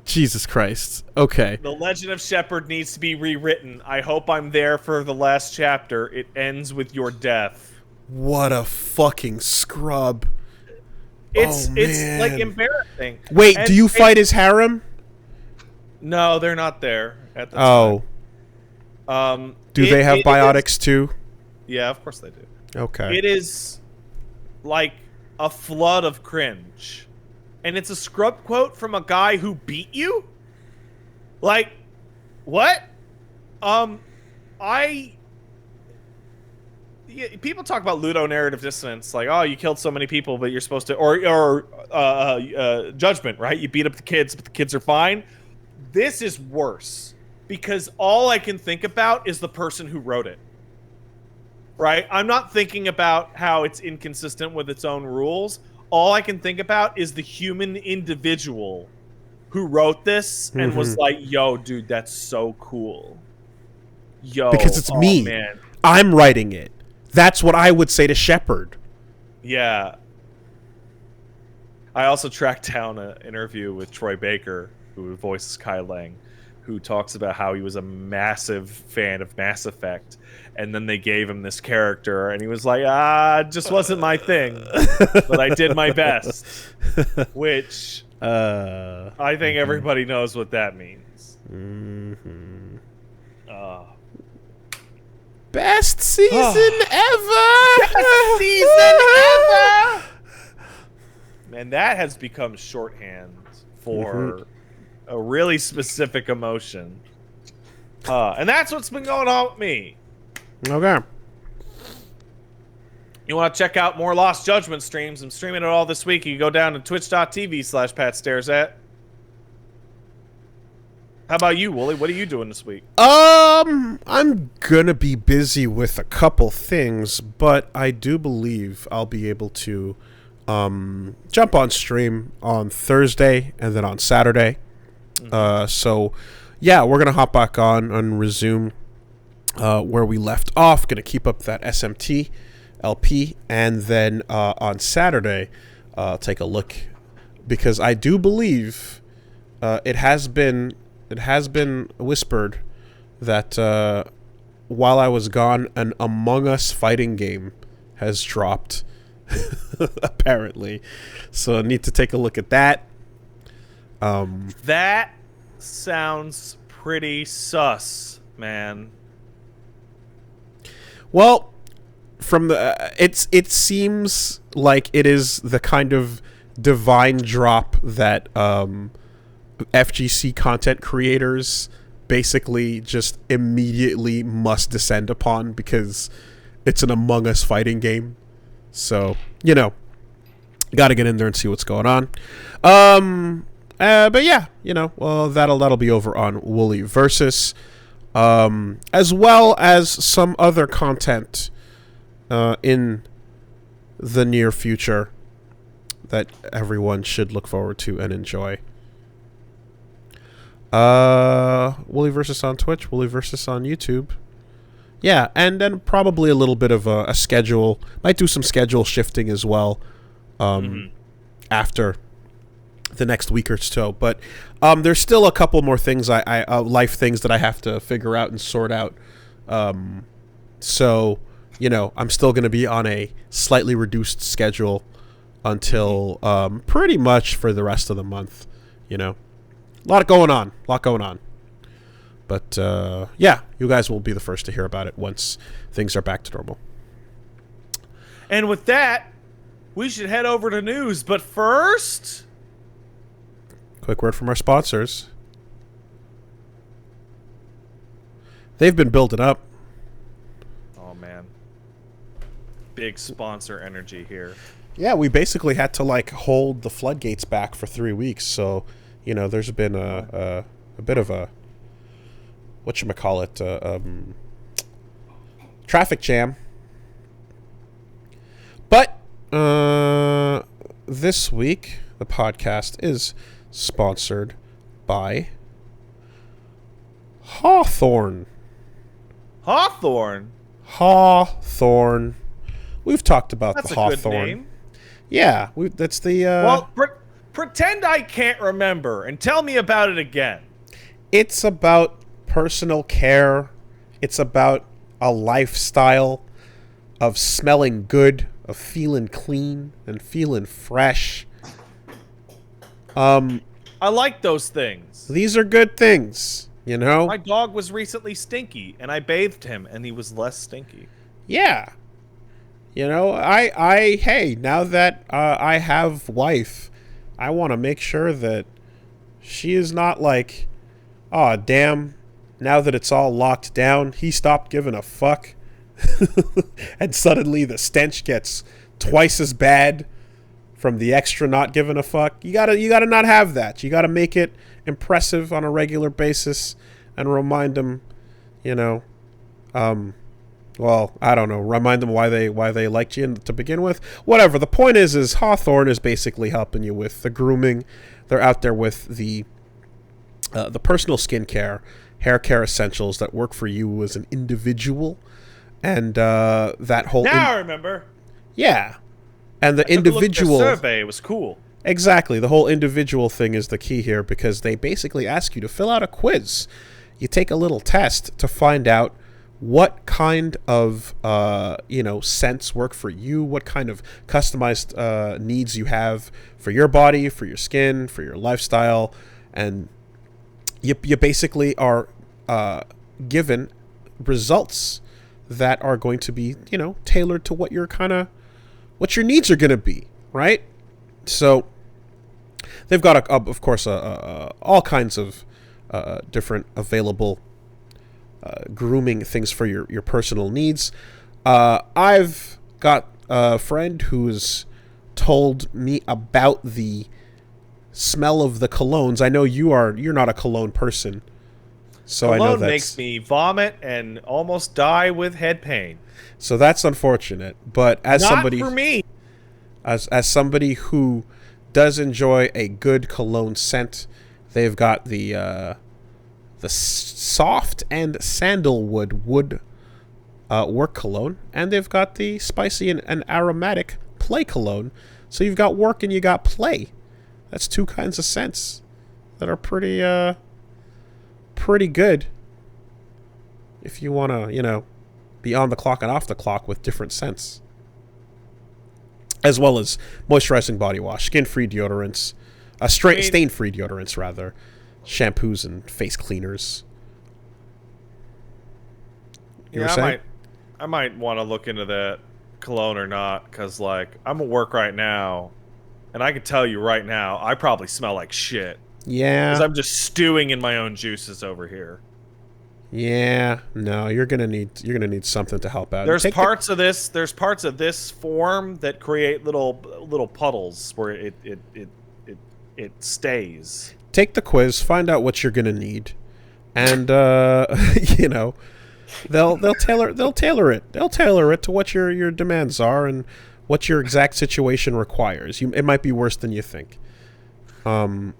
Jesus Christ. Okay. The Legend of Shepard needs to be rewritten. I hope I'm there for the last chapter. It ends with your death. What a fucking scrub. It's like embarrassing. Wait, do you fight his harem? No, they're not there at the time. Do they have biotics too? Yeah, of course they do. Okay. It is like a flood of cringe. And it's a scrub quote from a guy who beat you? Like, what? People talk about ludonarrative dissonance, like, oh, you killed so many people, but you're supposed to, or judgment, right? You beat up the kids, but the kids are fine. This is worse because all I can think about is the person who wrote it. Right? I'm not thinking about how it's inconsistent with its own rules. All I can think about is the human individual who wrote this and was like, yo, dude, that's so cool. Yo. Because it's me. Man. I'm writing it. That's what I would say to Shepard. Yeah. I also tracked down an interview with Troy Baker, who voices Kai Lang, who talks about how he was a massive fan of Mass Effect. And then they gave him this character, and he was like, it just wasn't my thing. But I did my best. Which I think everybody knows what that means. Best season ever! Best season ever! And that has become shorthand for a really specific emotion. And that's what's been going on with me. Okay. You want to check out more Lost Judgment streams? I'm streaming it all this week. You can go down to twitch.tv/PatStaresAt. How about you, Wooly? What are you doing this week? I'm gonna be busy with a couple things, but I do believe I'll be able to jump on stream on Thursday and then on Saturday. So yeah, we're gonna hop back on and resume where we left off. Gonna keep up that SMT LP, and then on Saturday take a look, because I do believe it has been whispered that while I was gone, an Among Us fighting game has dropped apparently, so I need to take a look at that. That sounds pretty sus, man. Well, from the it seems like it is the kind of divine drop that FGC content creators basically just immediately must descend upon, because it's an Among Us fighting game. So, you know, got to get in there and see what's going on. But yeah, you know, well, that'll be over on Wooly Versus, as well as some other content in the near future that everyone should look forward to and enjoy. Wooly Versus on Twitch, Wooly Versus on YouTube. Yeah, and then probably a little bit of a schedule. Might do some schedule shifting as well after the next week or so. But there's still a couple more things, life things that I have to figure out and sort out. So, you know, I'm still going to be on a slightly reduced schedule until pretty much for the rest of the month, you know. A lot going on. But, yeah, you guys will be the first to hear about it once things are back to normal. And with that, we should head over to news. But first, quick word from our sponsors. They've been building up. Oh, man. Big sponsor energy here. Yeah, we basically had to, like, hold the floodgates back for 3 weeks. So, you know, there's been a bit of a... whatchamacallit, traffic jam. But this week, the podcast is sponsored by Hawthorne. Hawthorne? Hawthorne. We've talked about That's the a good Hawthorne. name. Yeah, that's the... Well, pretend I can't remember and tell me about it again. It's about personal care. It's about a lifestyle of smelling good, of feeling clean and feeling fresh. I like those things. These are good things, you know? My dog was recently stinky, and I bathed him, and he was less stinky. Yeah. You know, hey, now that I have wife, I want to make sure that she is not like, oh, damn, now that it's all locked down, he stopped giving a fuck. And suddenly the stench gets twice as bad from the extra not giving a fuck. You gotta not have that. You gotta make it impressive on a regular basis and remind them, you know, well, I don't know, remind them why they liked you to begin with. Whatever. The point is Hawthorne is basically helping you with the grooming. They're out there with the personal skincare, hair care essentials that work for you as an individual. And that whole... Now I remember. Yeah. And the I took a look at individual... their survey. It was cool. Exactly. The whole individual thing is the key here because they basically ask you to fill out a quiz. You take a little test to find out what kind of, scents work for you, what kind of customized needs you have for your body, for your skin, for your lifestyle. And you basically are given results that are going to be, tailored to what your needs are going to be, right? So they've got, of course, all kinds of different available grooming things for your personal needs. I've got a friend who's told me about the smell of the colognes. I know you're not a cologne person. So Cologne I know that makes me vomit and almost die with head pain. So that's unfortunate. But as Not somebody for me. As somebody who does enjoy a good cologne scent, they've got the soft and sandalwood work cologne, and they've got the spicy and aromatic play cologne. So you've got work and you got play. That's two kinds of scents that are pretty good if you want to, be on the clock and off the clock with different scents. As well as moisturizing body wash, skin-free deodorants, stain-free deodorants, rather, shampoos and face cleaners. I might want to look into that cologne or not, because, I'm at work right now, and I can tell you right now, I probably smell like shit. Yeah. Because I'm just stewing in my own juices over here. Yeah. No, you're gonna need something to help out. There's parts of this form that create little puddles where it stays. Take the quiz, find out what you're gonna need, and they'll tailor it to what your demands are and what your exact situation requires. It might be worse than you think. And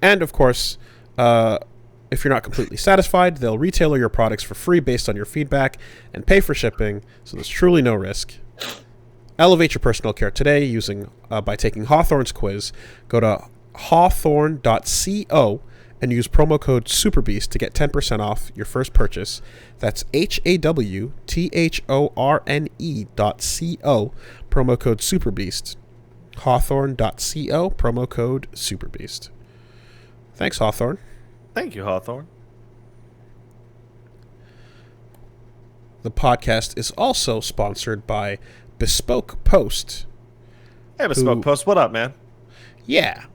of course, if you're not completely satisfied, they'll retailer your products for free based on your feedback and pay for shipping, so there's truly no risk. Elevate your personal care today by taking Hawthorne's quiz. Go to hawthorne.co and use promo code SUPERBEAST to get 10% off your first purchase. That's HAWTHORNE.co, promo code SUPERBEAST. Hawthorne.co, promo code SUPERBEAST. Thanks, Hawthorne. Thank you, Hawthorne. The podcast is also sponsored by Bespoke Post. Hey, Bespoke Post, what up, man? Yeah.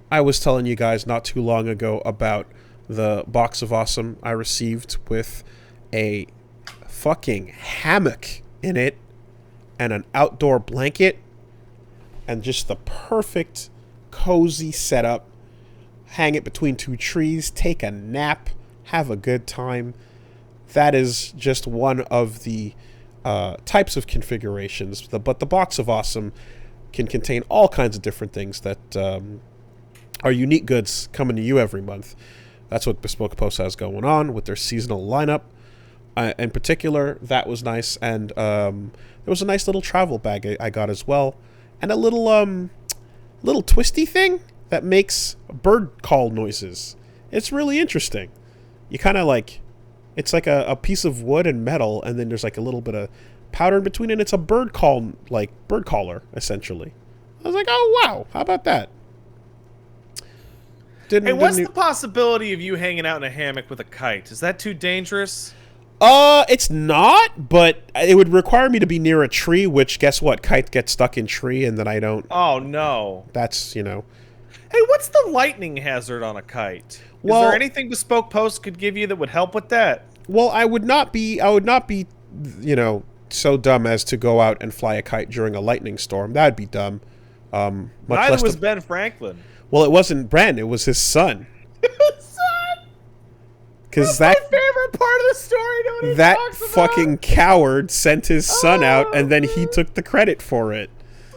I was telling you guys not too long ago about the box of awesome I received with a fucking hammock in it and an outdoor blanket and just the perfect cozy setup. Hang it between two trees, take a nap, have a good time. That is just one of the types of configurations. But the box of awesome can contain all kinds of different things that are unique goods coming to you every month. That's what Bespoke Post has going on with their seasonal lineup. In particular, that was nice, and there was a nice little travel bag I got as well, and a little twisty thing that makes bird call noises. It's really interesting. You kind of like, it's like a piece of wood and metal, and then there's like a little bit of powder in between, and it's a bird caller, essentially. I was like, oh wow, how about that? What's the possibility of you hanging out in a hammock with a kite? Is that too dangerous? It's not, but it would require me to be near a tree, which, guess what? Kite gets stuck in tree, and then I don't... Oh, no. That's, Hey, what's the lightning hazard on a kite? Is there anything Bespoke Post could give you that would help with that? Well, I would not be, so dumb as to go out and fly a kite during a lightning storm. That'd be dumb. Neither was Ben Franklin. Well, it wasn't Ben. It was his son. Because that's my favorite part of the story. Nobody that talks about. Fucking coward sent his son out, and then he took the credit for it.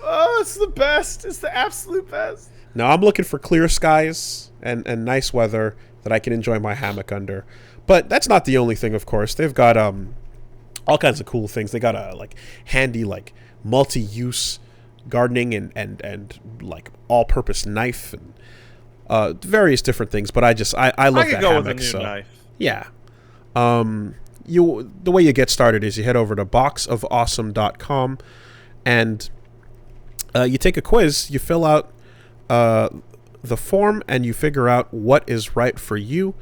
Oh, it's the best. It's the absolute best. Now, I'm looking for clear skies and nice weather that I can enjoy my hammock under. But that's not the only thing, of course. They've got all kinds of cool things. They got a handy multi-use gardening and all-purpose knife and various different things. But I love that hammock. With a new knife. Yeah. The way you get started is you head over to boxofawesome.com and you take a quiz. You fill out the form and you figure out what is right for you.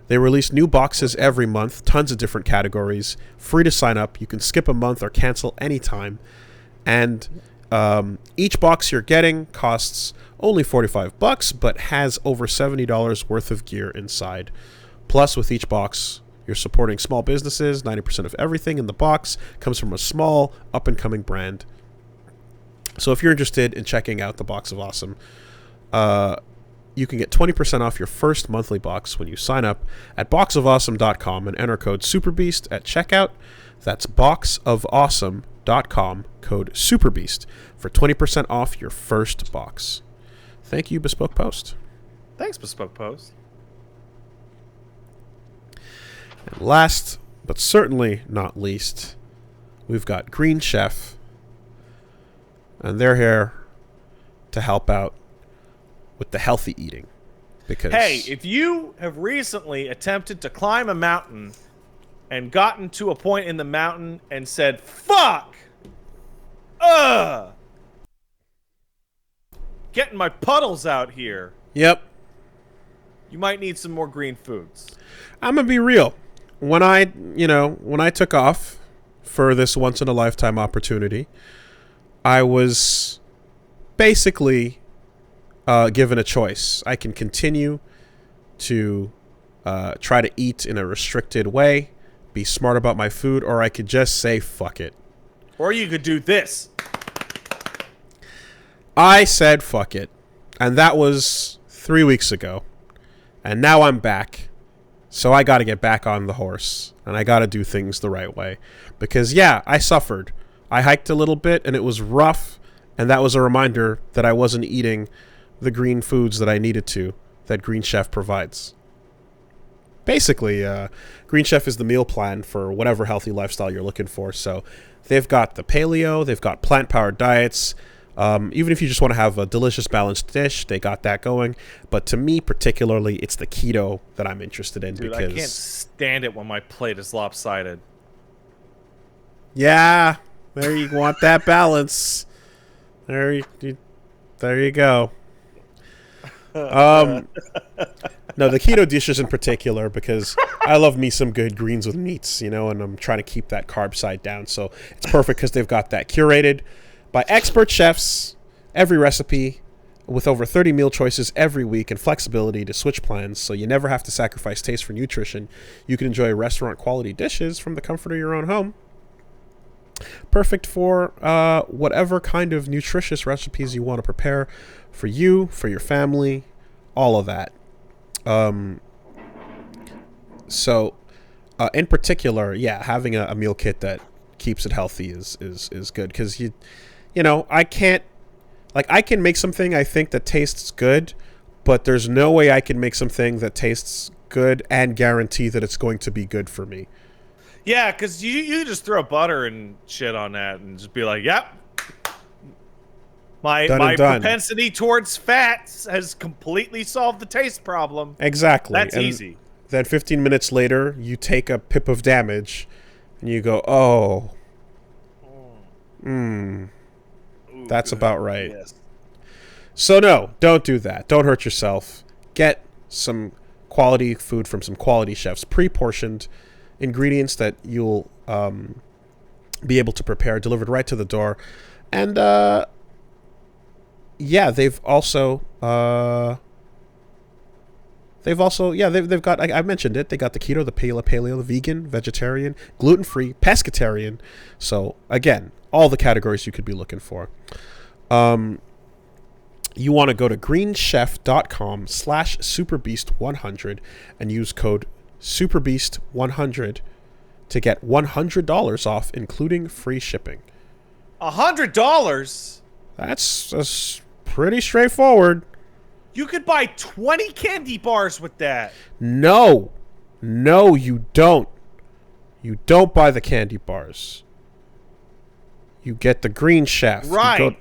They release new boxes every month, tons of different categories, free to sign up. You can skip a month or cancel anytime. And each box you're getting costs only $45, but has over $70 worth of gear inside. Plus, with each box, you're supporting small businesses. 90% of everything in the box comes from a small, up-and-coming brand. So if you're interested in checking out the Box of Awesome, you can get 20% off your first monthly box when you sign up at boxofawesome.com and enter code SUPERBEAST at checkout. That's boxofawesome.com, code SUPERBEAST, for 20% off your first box. Thank you, Bespoke Post. Thanks, Bespoke Post. And last, but certainly not least, we've got Green Chef, and they're here to help out with the healthy eating. Because hey, if you have recently attempted to climb a mountain and gotten to a point in the mountain and said, fuck! Getting my puddles out here. Yep. You might need some more green foods. I'm gonna be real. When I took off for this once-in-a-lifetime opportunity, I was basically given a choice. I can continue to try to eat in a restricted way, be smart about my food, or I could just say fuck it. Or you could do this. I said fuck it. And that was 3 weeks ago. And now I'm back. So I got to get back on the horse, and I got to do things the right way. Because, yeah, I suffered. I hiked a little bit, and it was rough, and that was a reminder that I wasn't eating the green foods that I needed to, that Green Chef provides. Basically, Green Chef is the meal plan for whatever healthy lifestyle you're looking for. So they've got the paleo, they've got plant-powered diets. Even if you just want to have a delicious balanced dish, they got that going. But to me particularly, it's the keto that I'm interested in. Dude, because I can't stand it when my plate is lopsided. Yeah, there you want that balance. There you go. No, the keto dishes in particular, because I love me some good greens with meats, and I'm trying to keep that carb side down. So it's perfect because they've got that curated by expert chefs, every recipe, with over 30 meal choices every week and flexibility to switch plans, so you never have to sacrifice taste for nutrition. You can enjoy restaurant-quality dishes from the comfort of your own home. Perfect for whatever kind of nutritious recipes you want to prepare for you, for your family, all of that. So, in particular, yeah, having a meal kit that keeps it healthy is good, because I can make something I think that tastes good, but there's no way I can make something that tastes good and guarantee that it's going to be good for me. Yeah, because you just throw butter and shit on that and just be like, yep. My propensity towards fats has completely solved the taste problem. Exactly. That's easy. Then 15 minutes later, you take a pip of damage, and you go, oh. Ooh, that's good. About right. Yes. So no, don't do that. Don't hurt yourself. Get some quality food from some quality chefs. Pre-portioned ingredients that you'll be able to prepare, delivered right to the door. And, yeah, they've also they've got, I mentioned it, they got the keto, the paleo, the vegan, vegetarian, gluten-free, pescatarian. So again, all the categories you could be looking for. You want to go to greenchef.com/superbeast100 and use code superbeast100 to get $100 off, including free shipping. $100? That's pretty straightforward. You could buy 20 candy bars with that. No, you don't. You don't buy the candy bars. You get the Green Chef. Right.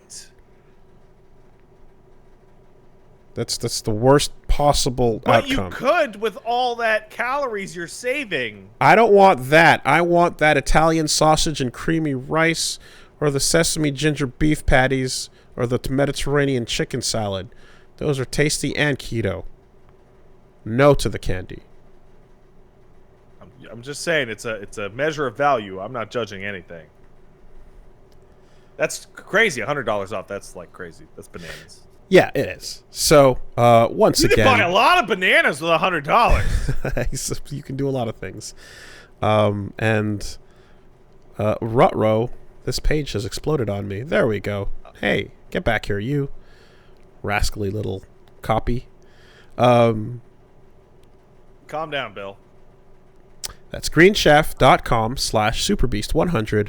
That's the worst possible outcome. But you could with all that calories you're saving. I don't want that. I want that Italian sausage and creamy rice, or the sesame ginger beef patties, or the Mediterranean chicken salad. Those are tasty and keto. No to the candy. I'm just saying it's a measure of value. I'm not judging anything. That's crazy. $100 off. That's like crazy. That's bananas. Yeah, it is. So, once again... You can buy a lot of bananas with $100. You can do a lot of things. Rutro, this page has exploded on me. There we go. Hey, get back here, you rascally little copy. Calm down, Bill. That's greenchef.com/superbeast100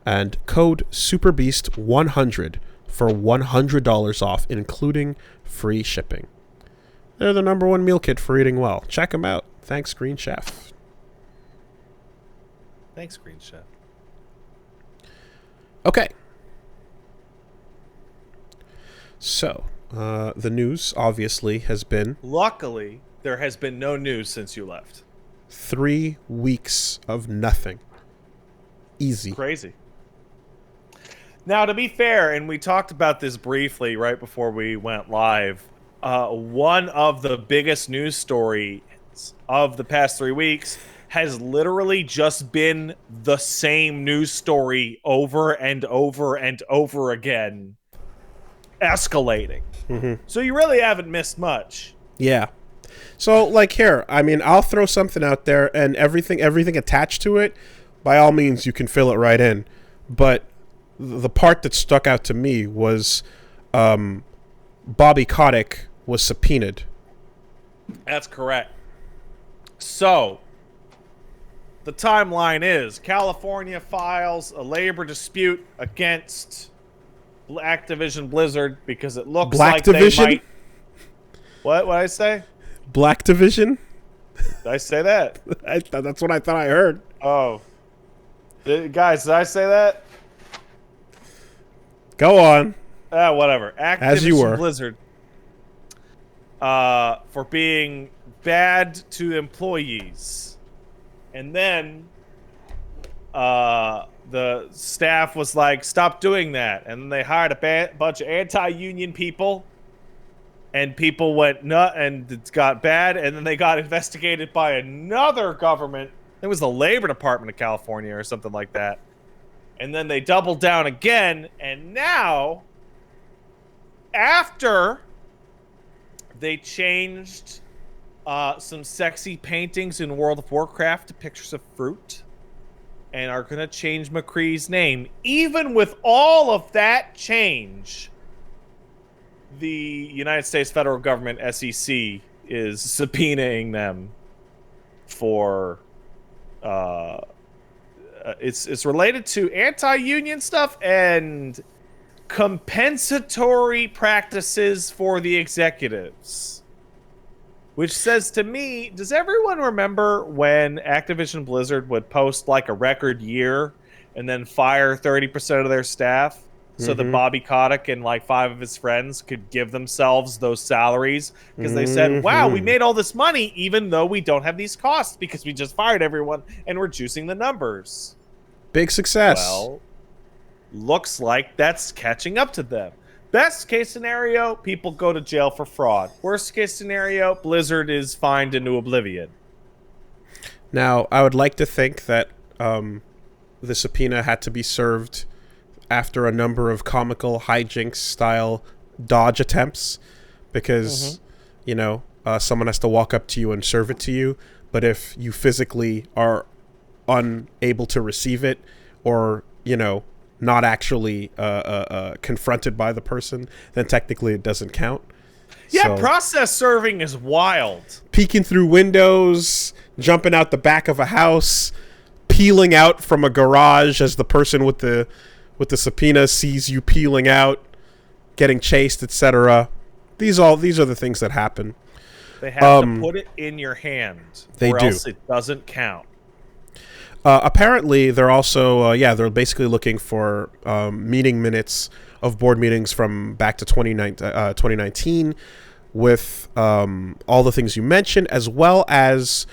and code superbeast100 for $100 off, including free shipping. They're the #1 meal kit for eating well. Check them out. Thanks, Green Chef. Thanks, Green Chef. Okay. So, the news, obviously, has been... Luckily, there has been no news since you left. 3 weeks of nothing. Easy. Crazy. Now, to be fair, and we talked about this briefly right before we went live, one of the biggest news stories of the past 3 weeks has literally just been the same news story over and over and over again, escalating. Mm-hmm. So you really haven't missed much. Yeah. So, like, here, I mean, I'll throw something out there, and everything attached to it, by all means, you can fill it right in. But the part that stuck out to me was Bobby Kotick was subpoenaed. That's correct. So, the timeline is California files a labor dispute against Activision Blizzard because it looks like they might... What did I say? Black Division? Did I say that? That's what I thought I heard. Oh. Guys, did I say that? Go on. Whatever. Activision As you were. Blizzard for being bad to employees. And then the staff was like, stop doing that. And then they hired a bunch of anti-union people. And people went nut and it got bad. And then they got investigated by another government. It was the Labor Department of California or something like that. And then they doubled down again. And now, after they changed some sexy paintings in World of Warcraft to pictures of fruit and are going to change McCree's name, even with all of that change, the United States federal government, SEC, is subpoenaing them for... it's related to anti-union stuff and compensatory practices for the executives, Which says to me, does everyone remember when Activision Blizzard would post like a record year and then fire 30% of their staff so that Bobby Kotick and like 5 of his friends could give themselves those salaries? Because they said, wow, we made all this money even though we don't have these costs because we just fired everyone and we're juicing the numbers. Big success. Well, looks like that's catching up to them. Best case scenario, people go to jail for fraud. Worst case scenario, Blizzard is fined into oblivion. Now, I would like to think that the subpoena had to be served after a number of comical hijinks-style dodge attempts because, someone has to walk up to you and serve it to you. But if you physically are unable to receive it or, not actually confronted by the person, then technically it doesn't count. Yeah, so, process serving is wild. Peeking through windows, jumping out the back of a house, peeling out from a garage as the person with the subpoena sees you peeling out, getting chased, etc. These are the things that happen. They have to put it in your hand, or else it doesn't count. Apparently, they're also, they're basically looking for meeting minutes of board meetings from back to 2019 with all the things you mentioned, as well as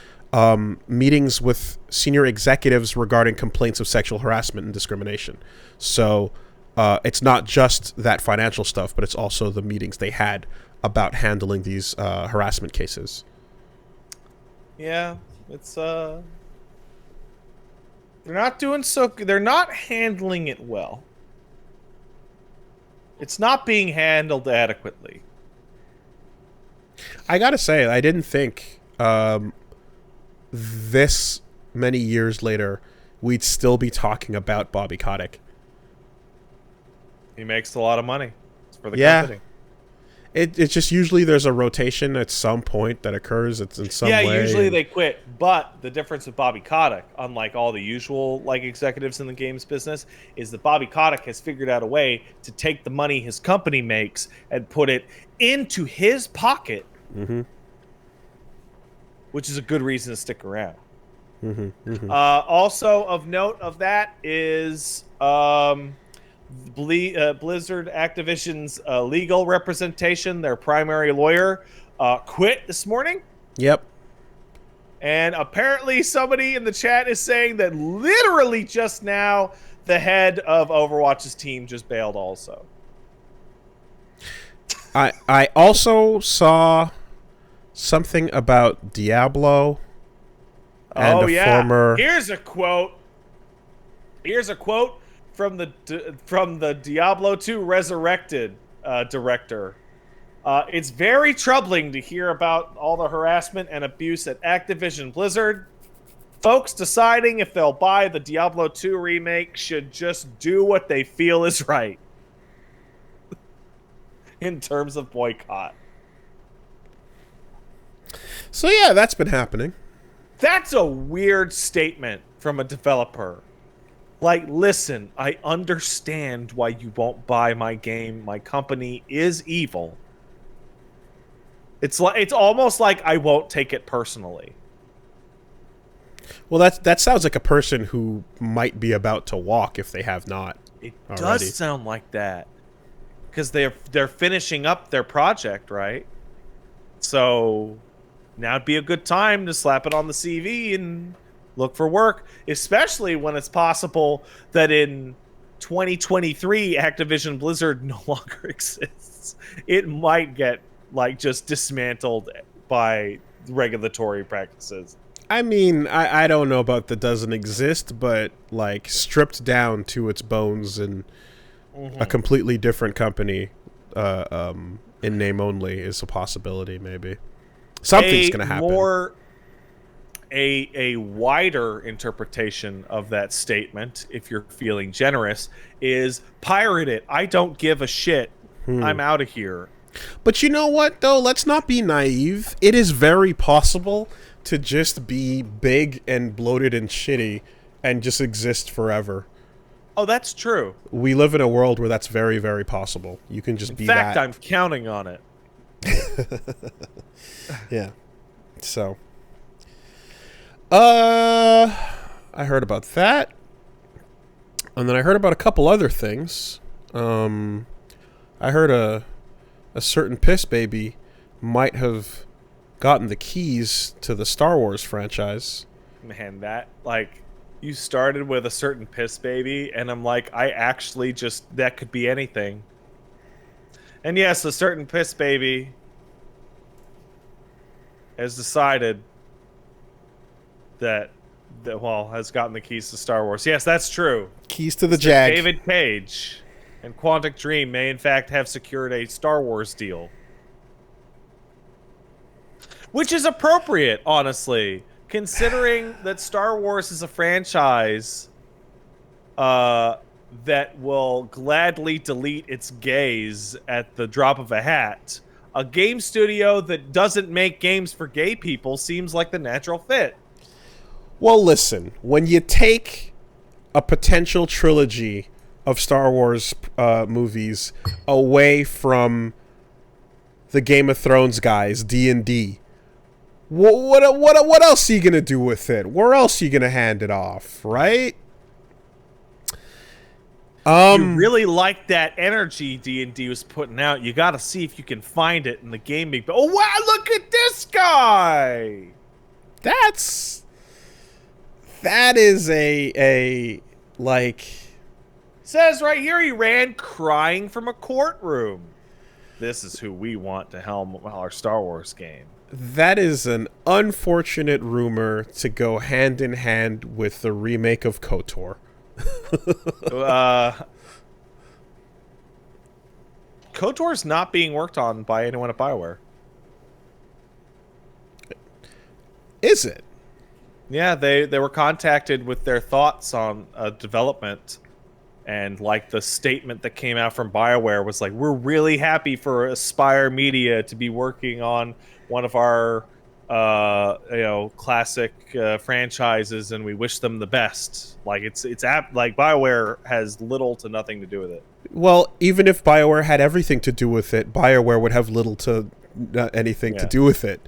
meetings with senior executives regarding complaints of sexual harassment and discrimination. So it's not just that financial stuff, but it's also the meetings they had about handling these harassment cases. Yeah, it's... They're not handling it well. It's not being handled adequately. I gotta say, I didn't think this many years later we'd still be talking about Bobby Kotick. He makes a lot of money for the company. It's just usually there's a rotation at some point that occurs. It's in some way. Yeah, usually they quit. But the difference with Bobby Kotick, unlike all the usual executives in the games business, is that Bobby Kotick has figured out a way to take the money his company makes and put it into his pocket, which is a good reason to stick around. Also of note of that is Blizzard Activision's legal representation, their primary lawyer, quit this morning. Yep. And apparently somebody in the chat is saying that literally just now the head of Overwatch's team just bailed also. I also saw something about Diablo and former... Here's a quote from the Diablo 2 Resurrected director. It's very troubling to hear about all the harassment and abuse at Activision Blizzard. Folks deciding if they'll buy the Diablo 2 remake should just do what they feel is right. In terms of boycott. So yeah, that's been happening. That's a weird statement from a developer. Listen, I understand why you won't buy my game. My company is evil. It's almost like I won't take it personally. Well, that sounds like a person who might be about to walk if they have not. It does sound like that. Because they're finishing up their project, right? So now would be a good time to slap it on the CV and look for work, especially when it's possible that in 2023 Activision Blizzard no longer exists. It might get just dismantled by regulatory practices. I mean, I don't know about that doesn't exist, but stripped down to its bones and a completely different company in name only is a possibility. Maybe something's going to happen. A wider interpretation of that statement, if you're feeling generous, is pirate it. I don't give a shit. I'm out of here. But you know what, though? Let's not be naive. It is very possible to just be big and bloated and shitty and just exist forever. Oh, that's true. We live in a world where that's very, very possible. You can just be that. In fact, I'm counting on it. Yeah. So, I heard about that. And then I heard about a couple other things. I heard a certain piss baby might have gotten the keys to the Star Wars franchise. Man, that, like, you started with a certain piss baby, and I'm like, I actually just, that could be anything. And yes, a certain piss baby has decided that has gotten the keys to Star Wars. Yes, that's true. Keys to the Jag. David Cage and Quantic Dream may in fact have secured a Star Wars deal. Which is appropriate, honestly, considering that Star Wars is a franchise that will gladly delete its gays at the drop of a hat. A game studio that doesn't make games for gay people seems like the natural fit. Well, listen, when you take a potential trilogy of Star Wars movies away from the Game of Thrones guys, D&D, what else are you gonna do with it? Where else are you gonna hand it off, right? You really like that energy D&D was putting out. You got to see if you can find it in the gaming. Oh wow! Look at this guy. That is a like. Says right here he ran crying from a courtroom. This is who we want to helm our Star Wars game. That is an unfortunate rumor to go hand in hand with the remake of KOTOR. KOTOR's not being worked on by anyone at BioWare. Is it? Yeah, they were contacted with their thoughts on development, and like the statement that came out from BioWare was like, we're really happy for Aspire Media to be working on one of our classic franchises, and we wish them the best. Like like BioWare has little to nothing to do with it. Well, even if BioWare had everything to do with it, BioWare would have little to anything to do with it,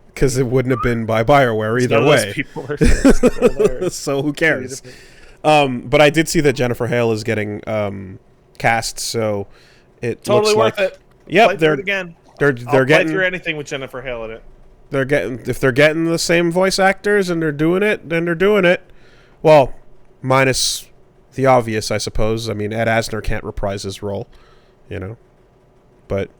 because it wouldn't have been by BioWare either way. People are so who cares? But I did see that Jennifer Hale is getting cast, so it totally looks worth it. Yep, they're getting play through anything with Jennifer Hale in it. If they're getting the same voice actors and they're doing it, then they're doing it. Well, minus the obvious, I suppose. I mean, Ed Asner can't reprise his role, But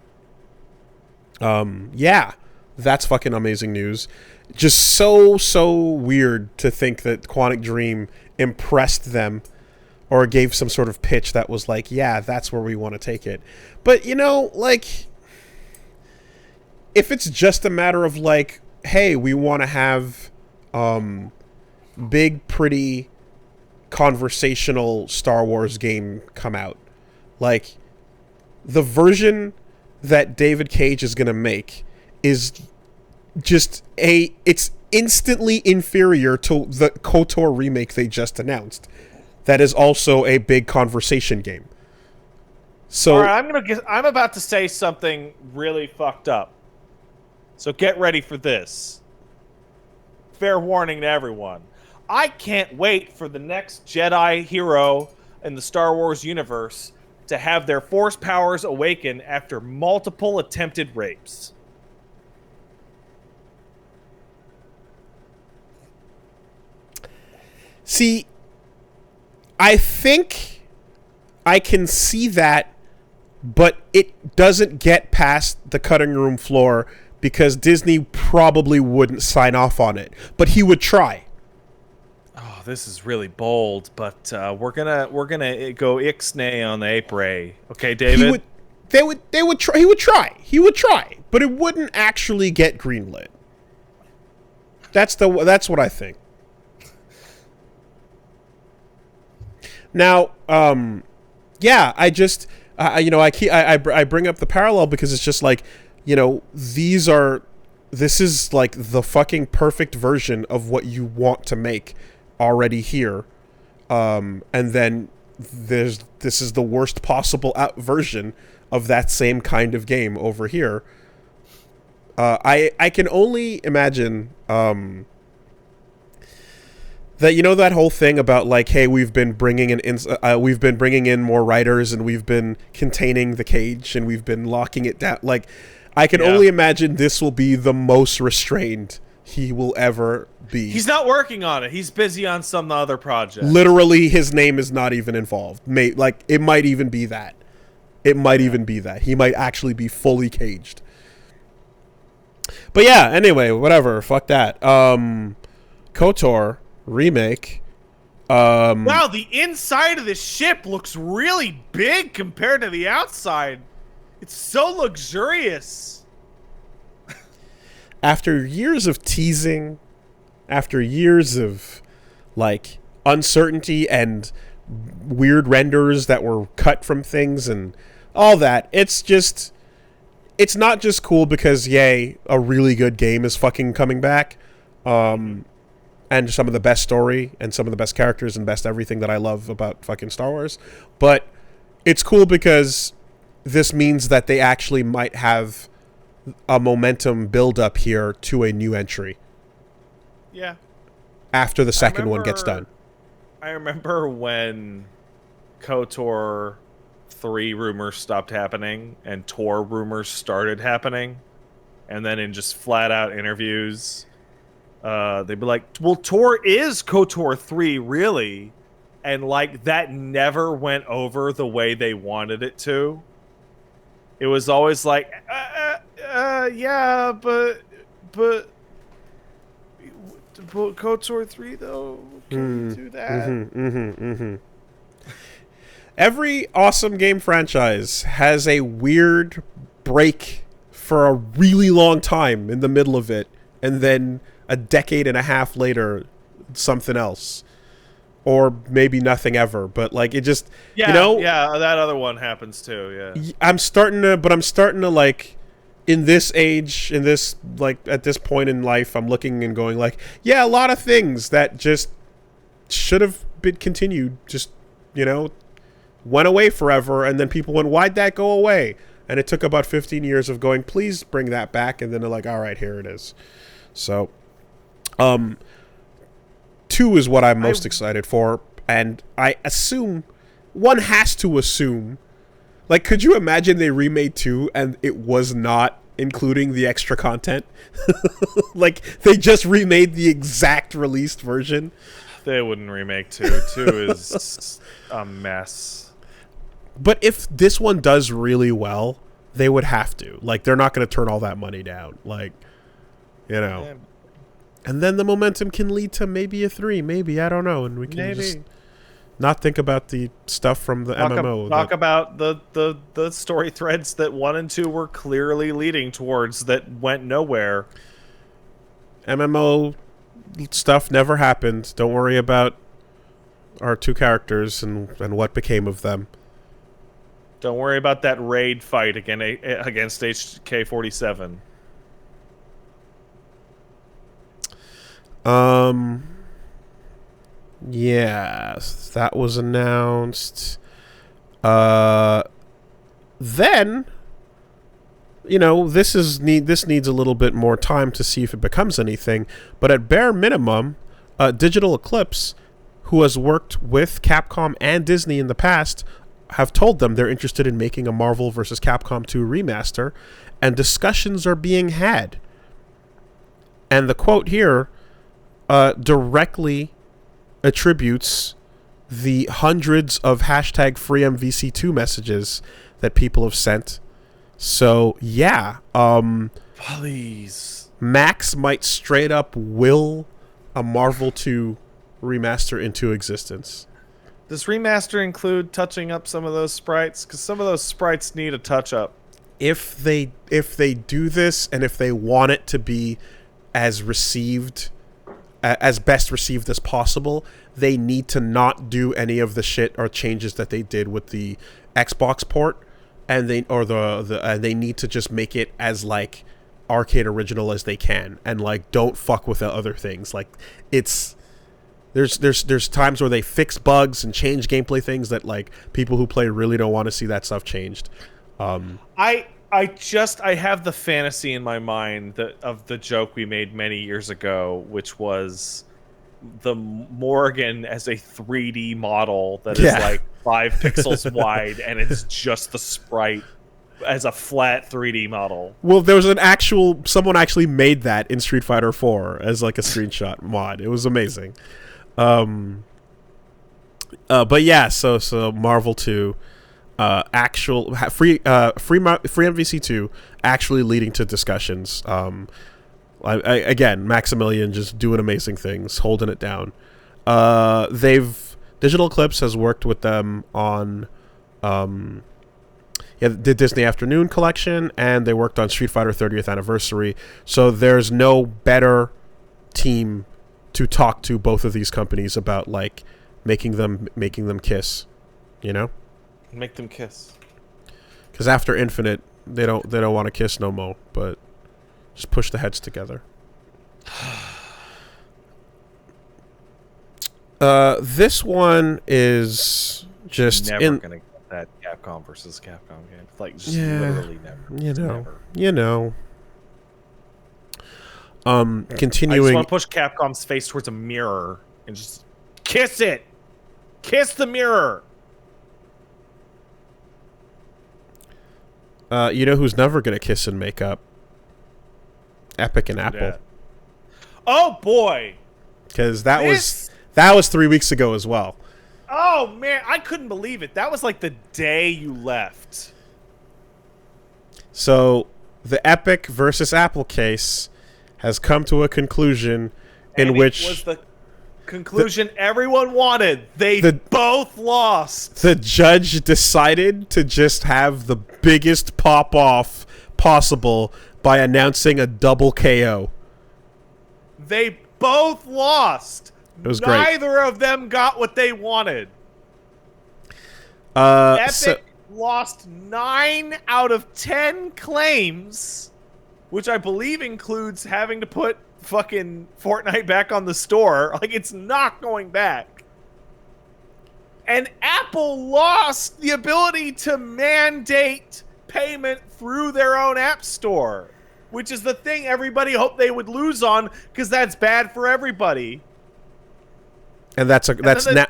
yeah, that's fucking amazing news. Just so weird to think that Quantic Dream impressed them or gave some sort of pitch that was like, yeah, that's where we want to take it. But, like, if it's just a matter of like, hey, we want to have big, pretty conversational Star Wars game come out, like, the version that David Cage is going to make is just it's instantly inferior to the KOTOR remake they just announced. That is also a big conversation game. So, all right, I'm about to say something really fucked up. So get ready for this. Fair warning to everyone. I can't wait for the next Jedi hero in the Star Wars universe to have their Force powers awaken after multiple attempted rapes. See, I think I can see that, but it doesn't get past the cutting room floor because Disney probably wouldn't sign off on it, but he would try. Oh, this is really bold, but we're gonna go ixnay on the ape-ray. Okay, David. He would try, but it wouldn't actually get greenlit. That's what I think. Now, yeah, I just, I bring up the parallel because it's just like, this is like the fucking perfect version of what you want to make already here. And then this is the worst possible version of that same kind of game over here. I can only imagine that, you know, that whole thing about like, hey, we've been bringing in more writers, and we've been containing the cage, and we've been locking it down. Like, I can only imagine this will be the most restrained he will ever be. He's not working on it. He's busy on some other project. Literally, his name is not even involved. Like, it might even be that. It might even be that. He might actually be fully caged. But yeah, anyway, whatever. Fuck that. KOTOR remake. Wow, the inside of this ship looks really big compared to the outside. It's so luxurious. After years of teasing, after years of like uncertainty and weird renders that were cut from things and all that, it's not just cool because, yay, a really good game is fucking coming back, and some of the best story and some of the best characters and best everything that I love about fucking Star Wars, but it's cool because this means that they actually might have a momentum build up here to a new entry. Yeah. After the second one gets done. I remember when KOTOR 3 rumors stopped happening and Tor rumors started happening, and then in just flat out interviews, they'd be like, well, Tor is KOTOR 3, really? And like, that never went over the way they wanted it to. It was always like, yeah, but KOTOR 3 though, can we do that? Every awesome game franchise has a weird break for a really long time in the middle of it, and then a decade and a half later, something else. Or maybe nothing ever, but like, it just, yeah, you know? Yeah, that other one happens too, yeah. I'm starting to like, in this age, like, at this point in life, I'm looking and going like, yeah, a lot of things that just should have been continued, just, you know, went away forever, and then people went, why'd that go away? And it took about 15 years of going, please bring that back, and then they're like, all right, here it is. So, 2 is what I'm most excited for, and I assume, one has to assume, like, could you imagine they remade 2 and it was not including the extra content? Like, they just remade the exact released version? They wouldn't remake 2. 2 is a mess. But if this one does really well, they would have to. Like, they're not going to turn all that money down. Like, you know. Yeah. And then the momentum can lead to maybe a 3, maybe, I don't know, and we can just not think about the stuff from the MMO. Talk about the story threads that 1 and 2 were clearly leading towards that went nowhere. MMO stuff never happened. Don't worry about our 2 characters and what became of them. Don't worry about that raid fight against HK-47. Yes, that was announced. Then, you know, this needs a little bit more time to see if it becomes anything, but at bare minimum, Digital Eclipse, who has worked with Capcom and Disney in the past, have told them they're interested in making a Marvel vs. Capcom 2 remaster, and discussions are being had. And the quote here directly attributes the hundreds of hashtag FreeMVC2 messages that people have sent. So, yeah. Please. Max might straight up will a Marvel 2 remaster into existence. Does remaster include touching up some of those sprites? Because some of those sprites need a touch-up. If they do this, and if they want it to be as best received as possible, they need to not do any of the shit or changes that they did with the Xbox port, and they need to just make it as like arcade original as they can, and like don't fuck with the other things. Like, it's there's times where they fix bugs and change gameplay things that like people who play really don't want to see that stuff changed. I I have the fantasy in my mind of the joke we made many years ago, which was the Morgan as a 3D model that is like 5 pixels wide, and it's just the sprite as a flat 3D model. Well, there was someone actually made that in Street Fighter 4 as like a screenshot mod. It was amazing. But yeah, so Marvel 2, actual free MVC 2 actually leading to discussions. Again, Maximilian just doing amazing things, holding it down. Digital Eclipse has worked with them on the Disney Afternoon collection, and they worked on Street Fighter 30th Anniversary. So there's no better team to talk to both of these companies about like making them kiss, you know? Make them kiss. Because after Infinite, they don't want to kiss no more, but just push the heads together. This one is just never gonna get that Capcom versus Capcom game. Like, just literally never. You know. Continuing. I just want to push Capcom's face towards a mirror and just kiss it. Kiss the mirror. You know who's never gonna kiss and make up? Epic and Apple. That. Oh boy. Because that was 3 weeks ago as well. Oh man, I couldn't believe it. That was like the day you left. So the Epic versus Apple case has come to a conclusion in which it was the conclusion everyone wanted. They both lost. The judge decided to just have the biggest pop off possible by announcing a double KO. They both lost. It was Neither of them got what they wanted. Epic lost 9 out of 10 claims, which I believe includes having to put fucking Fortnite back on the store. Like, it's not going back. And Apple lost the ability to mandate payment through their own app store, which is the thing everybody hoped they would lose on, because that's bad for everybody. And that's now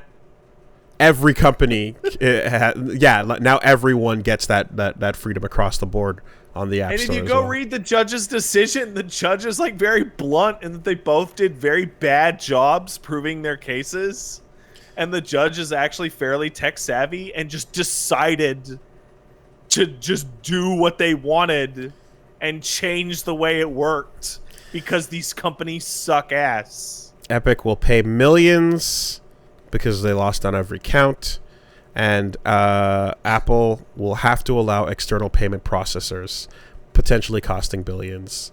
every company. Now everyone gets that freedom across the board on the app store. And if you go read the judge's decision, the judge is like very blunt in that they both did very bad jobs proving their cases, and the judge is actually fairly tech savvy and just decided to just do what they wanted and change the way it worked because these companies suck ass. Epic will pay millions because they lost on every count, and Apple will have to allow external payment processors, potentially costing billions.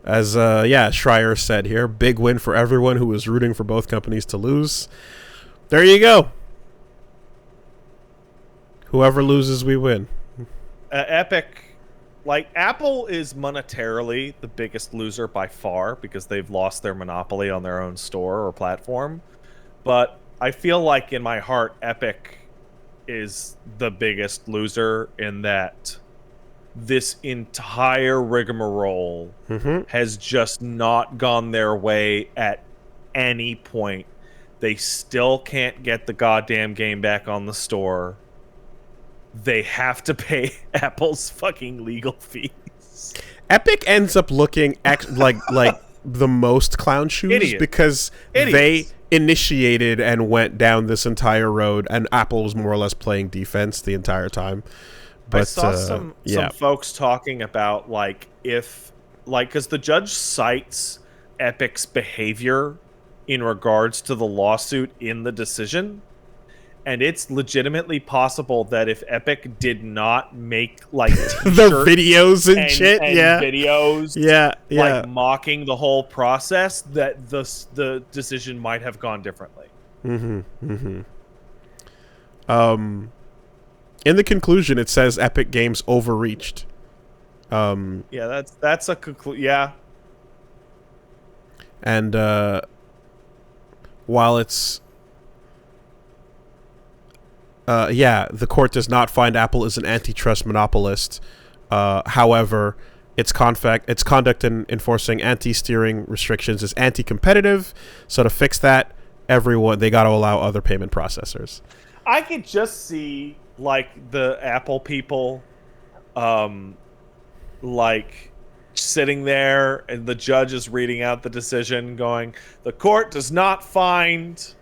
As Schreier said here, big win for everyone who was rooting for both companies to lose. There you go. Whoever loses, we win. Epic. Like, Apple is monetarily the biggest loser by far because they've lost their monopoly on their own store or platform. But I feel like in my heart, Epic is the biggest loser in that this entire rigmarole has just not gone their way at any point. They still can't get the goddamn game back on the store. They have to pay Apple's fucking legal fees. Epic ends up looking like the most clown shoes because they initiated and went down this entire road, and Apple was more or less playing defense the entire time. But I saw some folks talking about because the judge cites Epic's behavior in regards to the lawsuit in the decision. And it's legitimately possible that if Epic did not make the videos and shit, videos, like mocking the whole process, that the decision might have gone differently. In the conclusion, it says Epic Games overreached. That's a conclusion. Yeah. And while it's the court does not find Apple is an antitrust monopolist. However, its conduct in enforcing anti-steering restrictions is anti-competitive. So to fix that, they got to allow other payment processors. I could just see like the Apple people, like sitting there, and the judge is reading out the decision, going, "The court does not find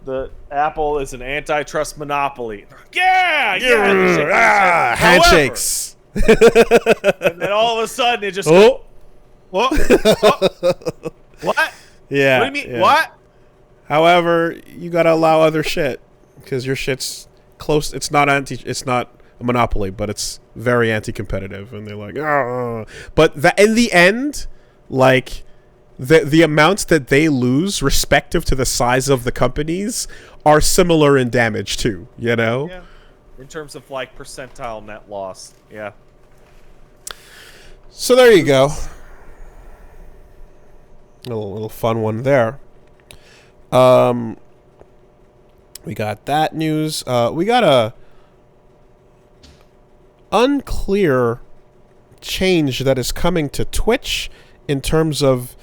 the Apple is an antitrust monopoly." Yeah. Handshakes. And then all of a sudden it just goes, what? What? Yeah. What do you mean? Yeah. What? However, you gotta allow other shit because your shit's close. It's not a monopoly, but it's very anti-competitive, and they're like, oh. But in the end, like the amounts that they lose, respective to the size of the companies, are similar in damage too. You know. Yeah. In terms of like percentile net loss, yeah. So there you go. A little fun one there. We got that news. We got a unclear change that is coming to Twitch in terms of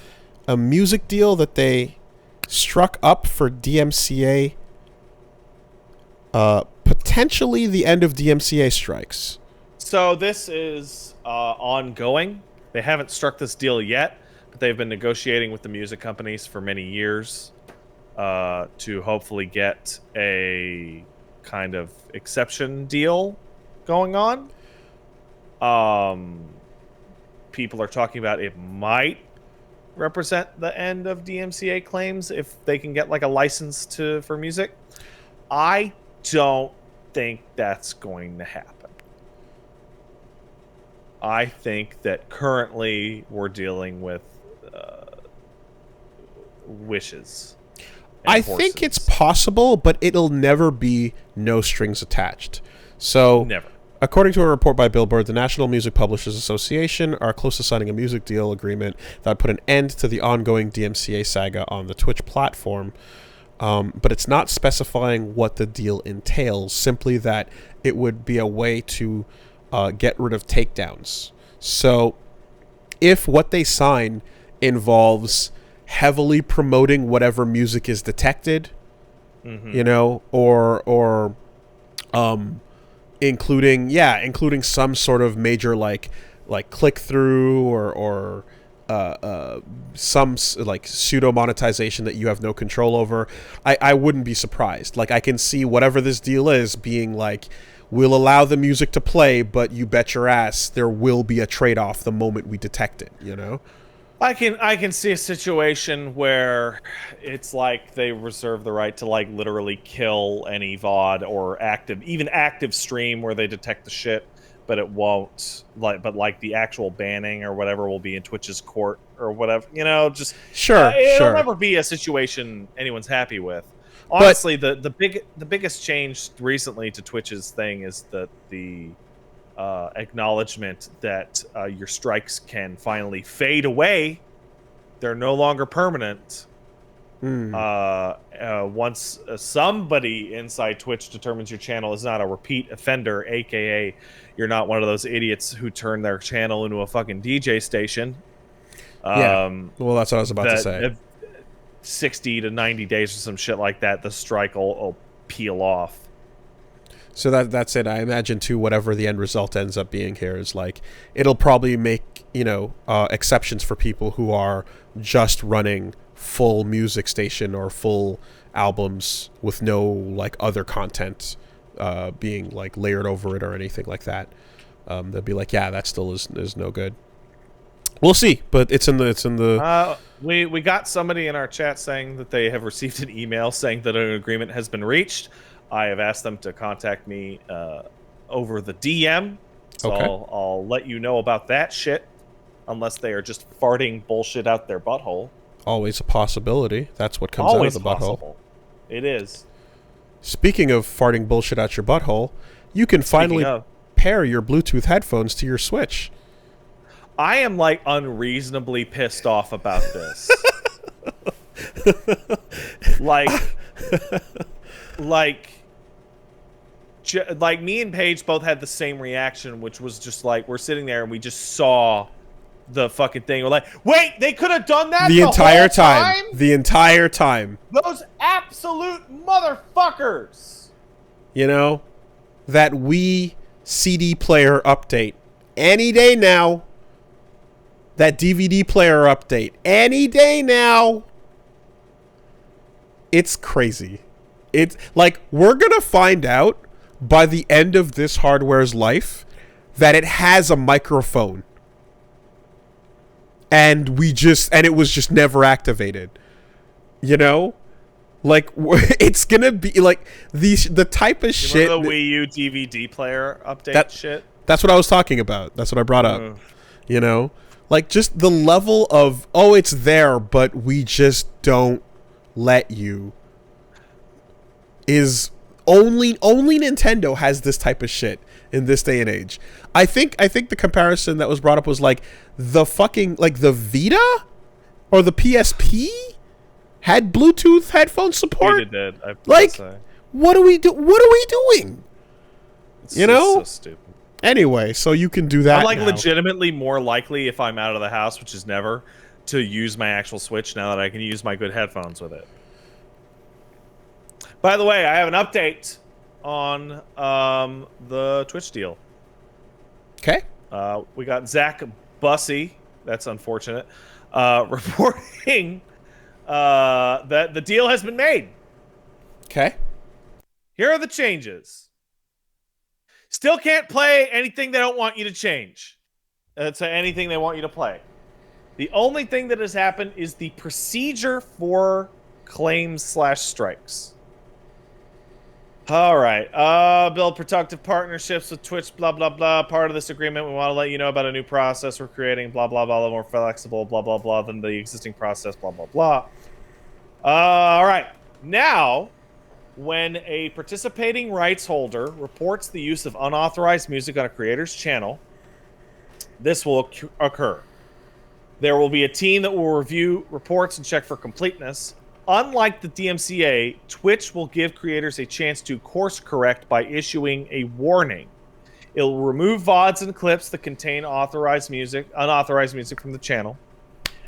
a music deal that they struck up for DMCA. Potentially the end of DMCA strikes. So this is ongoing. They haven't struck this deal yet, but they've been negotiating with the music companies for many years to hopefully get a kind of exception deal going on. People are talking about it might represent the end of DMCA claims if they can get like a license for music. I don't think that's going to happen. I think that currently we're dealing with wishes. I think it's possible, but it'll never be no strings attached. So, never. According to a report by Billboard, the National Music Publishers Association are close to signing a music deal agreement that would put an end to the ongoing DMCA saga on the Twitch platform. But it's not specifying what the deal entails, simply that it would be a way to get rid of takedowns. So if what they sign involves heavily promoting whatever music is detected, you know, or including some sort of major like click through or some like pseudo monetization that you have no control over, I wouldn't be surprised. Like I can see whatever this deal is being like, we'll allow the music to play, but you bet your ass there will be a trade-off the moment we detect it, you know? I can see a situation where it's like they reserve the right to like literally kill any VOD or active stream where they detect the shit, but it won't like the actual banning or whatever will be in Twitch's court or whatever, you know, just it'll never be a situation anyone's happy with. Honestly, the biggest change recently to Twitch's thing is that the acknowledgement that your strikes can finally fade away. They're no longer permanent. Once somebody inside Twitch determines your channel is not a repeat offender, aka you're not one of those idiots who turn their channel into a fucking DJ station. Well, that's what I was about to say. 60 to 90 days or some shit like that, the strike will peel off. So that's it. I imagine too, whatever the end result ends up being here is like, it'll probably make, you know, exceptions for people who are just running full music station or full albums with no like other content being like layered over it or anything like that. They'll be like, yeah, that still is no good. We'll see, but it's in the. We got somebody in our chat saying that they have received an email saying that an agreement has been reached. I have asked them to contact me over the DM, so okay. I'll let you know about that shit, unless they are just farting bullshit out their butthole. Always a possibility. That's what comes out of the butthole. It is. Speaking of farting bullshit out your butthole, you can finally pair your Bluetooth headphones to your Switch. I am like unreasonably pissed off about this. like like me and Paige both had the same reaction, which was just like we're sitting there and we just saw the fucking thing. We're like, wait, they could have done that the entire whole time. The entire time. Those absolute motherfuckers. You know, that Wii CD player update any day now. That DVD player update any day now. It's crazy. It's like we're gonna find out by the end of this hardware's life that it has a microphone, and it was just never activated. You know, like it's gonna be like the type of shit. Remember the Wii U DVD player update shit? That's what I was talking about. That's what I brought up. You know, like just the level of it's there, but we just don't let you. Is only Nintendo has this type of shit in this day and age. I think the comparison that was brought up was like the fucking like the Vita or the PSP had Bluetooth headphone support. It did. Like, what are we doing? You know? So stupid. Anyway, so you can do that. I'm like now. legitimately more likely if I'm out of the house, which is never, to use my actual Switch now that I can use my good headphones with it. By the way, I have an update on the Twitch deal. Okay. We got Zach Bussey, that's unfortunate, reporting that the deal has been made. Okay. Here are the changes. Still can't play anything they don't want you to change. To anything they want you to play. The only thing that has happened is the procedure for claims/strikes. All right. Build productive partnerships with Twitch, blah, blah, blah. Part of this agreement, we want to let you know about a new process we're creating, blah, blah, blah, a little more flexible, blah, blah, blah, than the existing process, blah, blah, blah. All right. Now, when a participating rights holder reports the use of unauthorized music on a creator's channel, this will occur. There will be a team that will review reports and check for completeness. Unlike the DMCA, Twitch will give creators a chance to course correct by issuing a warning. It will remove VODs and clips that contain unauthorized music from the channel.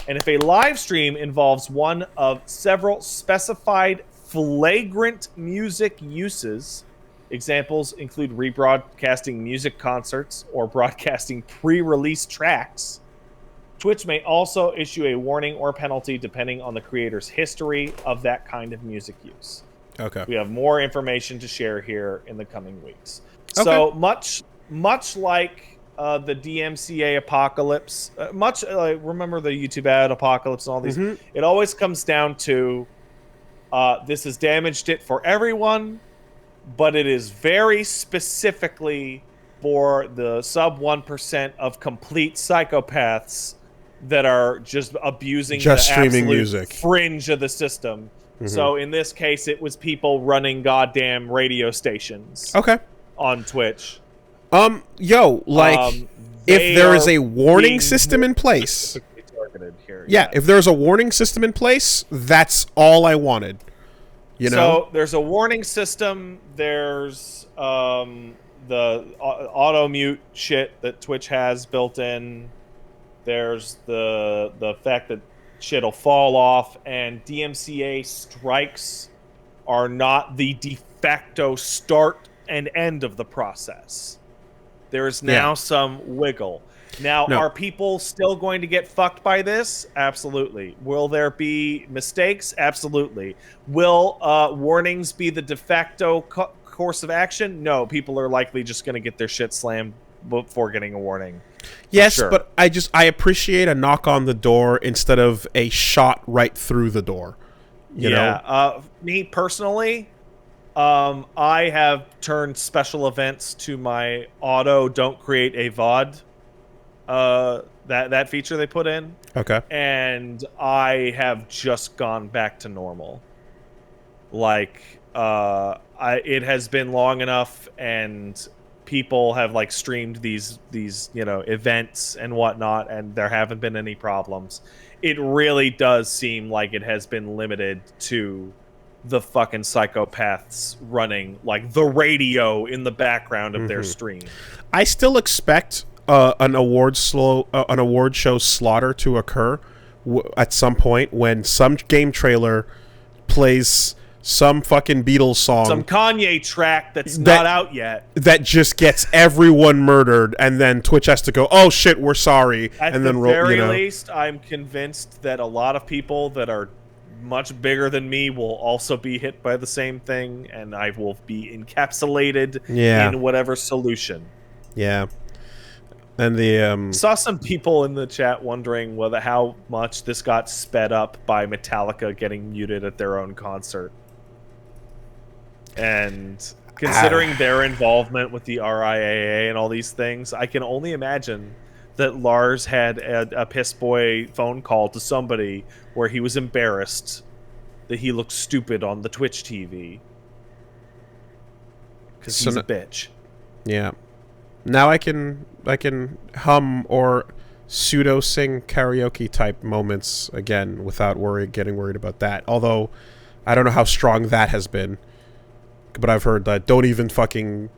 And if a live stream involves one of several specified flagrant music uses, examples include rebroadcasting music concerts or broadcasting pre-release tracks, Twitch may also issue a warning or penalty depending on the creator's history of that kind of music use. Okay. We have more information to share here in the coming weeks. Okay. So much like the DMCA apocalypse, much like remember the YouTube ad apocalypse and all these. Mm-hmm. It always comes down to this has damaged it for everyone, but it is very specifically for the sub 1% of complete psychopaths that are just abusing the streaming absolute music fringe of the system. Mm-hmm. So in this case, it was people running goddamn radio stations. Okay. On Twitch. If there is a warning system in place. Here, yeah, if there's a warning system in place, that's all I wanted. You know? So there's a warning system. There's the auto mute shit that Twitch has built in. There's the fact that shit'll fall off, and DMCA strikes are not the de facto start and end of the process. There is now some wiggle. Now, are people still going to get fucked by this? Absolutely. Will there be mistakes? Absolutely. Will warnings be the de facto course of action? No, people are likely just going to get their shit slammed before getting a warning. Yes, sure. But I appreciate a knock on the door instead of a shot right through the door. You know? Me personally, I have turned special events to my auto don't create a VOD that feature they put in. Okay. And I have just gone back to normal. Like it has been long enough, and people have like streamed these events and whatnot, and there haven't been any problems. It really does seem like it has been limited to the fucking psychopaths running like the radio in the background of their stream. I still expect an award show slaughter to occur at some point when some game trailer plays some fucking Beatles song, some Kanye track that's not out yet, that just gets everyone murdered, and then Twitch has to go, "Oh shit, we're sorry." At and the then very least, I'm convinced that a lot of people that are much bigger than me will also be hit by the same thing, and I will be encapsulated in whatever solution. Yeah. And the saw some people in the chat wondering whether how much this got sped up by Metallica getting muted at their own concert. And considering their involvement with the RIAA and all these things, I can only imagine that Lars had a piss boy phone call to somebody where he was embarrassed that he looked stupid on the Twitch TV. Because he's a bitch. Yeah. Now I can hum or pseudo sing karaoke type moments again without getting worried about that. Although I don't know how strong that has been, but I've heard that don't even fucking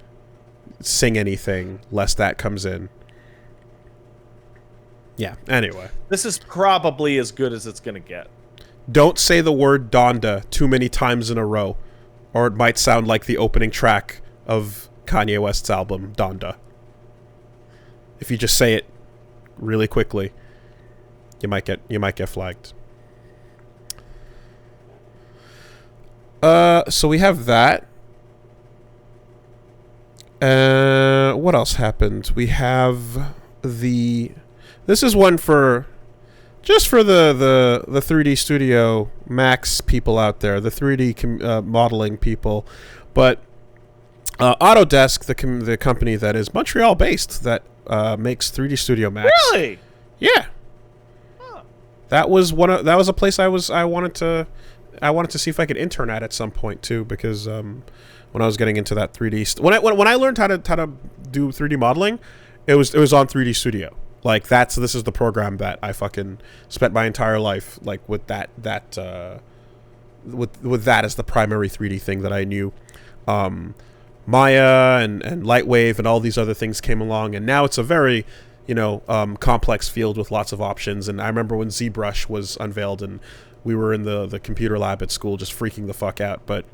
sing anything lest that comes in. Yeah. Anyway, this is probably as good as it's gonna get. Don't say the word Donda too many times in a row, or it might sound like the opening track of Kanye West's album Donda. If you just say it really quickly, you might get flagged. So we have that. What else happened? We have this is one for just for the 3D Studio Max people out there, the 3D modeling people, but Autodesk, the company that is Montreal based, that makes 3D Studio Max. Really? Yeah. Huh. That was a place I wanted to see if I could intern at some point too, because when I was getting into that 3D when I learned how to do 3D modeling, it was on 3D Studio. Like this is the program that I fucking spent my entire life like with that with that as the primary 3D thing that I knew. Maya and Lightwave and all these other things came along, and now it's a very complex field with lots of options. And I remember when ZBrush was unveiled and we were in the computer lab at school just freaking the fuck out. But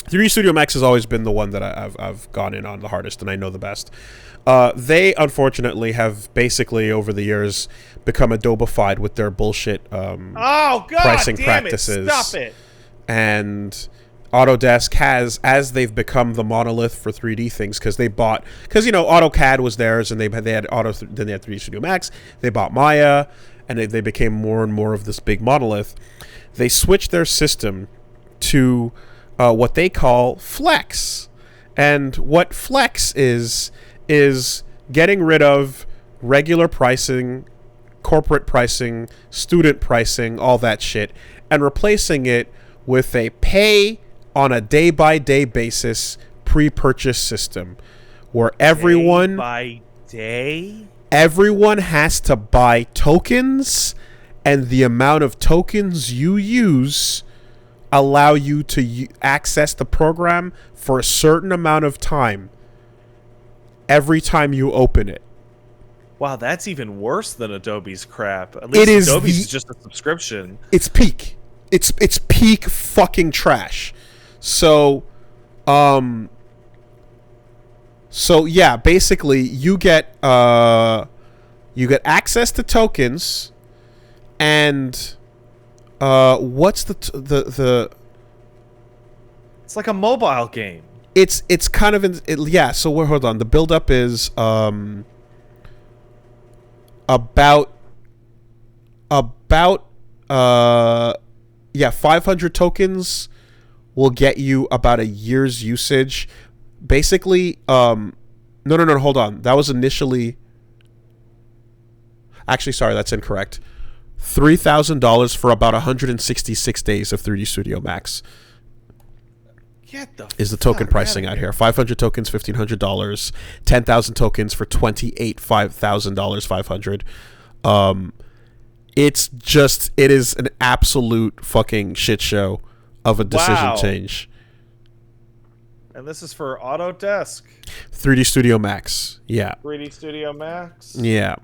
3D Studio Max has always been the one that I've gone in on the hardest, and I know the best. They unfortunately have basically over the years become Adobe-fied with their bullshit pricing practices. Stop it. And Autodesk has, as they've become the monolith for 3D things, because AutoCAD was theirs, and they had then they had 3D Studio Max. They bought Maya, and they became more and more of this big monolith. They switched their system to what they call Flex, and what Flex is getting rid of regular pricing, corporate pricing, student pricing, all that shit, and replacing it with a pay on a day-by-day basis pre-purchase system where everyone has to buy tokens, and the amount of tokens you use allow you to access the program for a certain amount of time every time you open it. Wow, that's even worse than Adobe's crap. At least Adobe's is just a subscription. It's peak. It's peak fucking trash. So yeah, basically you get access to tokens, and what's the it's like a mobile game. It's kind of yeah. So hold on. The build up is about 500 tokens will get you about a year's usage. Basically, no, hold on. That was initially... Actually, sorry, that's incorrect. $3,000 for about 166 days of 3D Studio Max. Is the token pricing out here. 500 tokens, $1,500. 10,000 tokens for $5,000, $500. It is an absolute fucking shit show. of a decision Wow. change. And this is for Autodesk. 3D Studio Max. Yeah. 3D Studio Max. Yeah.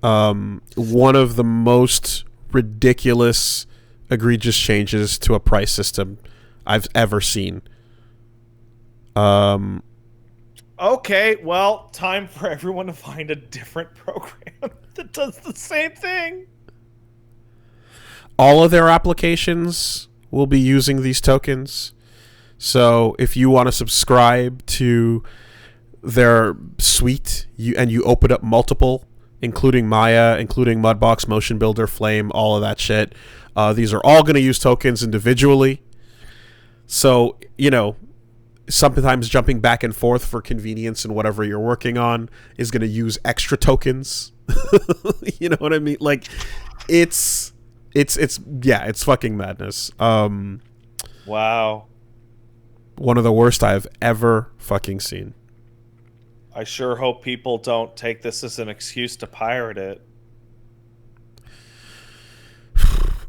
One of the most ridiculous, egregious changes to a price system I've ever seen. Okay, well, time for everyone to find a different program that does the same thing. All of their applications will be using these tokens. So if you want to subscribe to their suite and you open up multiple, including Maya, including Mudbox, Motion Builder, Flame, all of that shit, these are all going to use tokens individually. So, sometimes jumping back and forth for convenience and whatever you're working on is going to use extra tokens. You know what I mean? Like, it's fucking madness. Wow. One of the worst I've ever fucking seen. I sure hope people don't take this as an excuse to pirate it.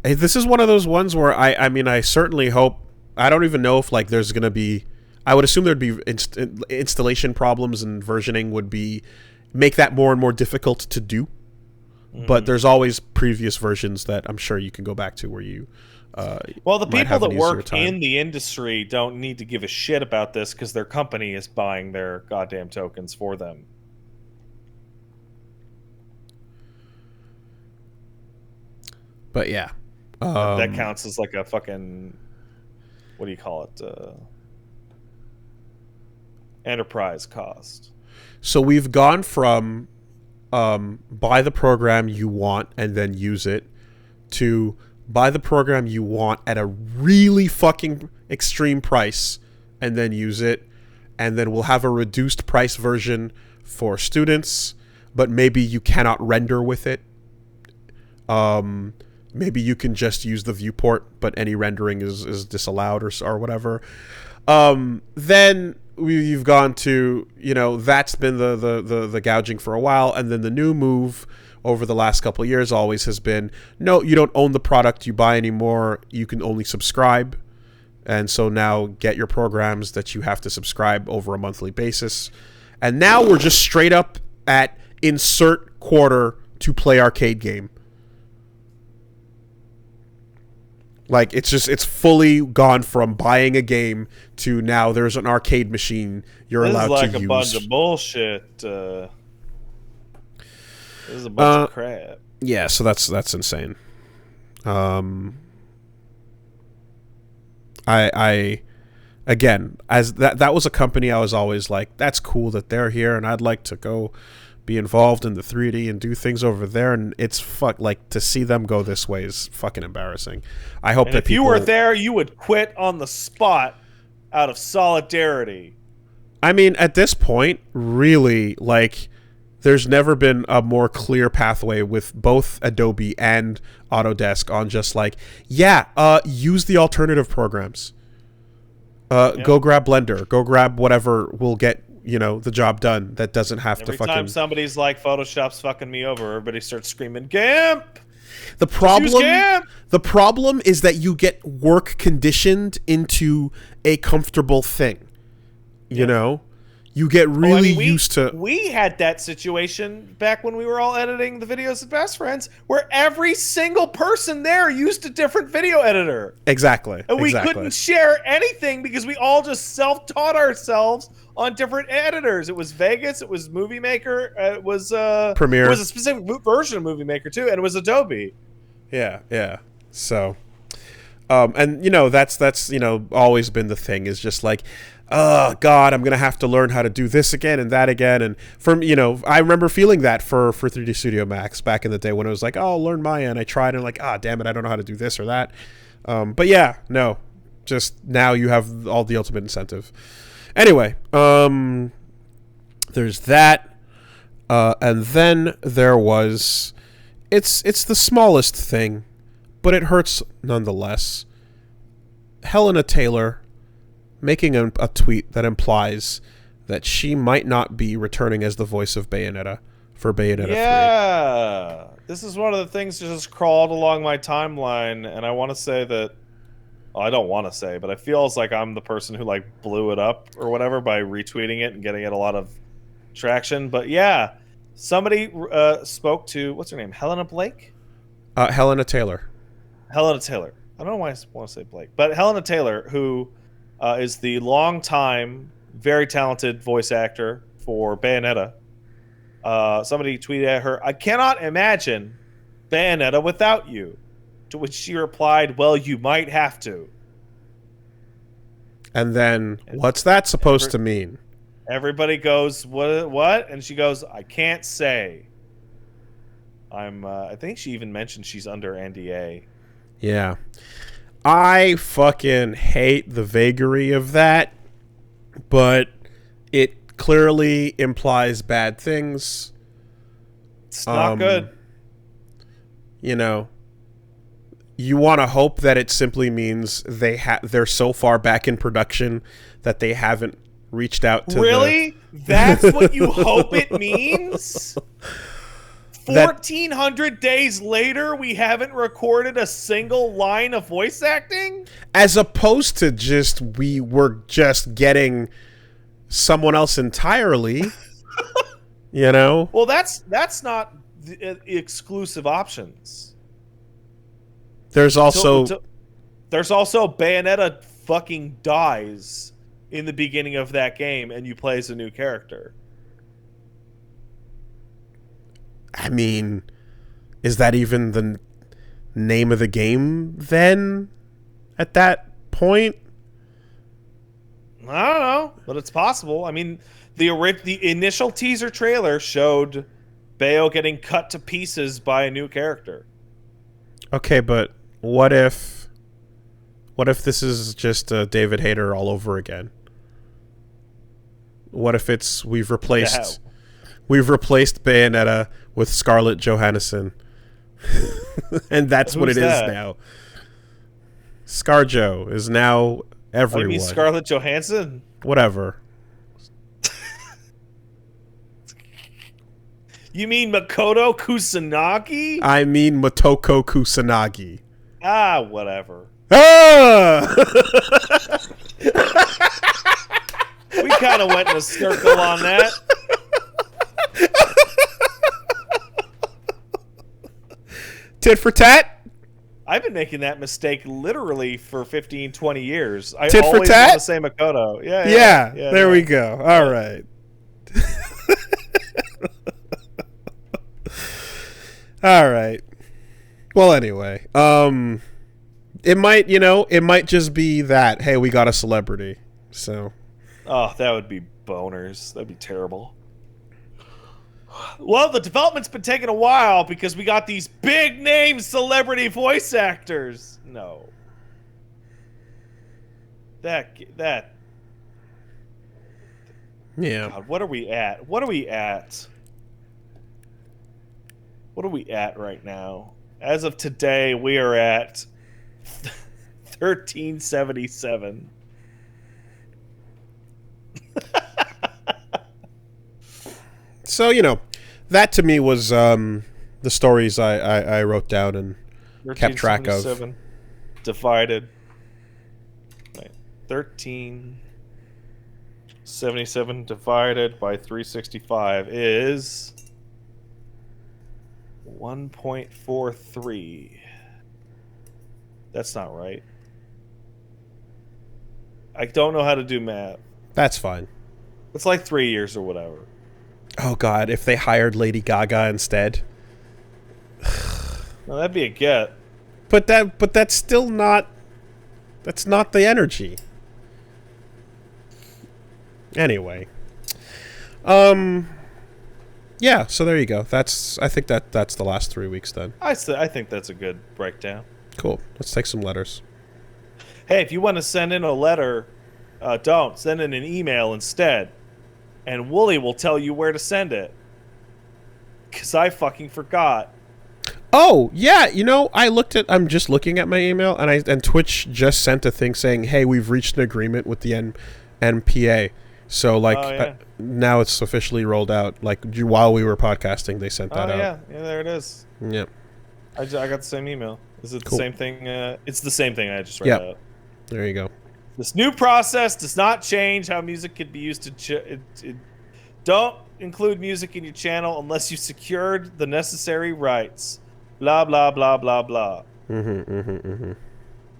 Hey, this is one of those ones where I certainly hope. I don't even know if like there's gonna be. I would assume there'd be installation problems and versioning would make that more and more difficult to do. Mm-hmm. But there's always previous versions that I'm sure you can go back to where you. Well, the people that work in the industry don't need to give a shit about this because their company is buying their goddamn tokens for them. But yeah. That counts as like a fucking... What do you call it? Enterprise cost. So we've gone from buy the program you want and then use it to... buy the program you want at a really fucking extreme price and then use it. And then we'll have a reduced price version for students, but maybe you cannot render with it. Maybe you can just use the viewport, but any rendering is disallowed or whatever. Then you've gone to, that's been the gouging for a while. And then the new move over the last couple of years always has been, no, you don't own the product you buy anymore. You can only subscribe. And so now get your programs that you have to subscribe over a monthly basis. And now we're just straight up at insert quarter to play arcade game. Like, it's fully gone from buying a game to now there's an arcade machine you're allowed to use. This is like a bunch of bullshit. This is a bunch of crap. Yeah, so that's insane. I again, as that was a company I was always like, that's cool that they're here, and I'd like to go be involved in the 3D and do things over there, and it's to see them go this way is fucking embarrassing. I hope that if you were there, you would quit on the spot out of solidarity. I mean, at this point, really, there's never been a more clear pathway with both Adobe and Autodesk on just use the alternative programs. Go grab Blender. Go grab whatever will get, the job done. That doesn't have to fucking... Every time somebody's like, Photoshop's fucking me over, everybody starts screaming, GIMP! The problem is that you get work conditioned into a comfortable thing. You know? You get really used to... We had that situation back when we were all editing the videos of Best Friends, where every single person there used a different video editor. Exactly. And we couldn't share anything because we all just self-taught ourselves on different editors. It was Vegas, it was Movie Maker, it was Premiere. It was a specific version of Movie Maker too, and it was Adobe. Yeah. So, and that's always been the thing, is just like, oh God, I'm gonna have to learn how to do this again and that again. And I remember feeling that for 3D Studio Max back in the day when it was like, oh, I'll learn Maya, and I tried and damn it, I don't know how to do this or that. But yeah, no, just now you have all the ultimate incentive. Anyway, there's that, and then there was, it's the smallest thing, but it hurts nonetheless. Helena Taylor making a tweet that implies that she might not be returning as the voice of Bayonetta for Bayonetta 3. Yeah, this is one of the things that just crawled along my timeline, and I want to say that I don't want to say, but it feels like I'm the person who like blew it up or whatever by retweeting it and getting it a lot of traction. But yeah, somebody spoke to, what's her name? Helena Blake? Helena Taylor. Helena Taylor. I don't know why I want to say Blake, but Helena Taylor, who is the longtime, very talented voice actor for Bayonetta. Somebody tweeted at her, "I cannot imagine Bayonetta without you." To which she replied, "Well, you might have to." And then, what's that supposed to mean? Everybody goes, "What?" And she goes, "I can't say." I think she even mentioned she's under NDA. Yeah. I fucking hate the vagary of that, but it clearly implies bad things. It's not good. You know, you want to hope that it simply means they're so far back in production that they haven't reached out to Really? That's what you hope it means? 1,400 days later, we haven't recorded a single line of voice acting? As opposed to we were just getting someone else entirely, you know? Well, that's not the exclusive options. There's also Bayonetta fucking dies in the beginning of that game, and you play as a new character. I mean, is that even the name of the game then at that point? I don't know, but it's possible. I mean, the initial teaser trailer showed Bayo getting cut to pieces by a new character. Okay, but what if this is just David Hayter all over again? What if we've replaced Bayonetta with Scarlett Johansson, and that's what it is now. ScarJo is now everyone. You mean Scarlett Johansson? Whatever. You mean Makoto Kusanagi? I mean Motoko Kusanagi. Ah, whatever. Ah! We kind of went in a circle on that. Tit for tat? I've been making that mistake literally for 15, 20 years. I Tit for always tat? want to say Makoto. Yeah, there we go. All right. All right. Well, anyway, it might just be that, hey, we got a celebrity. So, oh, that would be boners. That'd be terrible. Well, the development's been taking a while because we got these big name celebrity voice actors. No. That yeah. God, what are we at? What are we at right now? As of today, we are at 1377. So, that to me was the stories I wrote down and kept track of. Divided. Right. 1377 divided by 365 is 1.43. That's not right. I don't know how to do math. That's fine. It's like 3 years or whatever. Oh God, if they hired Lady Gaga instead. No, that'd be a get. But that's still not. That's not the energy. Anyway. Yeah, so there you go. I think that's the last 3 weeks then. I think that's a good breakdown. Cool. Let's take some letters. Hey, if you want to send in a letter, don't. Send in an email instead. And Wooly will tell you where to send it. Because I fucking forgot. Oh, yeah. I'm just looking at my email, and Twitch just sent a thing saying, hey, we've reached an agreement with the NPA. So, now it's officially rolled out. While we were podcasting, they sent that out. Yeah, there it is. Yep. I got the same email. Is it Cool. the same thing? It's the same thing I just read out. There you go. This new process does not change how music can be used to... Don't include music in your channel unless you secured the necessary rights. Blah, blah, blah, blah, blah.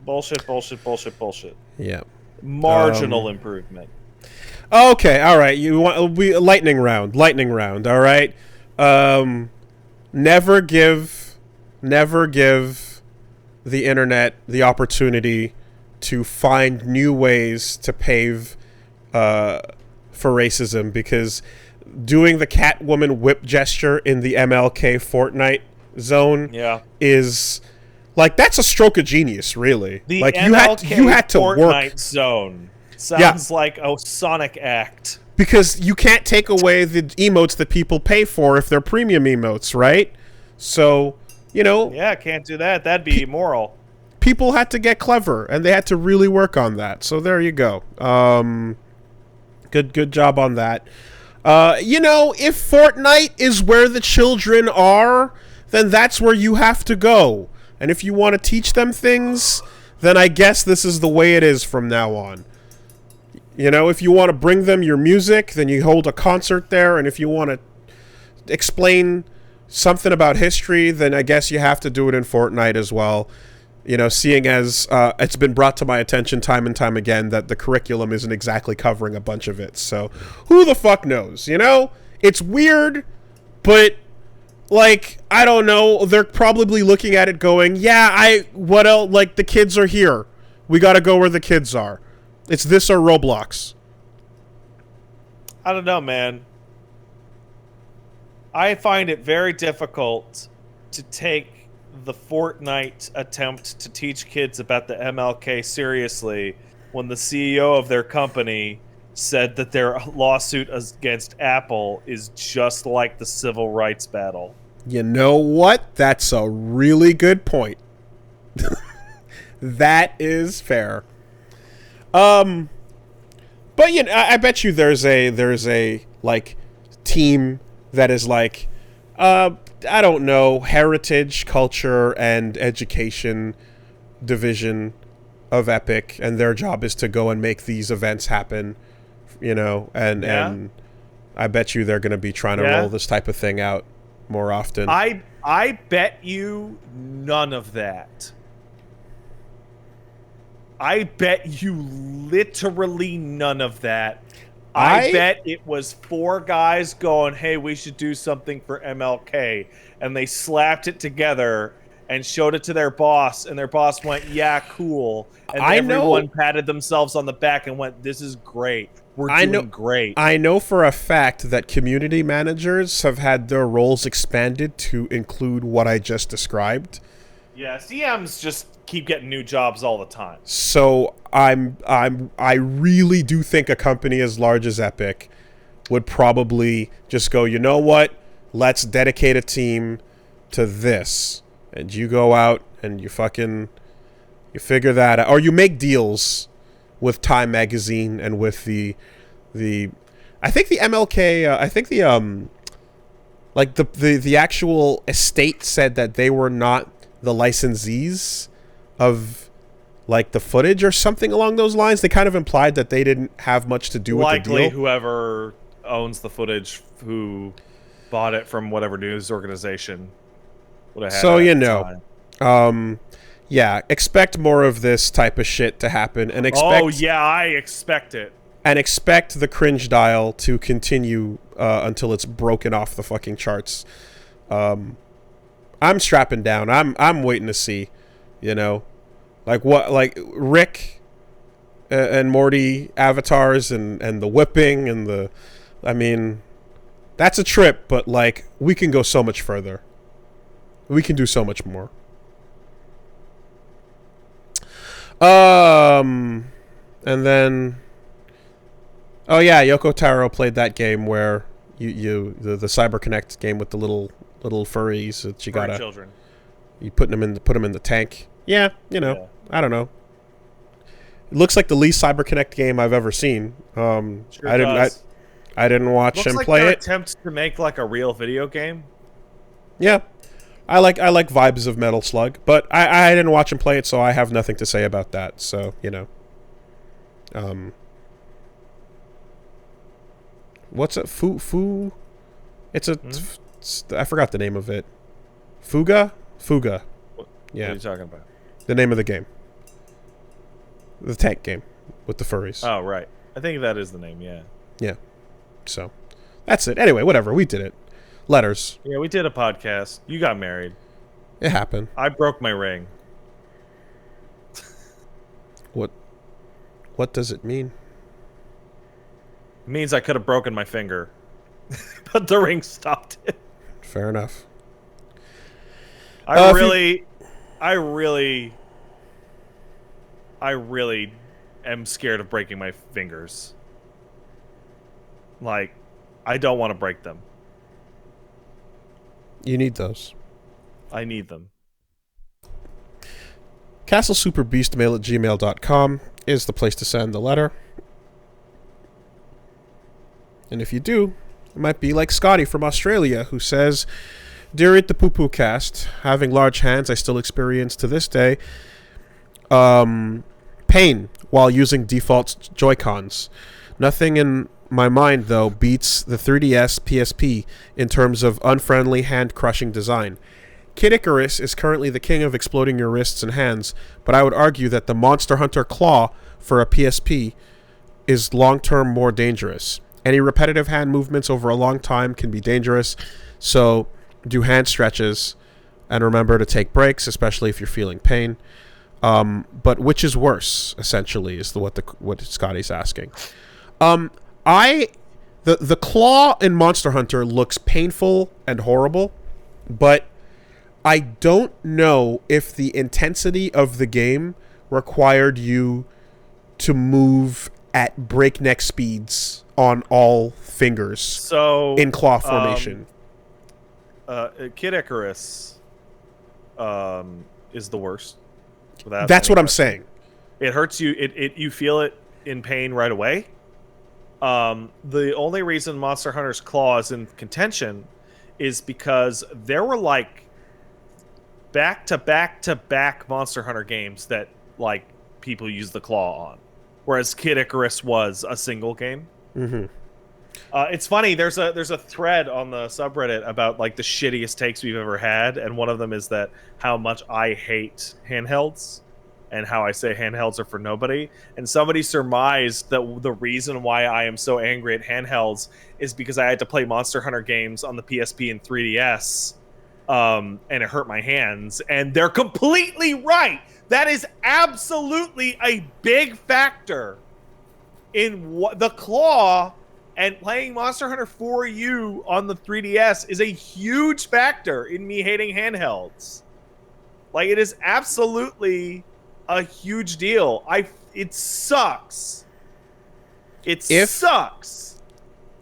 Bullshit, bullshit, bullshit, bullshit. Yeah. Marginal improvement. Okay, all right. You want lightning round, all right? Never give the internet the opportunity to find new ways to pave for racism, because doing the Catwoman whip gesture in the MLK Fortnite zone is like, that's a stroke of genius, really. The like MLK you had to Fortnite work. zone sounds like a Sonic act. Because you can't take away the emotes that people pay for if they're premium emotes, right? So, you know... Yeah, can't do that. That'd be immoral. People had to get clever, and they had to really work on that. So there you go. Good job on that. You know, if Fortnite is where the children are, then that's where you have to go. And if you want to teach them things, then I guess this is the way it is from now on. You know, if you want to bring them your music, then you hold a concert there. And if you want to explain something about history, then I guess you have to do it in Fortnite as well. You know, seeing as it's been brought to my attention time and time again that the curriculum isn't exactly covering a bunch of it. So who the fuck knows, you know? It's weird, but, like, I don't know. They're probably looking at it going, yeah, what else? Like, the kids are here. We got to go where the kids are. It's this or Roblox. I don't know, man. I find it very difficult to take the Fortnite attempt to teach kids about the MLK seriously when the CEO of their company said that their lawsuit against Apple is just like the civil rights battle. You know what? That's a really good point. That is fair. But you know, I bet you there's a like team that is like, I don't know, heritage, culture, and education division of Epic, and their job is to go and make these events happen, you know, and I bet you they're going to be trying to roll this type of thing out more often. I bet you none of that. I bet you literally none of that. I bet it was 4 guys going, hey, we should do something for MLK. And they slapped it together and showed it to their boss. And their boss went, yeah, cool. And everyone patted themselves on the back and went, this is great. We're doing great. I know for a fact that community managers have had their roles expanded to include what I just described. Yeah, CMs just keep getting new jobs all the time. So I really do think a company as large as Epic would probably just go, you know what? Let's dedicate a team to this. And you go out and you figure that out. Or you make deals with Time Magazine and with the I think the MLK I think the like the actual estate said that they were not the licensees of like the footage or something along those lines. They kind of implied that they didn't have much to do with the deal. Likely whoever owns the footage who bought it from whatever news organization would have had so it you at the know time. Yeah, expect more of this type of shit to happen, and expect I expect it. And expect the cringe dial to continue until it's broken off the fucking charts. I'm strapping down. I'm waiting to see, you know, like what, like Rick and Morty avatars and the whipping and the, I mean, that's a trip, but like we can go so much further. We can do so much more. And then, oh yeah, Yoko Taro played that game where the CyberConnect game with the little furries that you gotta children. You put them in the tank. Yeah, you know, yeah. I don't know. It looks like the least CyberConnect game I've ever seen. Sure I didn't watch him play it. Attempt to make like a real video game. Yeah, I like vibes of Metal Slug, but I didn't watch him play it, so I have nothing to say about that. So you know, What's it? It's a. I forgot the name of it. Fuga. Yeah. What are you talking about? The name of the game. The tank game with the furries. Oh, right. I think that is the name, yeah. Yeah. So, that's it. Anyway, whatever. We did it. Letters. Yeah, we did a podcast. You got married. It happened. I broke my ring. What does it mean? It means I could have broken my finger. But the ring stopped it. Fair enough. I really am scared of breaking my fingers. Like, I don't want to break them. You need those. I need them. CastleSuperBeastMail@gmail.com is the place to send the letter. And if you do, it might be like Scotty from Australia, who says, "Dear It the Poo Poo Cast, having large hands, I still experience to this day pain while using default Joy-Cons. Nothing in my mind, though, beats the 3DS PSP in terms of unfriendly hand-crushing design. Kid Icarus is currently the king of exploding your wrists and hands, but I would argue that the Monster Hunter Claw for a PSP is long-term more dangerous. Any repetitive hand movements over a long time can be dangerous, so do hand stretches and remember to take breaks, especially if you're feeling pain. But which is worse, essentially, is what Scotty's asking. The claw in Monster Hunter looks painful and horrible, but I don't know if the intensity of the game required you to move at breakneck speeds on all fingers. So in claw formation. Kid Icarus is the worst. That's what I'm saying. It hurts you. You feel it in pain right away. The only reason Monster Hunter's Claw is in contention is because there were like back-to-back Monster Hunter games that like people use the claw on, whereas Kid Icarus was a single game. Mm-hmm. It's funny. There's a thread on the subreddit about like the shittiest takes we've ever had, and one of them is that how much I hate handhelds and how I say handhelds are for nobody. And somebody surmised that the reason why I am so angry at handhelds is because I had to play Monster Hunter games on the PSP and 3DS, and it hurt my hands. And they're completely right. That is absolutely a big factor in the claw. And playing Monster Hunter 4U on the 3DS is a huge factor in me hating handhelds. Like, it is absolutely a huge deal. It sucks. Sucks.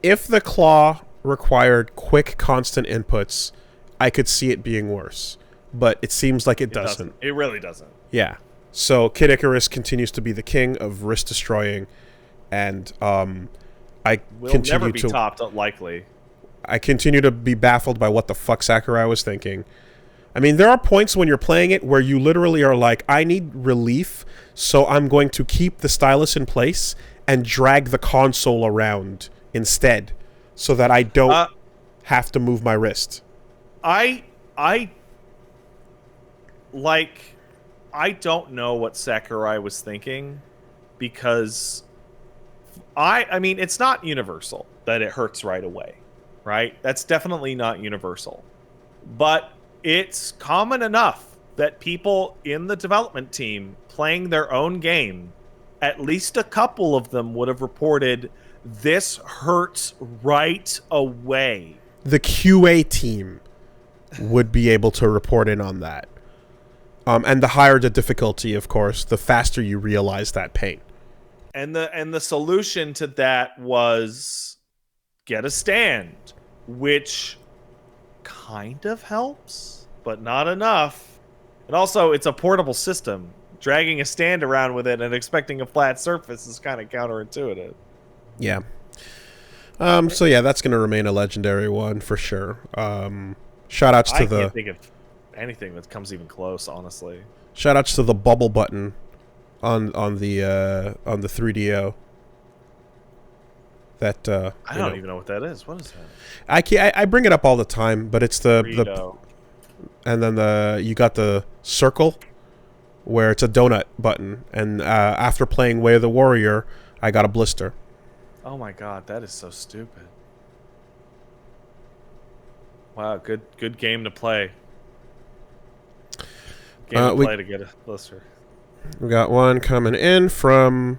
If the claw required quick, constant inputs, I could see it being worse. But it seems like it doesn't. It really doesn't. Yeah. So Kid Icarus continues to be the king of wrist destroying, and I will continue never be to topped, likely. I continue to be baffled by what the fuck Sakurai was thinking. I mean, there are points when you're playing it where you literally are like, I need relief, so I'm going to keep the stylus in place and drag the console around instead, so that I don't have to move my wrist. I don't know what Sakurai was thinking, because I mean, it's not universal that it hurts right away, right? That's definitely not universal. But it's common enough that people in the development team playing their own game, at least a couple of them would have reported, this hurts right away. The QA team would be able to report in on that. And the higher the difficulty, of course, the faster you realize that pain. And the solution to that was get a stand, which kind of helps, but not enough. And also, it's a portable system. Dragging a stand around with it and expecting a flat surface is kind of counterintuitive. Yeah. So yeah, that's going to remain a legendary one for sure. Shout-outs to I can't think of anything that comes even close, honestly. Shout-outs to the bubble button on the 3DO. That I don't even know what that is. What is that? I bring it up all the time, but it's the and then you got the circle where it's a donut button, and after playing Way of the Warrior, I got a blister. Oh my god, that is so stupid. Wow, good game to play. To get a blister. We got one coming in from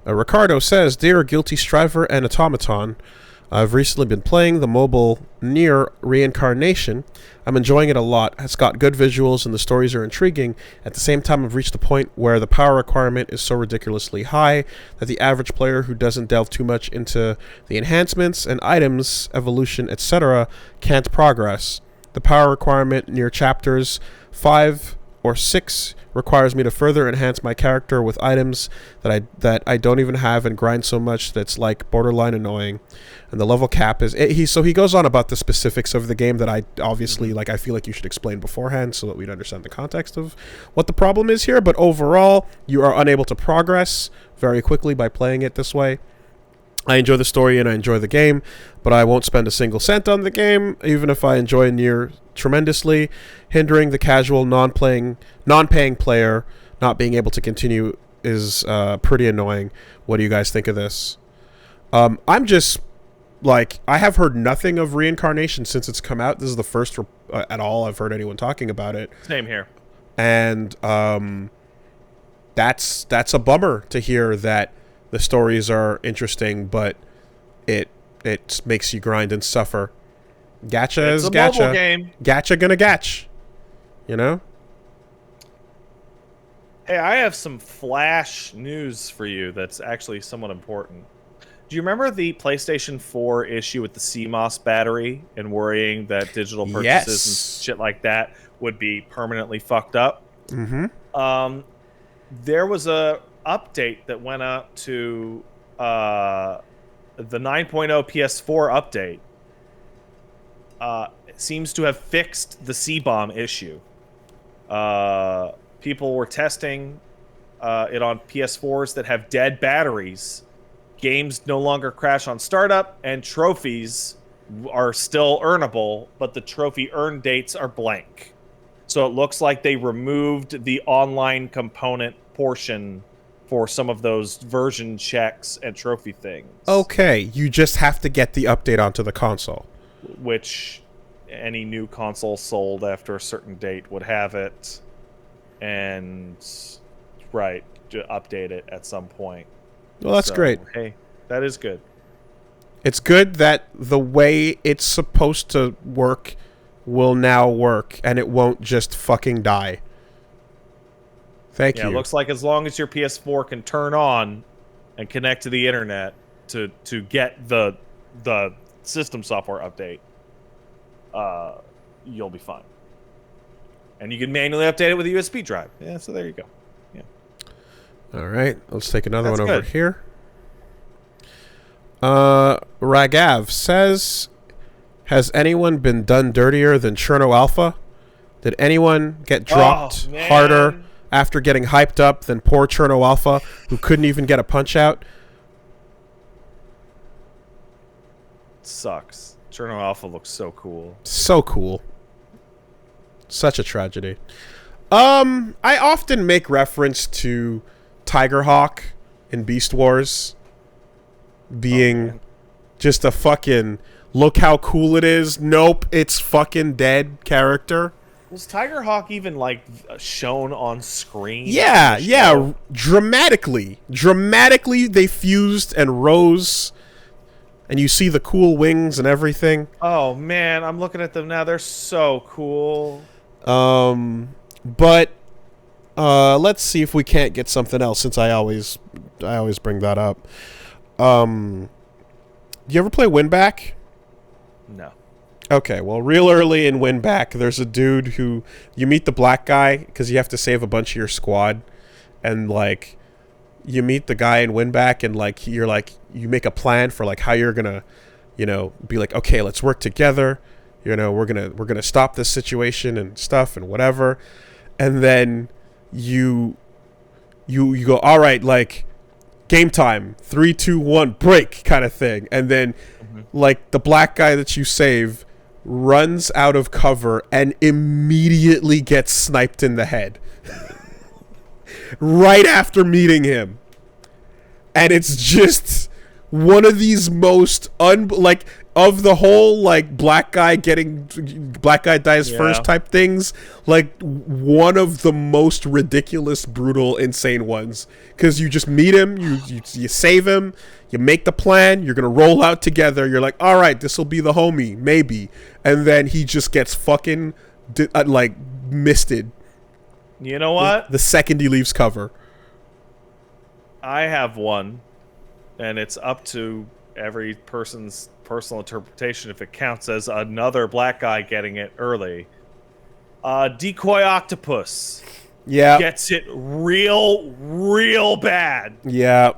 Ricardo says, "Dear Guilty Striver and Automaton, I've recently been playing the mobile Nier Reincarnation. I'm enjoying it a lot. It's got good visuals and the stories are intriguing. At the same time, I've reached a point where the power requirement is so ridiculously high that the average player who doesn't delve too much into the enhancements and items, evolution, etc. can't progress. The power requirement near chapters 5 or 6 requires me to further enhance my character with items that I don't even have and grind so much that's like borderline annoying. And the level cap is he goes on about the specifics of the game that I obviously like. I feel like you should explain beforehand so that we'd understand the context of what the problem is here. But overall, you are unable to progress very quickly by playing it this way. I enjoy the story and I enjoy the game, but I won't spend a single cent on the game, even if I enjoy Nier tremendously. Hindering the casual non-paying player not being able to continue is pretty annoying. What do you guys think of this? I'm just like, I have heard nothing of Reincarnation since it's come out. This is the first at all I've heard anyone talking about it. Same here. And that's a bummer to hear that the stories are interesting, but it makes you grind and suffer. Gacha is gacha. It's a mobile game. Gacha gonna gatch. You know? Hey, I have some flash news for you that's actually somewhat important. Do you remember the PlayStation 4 issue with the CMOS battery and worrying that digital purchases and shit like that would be permanently fucked up? Mm-hmm. There was a update that went out to the 9.0 PS4 update. It seems to have fixed the C-bomb issue. People were testing it on PS4s that have dead batteries. Games no longer crash on startup, and trophies are still earnable, but the trophy earn dates are blank. So it looks like they removed the online component portion for some of those version checks and trophy things. Okay, you just have to get the update onto the console. Which any new console sold after a certain date would have it. And, right, to update it at some point. Well, that's great. Hey, that is good. It's good that the way it's supposed to work will now work, and it won't just fucking die. Thank you. Yeah, it looks like as long as your PS4 can turn on and connect to the internet to get the system software update, you'll be fine. And you can manually update it with a USB drive. Yeah, so there you go. Yeah. All right, let's take another one over here. Ragav says, has anyone been done dirtier than Cherno Alpha? Did anyone get dropped harder after getting hyped up than poor Cherno Alpha, who couldn't even get a punch out? Sucks. Cherno Alpha looks so cool. So cool. Such a tragedy. I often make reference to Tigerhawk in Beast Wars being just a fucking look how cool it is. Nope, it's fucking dead character. Was Tigerhawk even like shown on screen? Yeah. Dramatically they fused and rose, and you see the cool wings and everything. Oh man, I'm looking at them now. They're so cool. But let's see if we can't get something else, since I always bring that up. You ever play Winback? No. Okay, well, real early in Winback, there's a dude who you meet the black guy because you have to save a bunch of your squad, and like you meet the guy in Winback, and like you're like you make a plan for like how you're gonna, be like, okay, let's work together. We're gonna stop this situation and stuff and whatever, and then you you go, all right, like game time, 3, 2, 1, break kind of thing, and then like the black guy that you save runs out of cover and immediately gets sniped in the head right after meeting him. And it's just one of these most like of the whole like black guy dies first type things, like one of the most ridiculous, brutal, insane ones, because you just meet him, you save him, you make the plan, you're gonna roll out together, you're like, all right, this will be the homie maybe, and then he just gets fucking like misted. You know what? The second he leaves cover. I have one, and it's up to every person's personal interpretation if it counts as another black guy getting it early. Decoy Octopus gets it real bad. Yeah.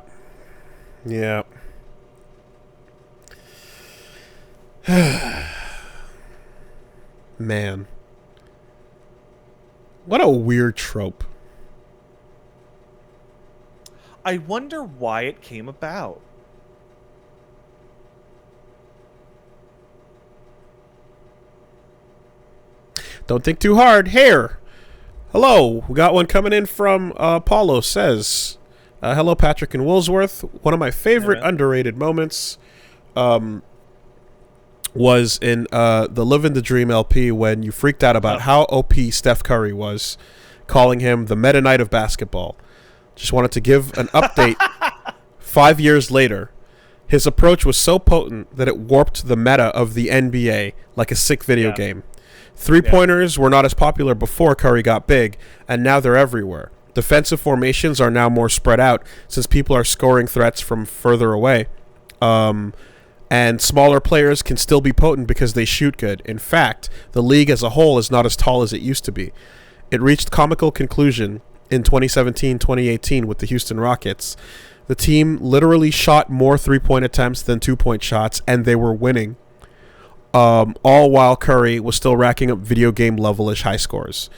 Man. What a weird trope. I wonder why it came about. Don't think too hard. Here. Hello. We got one coming in from Paulo says, hello, Patrick and Woolsworth. One of my favorite underrated moments was in the Livin' the Dream LP when you freaked out about how OP Steph Curry was, calling him the Meta Knight of basketball. Just wanted to give an update. 5 years later, his approach was so potent that it warped the meta of the NBA like a sick video game. Three-pointers were not as popular before Curry got big, and now they're everywhere. Defensive formations are now more spread out since people are scoring threats from further away. And smaller players can still be potent because they shoot good. In fact, the league as a whole is not as tall as it used to be. It reached comical conclusion in 2017-2018 with the Houston Rockets. The team literally shot more three-point attempts than two-point shots, and they were winning. All while Curry was still racking up video game level-ish high scores.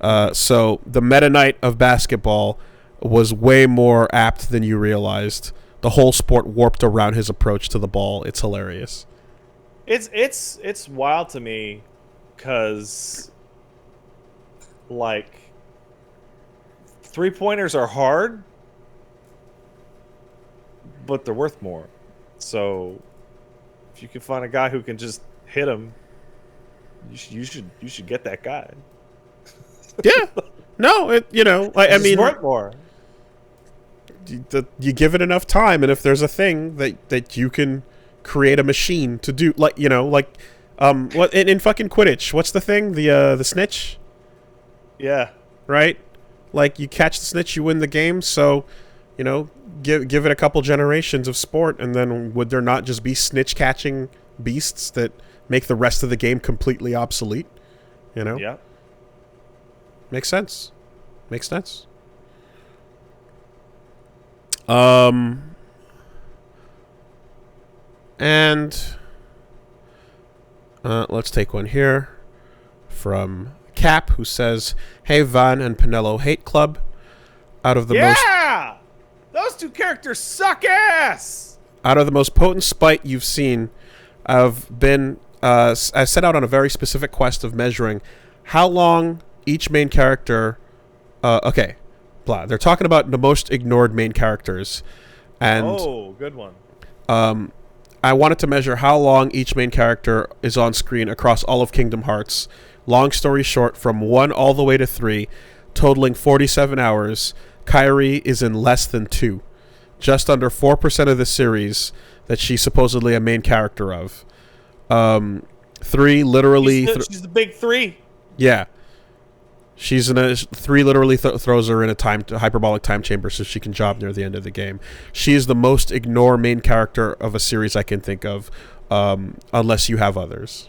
So the Meta Knight of basketball was way more apt than you realized. The whole sport warped around his approach to the ball. It's hilarious. It's wild to me because, like, three-pointers are hard, but they're worth more. So if you can find a guy who can just hit them, you should get that guy. Yeah. No, I mean, worth more. You give it enough time, and if there's a thing that you can create a machine to do, what in fucking Quidditch, what's the thing? The snitch? Yeah. Right? Like, you catch the snitch, you win the game, so, give it a couple generations of sport, and then would there not just be snitch-catching beasts that make the rest of the game completely obsolete? Yeah. Makes sense. And let's take one here from Cap, who says, "Hey, Van and Pinello Hate Club. Out of the those two characters suck ass. Out of the most potent spite you've seen, I've set out on a very specific quest of measuring how long each main character. They're talking about the most ignored main characters, and good one. I wanted to measure how long each main character is on screen across all of Kingdom Hearts. Long story short, from 1 all the way to 3, totaling 47 hours, Kairi is in less than 2. Just under 4% of the series that she's supposedly a main character of. 3 literally... She's the big 3. Yeah. She's in a... 3 literally throws her in a hyperbolic time chamber so she can job near the end of the game. She is the most ignored main character of a series I can think of, unless you have others.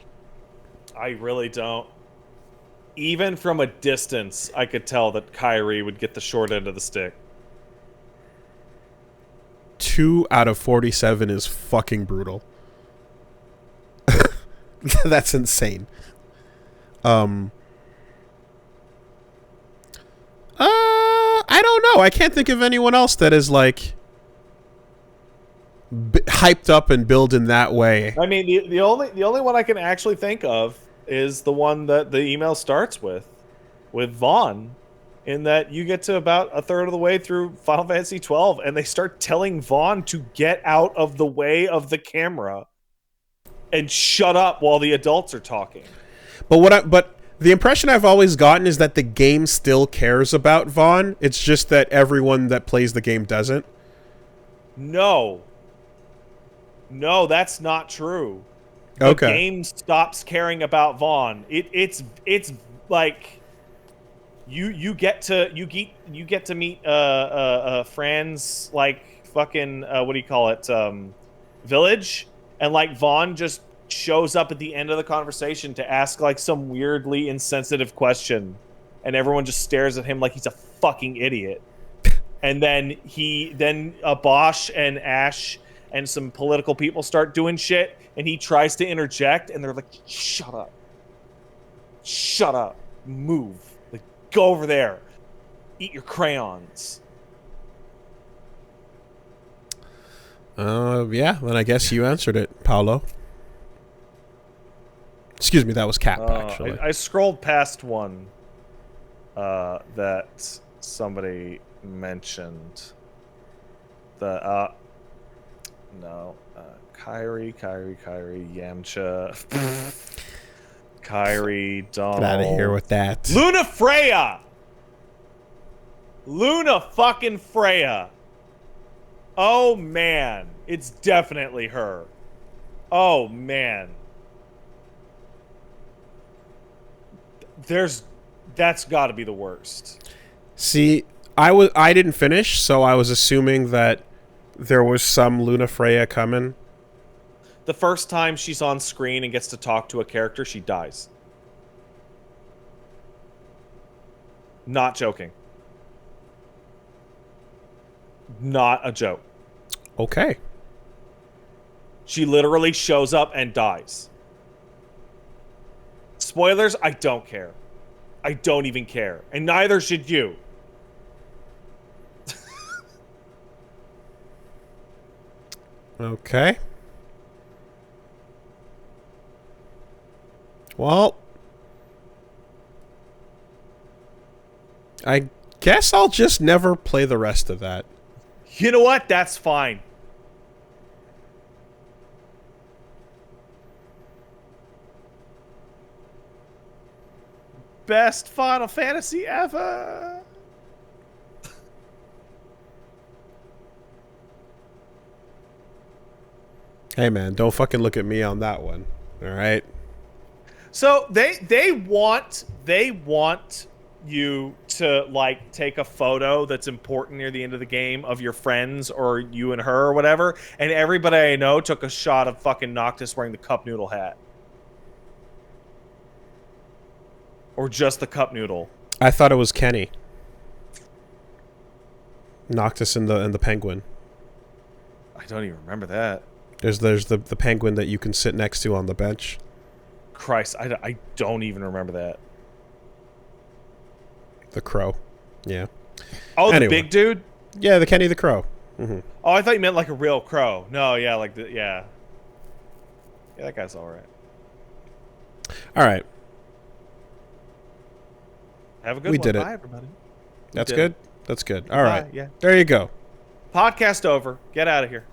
I really don't. Even from a distance, I could tell that Kairi would get the short end of the stick. 2 out of 47 is fucking brutal. That's insane. I don't know. I can't think of anyone else that is like hyped up and billed in that way. I mean, the only one I can actually think of is the one that the email starts with Vaughn, in that you get to about a third of the way through Final Fantasy 12 and they start telling Vaughn to get out of the way of the camera and shut up while the adults are talking. But the impression I've always gotten is that the game still cares about Vaughn. It's just that everyone that plays the game doesn't. No, that's not true. The game stops caring about Vaughn. It's like you get to meet Fran's like fucking what do you call it, village, and like Vaughn just shows up at the end of the conversation to ask like some weirdly insensitive question, and everyone just stares at him like he's a fucking idiot. And then Bosch and Ash and some political people start doing shit, and he tries to interject, and they're like, shut up, move, like, go over there, eat your crayons. Yeah, then I guess you answered it, Paolo. Excuse me, that was Cap, actually. I scrolled past one that somebody mentioned. Kyrie, Yamcha, Kyrie, Donald. Get out of here with that. Luna Freya! Luna fucking Freya. Oh, man. It's definitely her. Oh, man. That's got to be the worst. See, I didn't finish, so I was assuming that there was some Luna Freya coming. The first time she's on screen and gets to talk to a character, she dies. Not joking. Not a joke. Okay. She literally shows up and dies. Spoilers, I don't care. I don't even care. And neither should you. Okay. Well, I guess I'll just never play the rest of that. You know what? That's fine. Best Final Fantasy ever. Hey man, don't fucking look at me on that one. All right. So they want you to like take a photo that's important near the end of the game of your friends or you and her or whatever, and everybody I know took a shot of fucking Noctis wearing the cup noodle hat. Or just the cup noodle. I thought it was Kenny. Noctis and the penguin. I don't even remember that. There's the penguin that you can sit next to on the bench. Christ, I don't even remember that. The crow. Yeah. Oh, anyway. The big dude? Yeah, the Kenny the crow. Mm-hmm. Oh, I thought you meant like a real crow. No, yeah, like the yeah. Yeah, that guy's all right. All right. Have a good one. We did it. Bye, everybody. That's good? That's good. All right. Yeah. There you go. Podcast over. Get out of here.